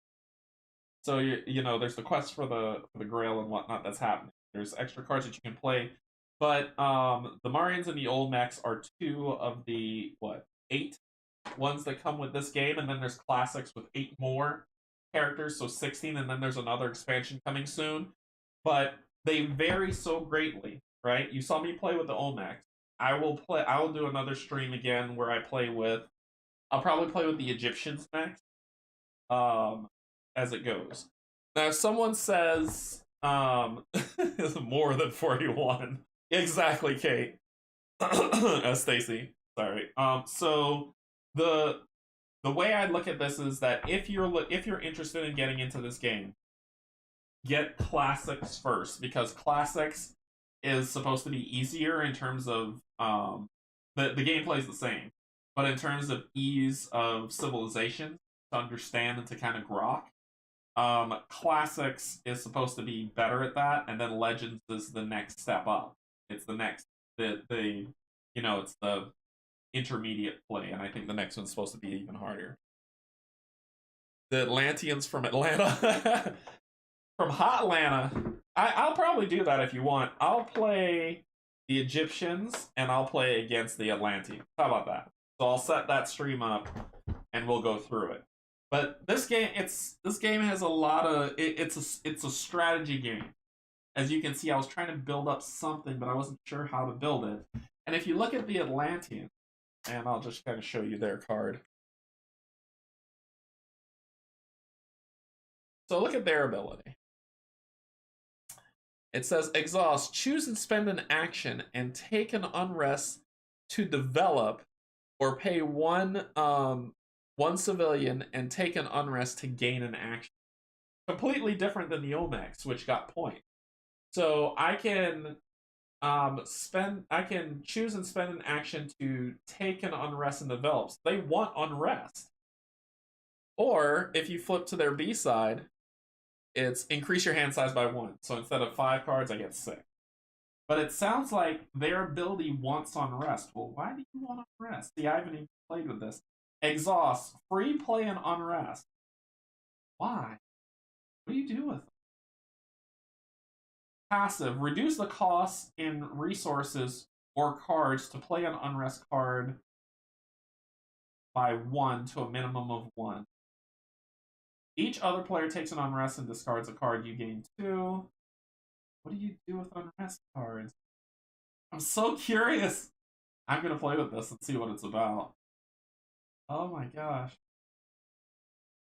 So you know there's the quest for the Grail and whatnot that's happening. There's extra cards that you can play, but the Mauryans and the Olmecs are two of the 8 ones that come with this game, and then there's classics with 8 more characters, so 16, and then there's another expansion coming soon. But they vary so greatly, right? You saw me play with the Olmecs. I will do another stream again where I play with. I'll probably play with the Egyptians next, as it goes. Now, if someone says more than 41, exactly, Kate. Stacy. Sorry. So the way I look at this is that if you're interested in getting into this game, get classics first because classics is supposed to be easier in terms of the gameplay is the same, but in terms of ease of civilization to understand and to kind of grok, classics is supposed to be better at that, and then legends is the next step up. It's the next the it's the intermediate play, and I think the next one's supposed to be even harder. The Atlanteans from Atlanta. From Hot Atlanta. I'll probably do that if you want. I'll play the Egyptians and I'll play against the Atlanteans. How about that? So I'll set that stream up and we'll go through it. But this game has a lot of it's a strategy game. As you can see, I was trying to build up something, but I wasn't sure how to build it. And if you look at the Atlanteans, and I'll just kind of show you their card. So look at their ability. It says exhaust, choose and spend an action and take an unrest to develop, or pay one civilian and take an unrest to gain an action. Completely different than the Olmecs, which got point. So I can choose and spend an action to take an unrest and develop. So they want unrest. Or if you flip to their B side, it's increase your hand size by 1. So instead of 5 cards, I get 6. But it sounds like their ability wants unrest. Well, why do you want unrest? See, I haven't even played with this. Exhaust, free play and unrest. Why? What do you do with them? Passive, reduce the cost in resources or cards to play an unrest card by 1 to a minimum of 1. Each other player takes an unrest and discards a card. You gain 2. What do you do with unrest cards? I'm so curious. I'm going to play with this and see what it's about. Oh my gosh.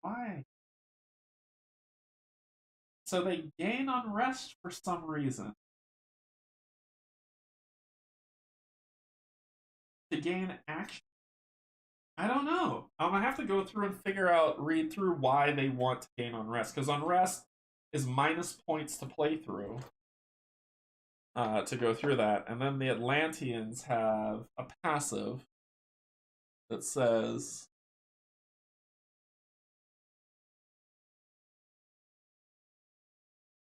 Why? So they gain unrest for some reason. To gain action. I don't know. I have to go through and read through why they want to gain unrest. Because unrest is minus points to play through. To go through that. And then the Atlanteans have a passive that says...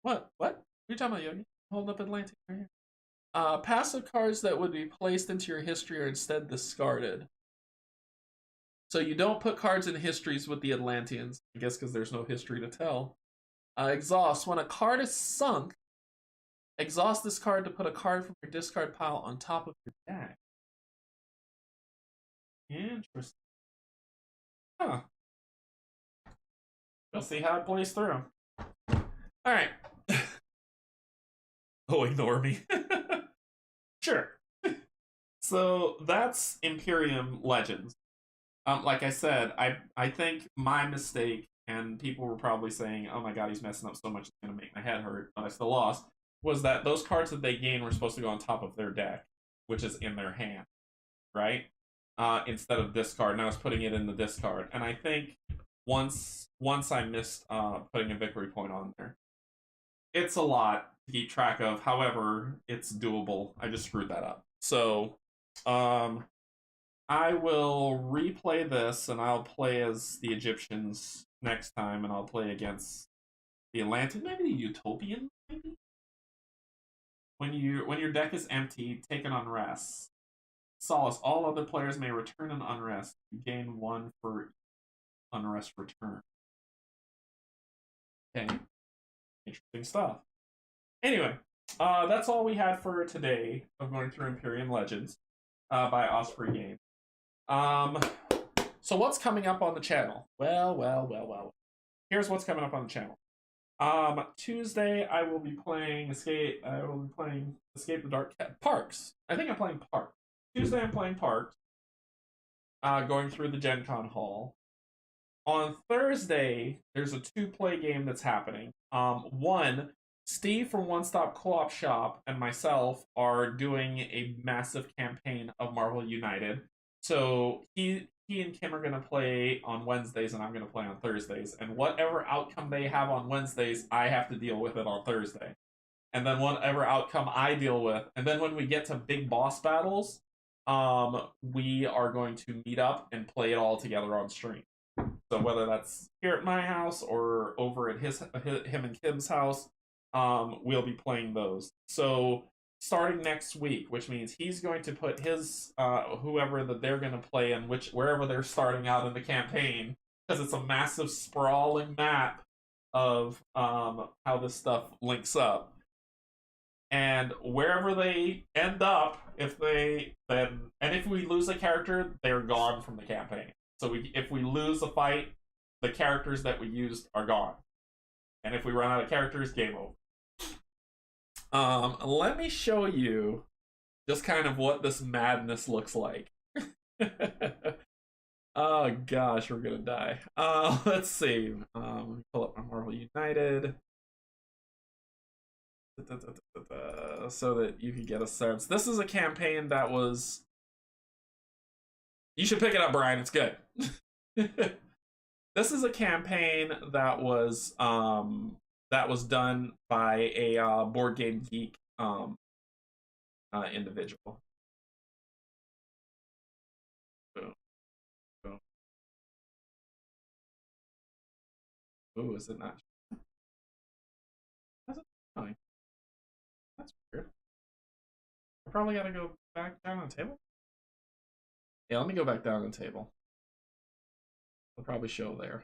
What? What? What are you talking about, Yogi? Hold up Atlantean right here. Passive cards that would be placed into your history are instead discarded. So you don't put cards in histories with the Atlanteans, I guess because there's no history to tell. Exhaust. When a card is sunk, exhaust this card to put a card from your discard pile on top of your deck. Interesting. Huh. We'll see how it plays through. Alright. Oh, ignore me. Sure. So that's Imperium Legends. Like I said, I think my mistake, and people were probably saying, "Oh my god, he's messing up so much, it's gonna make my head hurt," but I still lost. Was that those cards that they gain were supposed to go on top of their deck, which is in their hand, right? Instead of discard, and I was putting it in the discard. And I think once I missed putting a victory point on there. It's a lot to keep track of. However, it's doable. I just screwed that up. So, I will replay this, and I'll play as the Egyptians next time, and I'll play against the Atlantean, maybe the Utopian, maybe? When your deck is empty, take an unrest. Solace. All other players may return an unrest. You gain 1 for unrest return. Okay. Interesting stuff. Anyway, that's all we had for today of going through Imperium Legends by Osprey Games. So what's coming up on the channel? Well. Here's what's coming up on the channel. Tuesday I will be playing Escape. Escape the Dark Parks. I think I'm playing Parks. Tuesday I'm playing Parks. Going through the Gen Con Hall. On Thursday, there's a 2-play game that's happening. One, Steve from One Stop Co-op Shop and myself are doing a massive campaign of Marvel United. So he and Kim are going to play on Wednesdays, and I'm going to play on Thursdays. And whatever outcome they have on Wednesdays, I have to deal with it on Thursday. And then whatever outcome I deal with, and then when we get to big boss battles, we are going to meet up and play it all together on stream. So whether that's here at my house or over at him and Kim's house, we'll be playing those. So starting next week, which means he's going to put his whoever that they're going to play in wherever they're starting out in the campaign, because it's a massive sprawling map of how this stuff links up. And wherever they end up, if we lose a character, they're gone from the campaign. So if we lose a fight, the characters that we used are gone. And if we run out of characters, game over. Let me show you just kind of what this madness looks like. Oh gosh, we're gonna die. Let's see. Pull up my Marvel United. So that you can get a sense. This is a campaign that was... You should pick it up, Brian. It's good. This is a campaign that was done by a board game geek individual. Ooh, is it not? How's it going? That's weird. I probably gotta go back down on the table. Yeah, let me go back down on the table. I'll probably show there.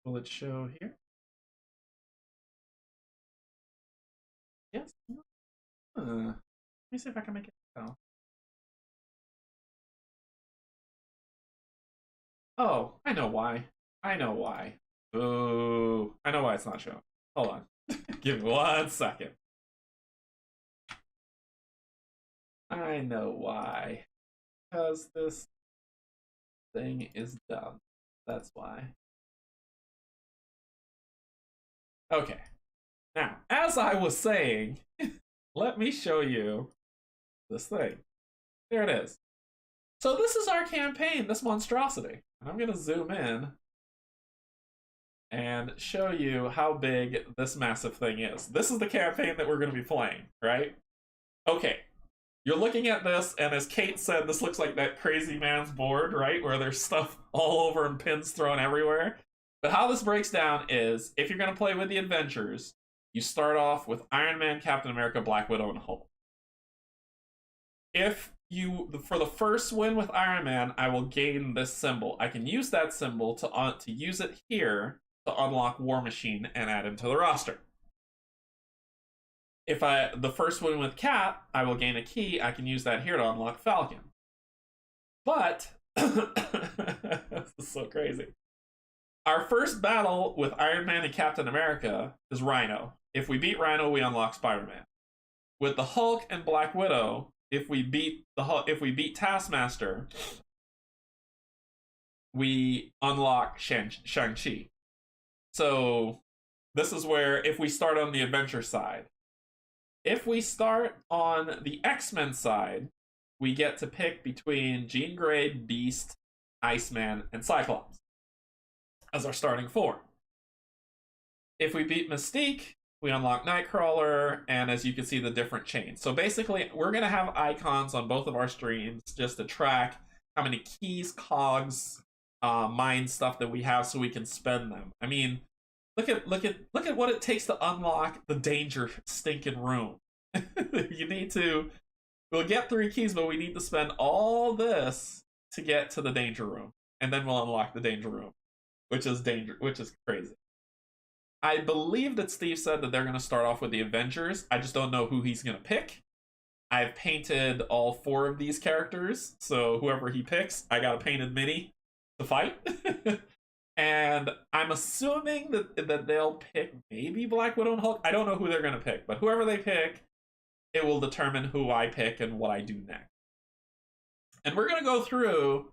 Will it show here? Yes. Let me see if I can make it tell. Oh, I know why. I know why. Ooh, I know why it's not showing. Hold on. Give me 1 second. I know why. Because this thing is dumb. That's why. Okay. Now, as I was saying, let me show you this thing. There it is. So this is our campaign, this monstrosity. And I'm going to zoom in and show you how big this massive thing is. This is the campaign that we're going to be playing, right? Okay. You're looking at this, and as Kate said, this looks like that crazy man's board, right? Where there's stuff all over and pins thrown everywhere. But how this breaks down is, if you're going to play with the Avengers, you start off with Iron Man, Captain America, Black Widow, and Hulk. If you, for the first win with Iron Man, I will gain this symbol. I can use that symbol to use it here to unlock War Machine and add him to the roster. If the first win with Cap, I will gain a key. I can use that here to unlock Falcon. But this is so crazy. Our first battle with Iron Man and Captain America is Rhino. If we beat Rhino, we unlock Spider-Man. With the Hulk and Black Widow, if we beat Taskmaster, we unlock Shang-Chi. So this is where, if we start on the adventure side, if we start on the X-Men side, we get to pick between Jean Grey, Beast, Iceman, and Cyclops as our starting four. If we beat Mystique, we unlock Nightcrawler, and as you can see, the different chains. So basically, we're going to have icons on both of our streams just to track how many keys, cogs, mind stuff that we have so we can spend them. I mean, look at what it takes to unlock the danger stinking room. You need to, we'll get 3 keys, but we need to spend all this to get to the danger room. And then we'll unlock the danger room, which is crazy. I believe that Steve said that they're going to start off with the Avengers. I just don't know who he's going to pick. I've painted all 4 of these characters, so whoever he picks, I got a painted mini to fight. And I'm assuming that they'll pick maybe Black Widow and Hulk. I don't know who they're going to pick, but whoever they pick, it will determine who I pick and what I do next. And we're going to go through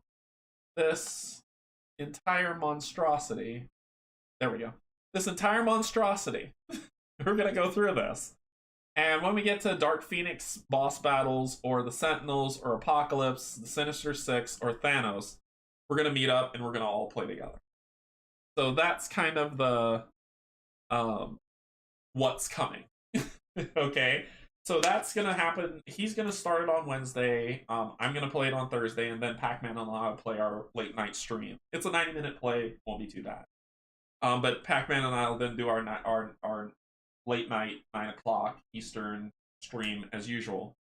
this entire monstrosity. There we go. This entire monstrosity. We're going to go through this. And when we get to Dark Phoenix boss battles, or the Sentinels, or Apocalypse, the Sinister Six, or Thanos, we're going to meet up and we're going to all play together. So that's kind of the what's coming. Okay, so that's gonna happen. He's gonna start it on Wednesday. I'm gonna play it on Thursday, and then Pac-Man and I'll play our late night stream. It's a 90-minute play, won't be too bad. But Pac-Man and I'll then do our late night 9 o'clock Eastern stream as usual.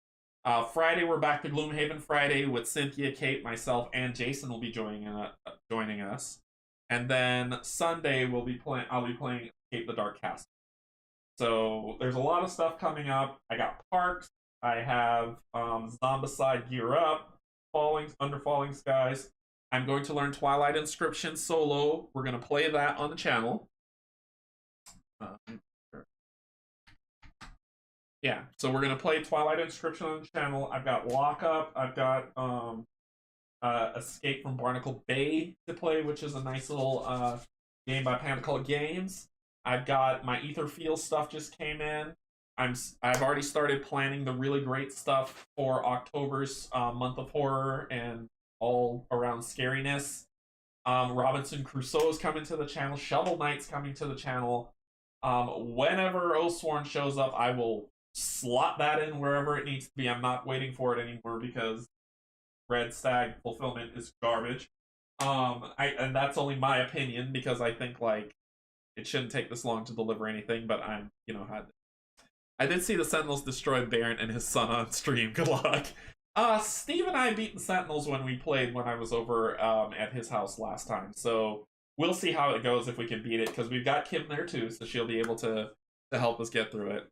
Friday we're back to Gloomhaven Friday with Cynthia, Kate, myself, and Jason will be joining us. And then Sunday I'll be playing Escape the Dark Castle. So there's a lot of stuff coming up. I got Parks. I have Zombicide Gear Up, Under Falling Skies. I'm going to learn Twilight Inscription solo. We're going to play that on the channel. Yeah, so we're going to play Twilight Inscription on the channel. I've got Lockup. I've got Escape from Barnacle Bay to play, which is a nice little game by Pantacult Games. I've got my Etherfield stuff just came in. I've already started planning the really great stuff for October's month of horror and all around scariness. Robinson Crusoe's coming to the channel. Shovel Knight's coming to the channel. Whenever Oathsworn shows up, I will slot that in wherever it needs to be. I'm not waiting for it anymore because Red Stag fulfillment is garbage. And that's only my opinion because I think like it shouldn't take this long to deliver anything, but I did see the Sentinels destroy Baron and his son on stream. Good luck. Steve and I beat the Sentinels when I was over at his house last time. So we'll see how it goes if we can beat it, because we've got Kim there too, so she'll be able to help us get through it.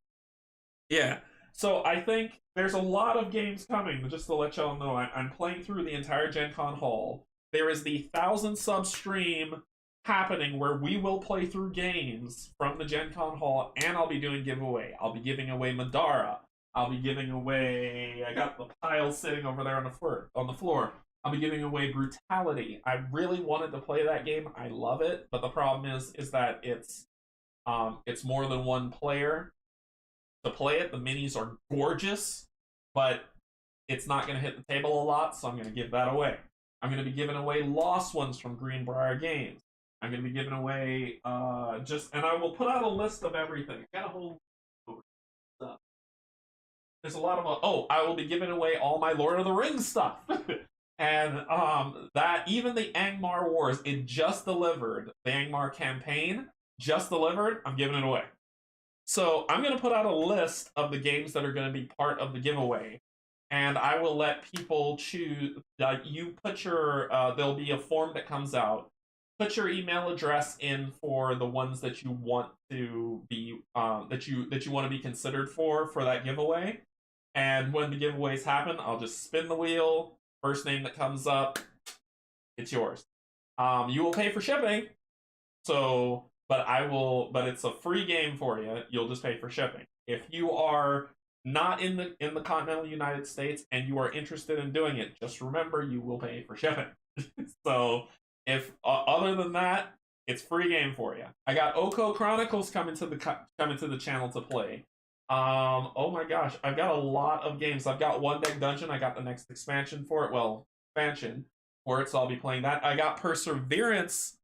Yeah. So I think there's a lot of games coming, just to let y'all know. I'm playing through the entire Gen Con Hall. There is the 1,000 sub stream happening where we will play through games from the Gen Con Hall, and I'll be doing giveaway. I'll be giving away Madara. I'll be giving away. I got the pile sitting over there on the floor. I'll be giving away Brutality. I really wanted to play that game. I love it, but the problem is that it's more than one player to play it. The minis are gorgeous, but it's not going to hit the table a lot, so I'm going to give that away. I'm going to be giving away Lost Ones from Greenbrier Games. I'm going to be giving away and I will put out a list of everything. I got a whole stuff. There's a lot of I will be giving away all my Lord of the Rings stuff. And that even the Angmar Wars, it just delivered. The Angmar campaign just delivered. I'm giving it away. So I'm going to put out a list of the games that are going to be part of the giveaway, and I will let people choose. You put your there'll be a form that comes out. Put your email address in for the ones that you want to be that you want to be considered for that giveaway. And when the giveaways happen, I'll just spin the wheel. First name that comes up, it's yours. You will pay for shipping, so but it's a free game for you. You'll just pay for shipping. If you are not in the continental United States and you are interested in doing it, just remember you will pay for shipping. So if other than that, it's free game for you. I got Oko Chronicles coming to the channel to play. Oh my gosh, I've got a lot of games. I've got One Deck Dungeon. I got the next expansion for it. Well, expansion for it, so I'll be playing that. I got Perseverance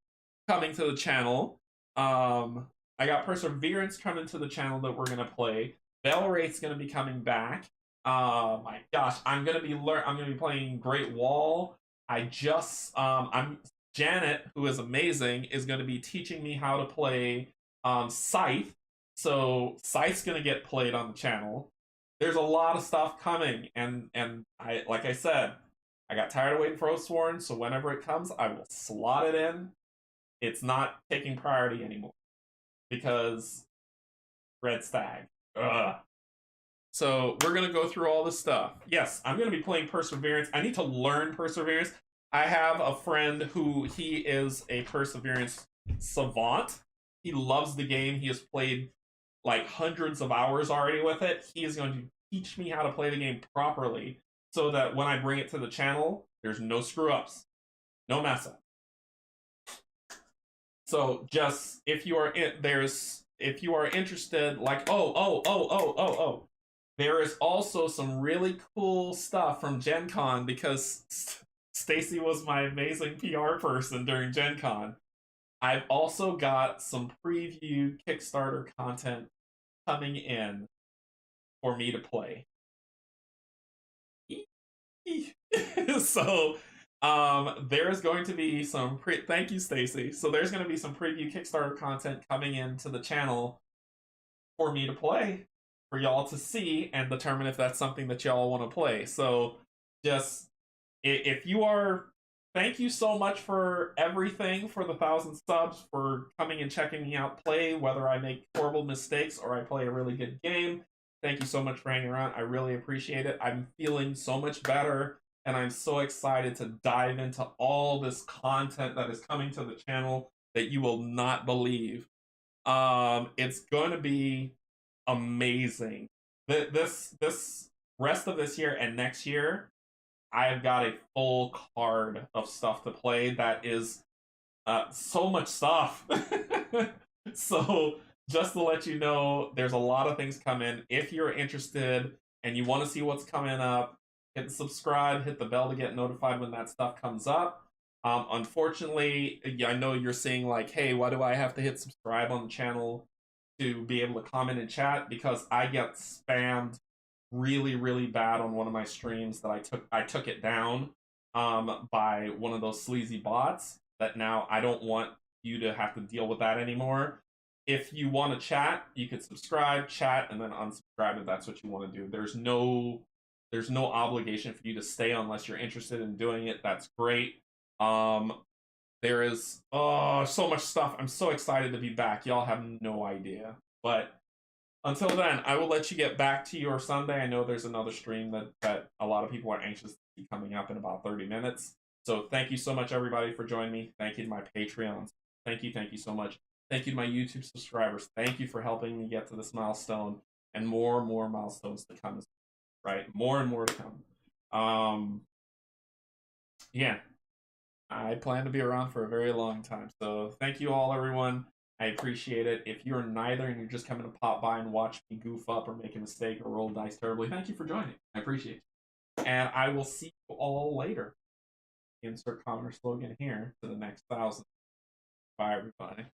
coming to the channel. I got Perseverance coming to the channel that we're gonna play. Bellwraith's gonna be coming back. My gosh, I'm gonna be playing Great Wall. I'm Janet, who is amazing, is gonna be teaching me how to play Scythe. So Scythe's gonna get played on the channel. There's a lot of stuff coming, and I like I said, I got tired of waiting for Oathsworn, so whenever it comes, I will slot it in. It's not taking priority anymore because Red Stag. Ugh. So we're gonna go through all this stuff. Yes, I'm gonna be playing Perseverance. I need to learn Perseverance. I have a friend who he is a Perseverance savant. He loves the game. He has played like hundreds of hours already with it. He is going to teach me how to play the game properly so that when I bring it to the channel, there's no screw ups, no mess up. So just if you are interested, like there is also some really cool stuff from Gen Con because Stacy was my amazing PR person during Gen Con. I've also got some preview Kickstarter content coming in for me to play. So there's going to be some thank you, Stacy. So there's going to be some preview Kickstarter content coming into the channel for me to play, for y'all to see and determine if that's something that y'all want to play. So just if you are, thank you so much for everything, for the 1,000 subs, for coming and checking me out play, whether I make horrible mistakes or I play a really good game. Thank you so much for hanging around. I really appreciate it. I'm feeling so much better, and I'm so excited to dive into all this content that is coming to the channel that you will not believe. It's going to be amazing. This rest of this year and next year, I've got a full card of stuff to play that is so much stuff. So just to let you know, there's a lot of things coming. If you're interested and you want to see what's coming up, hit subscribe, hit the bell to get notified when that stuff comes up. Unfortunately, I know you're saying like, hey, why do I have to hit subscribe on the channel to be able to comment and chat? Because I get spammed really, really bad on one of my streams that I took it down by one of those sleazy bots that now I don't want you to have to deal with that anymore. If you want to chat, you could subscribe, chat, and then unsubscribe if that's what you want to do. There's no obligation for you to stay unless you're interested in doing it. That's great. There is so much stuff. I'm so excited to be back. Y'all have no idea. But until then, I will let you get back to your Sunday. I know there's another stream that a lot of people are anxious to see coming up in about 30 minutes. So thank you so much, everybody, for joining me. Thank you to my Patreons. Thank you so much. Thank you to my YouTube subscribers. Thank you for helping me get to this milestone. and more milestones to come, right? More and more to come. Yeah, I plan to be around for a very long time. So thank you all, everyone. I appreciate it. If you're neither and you're just coming to pop by and watch me goof up or make a mistake or roll dice terribly, thank you for joining. I appreciate it. And I will see you all later. Insert common slogan here to the next 1,000. Bye, everybody.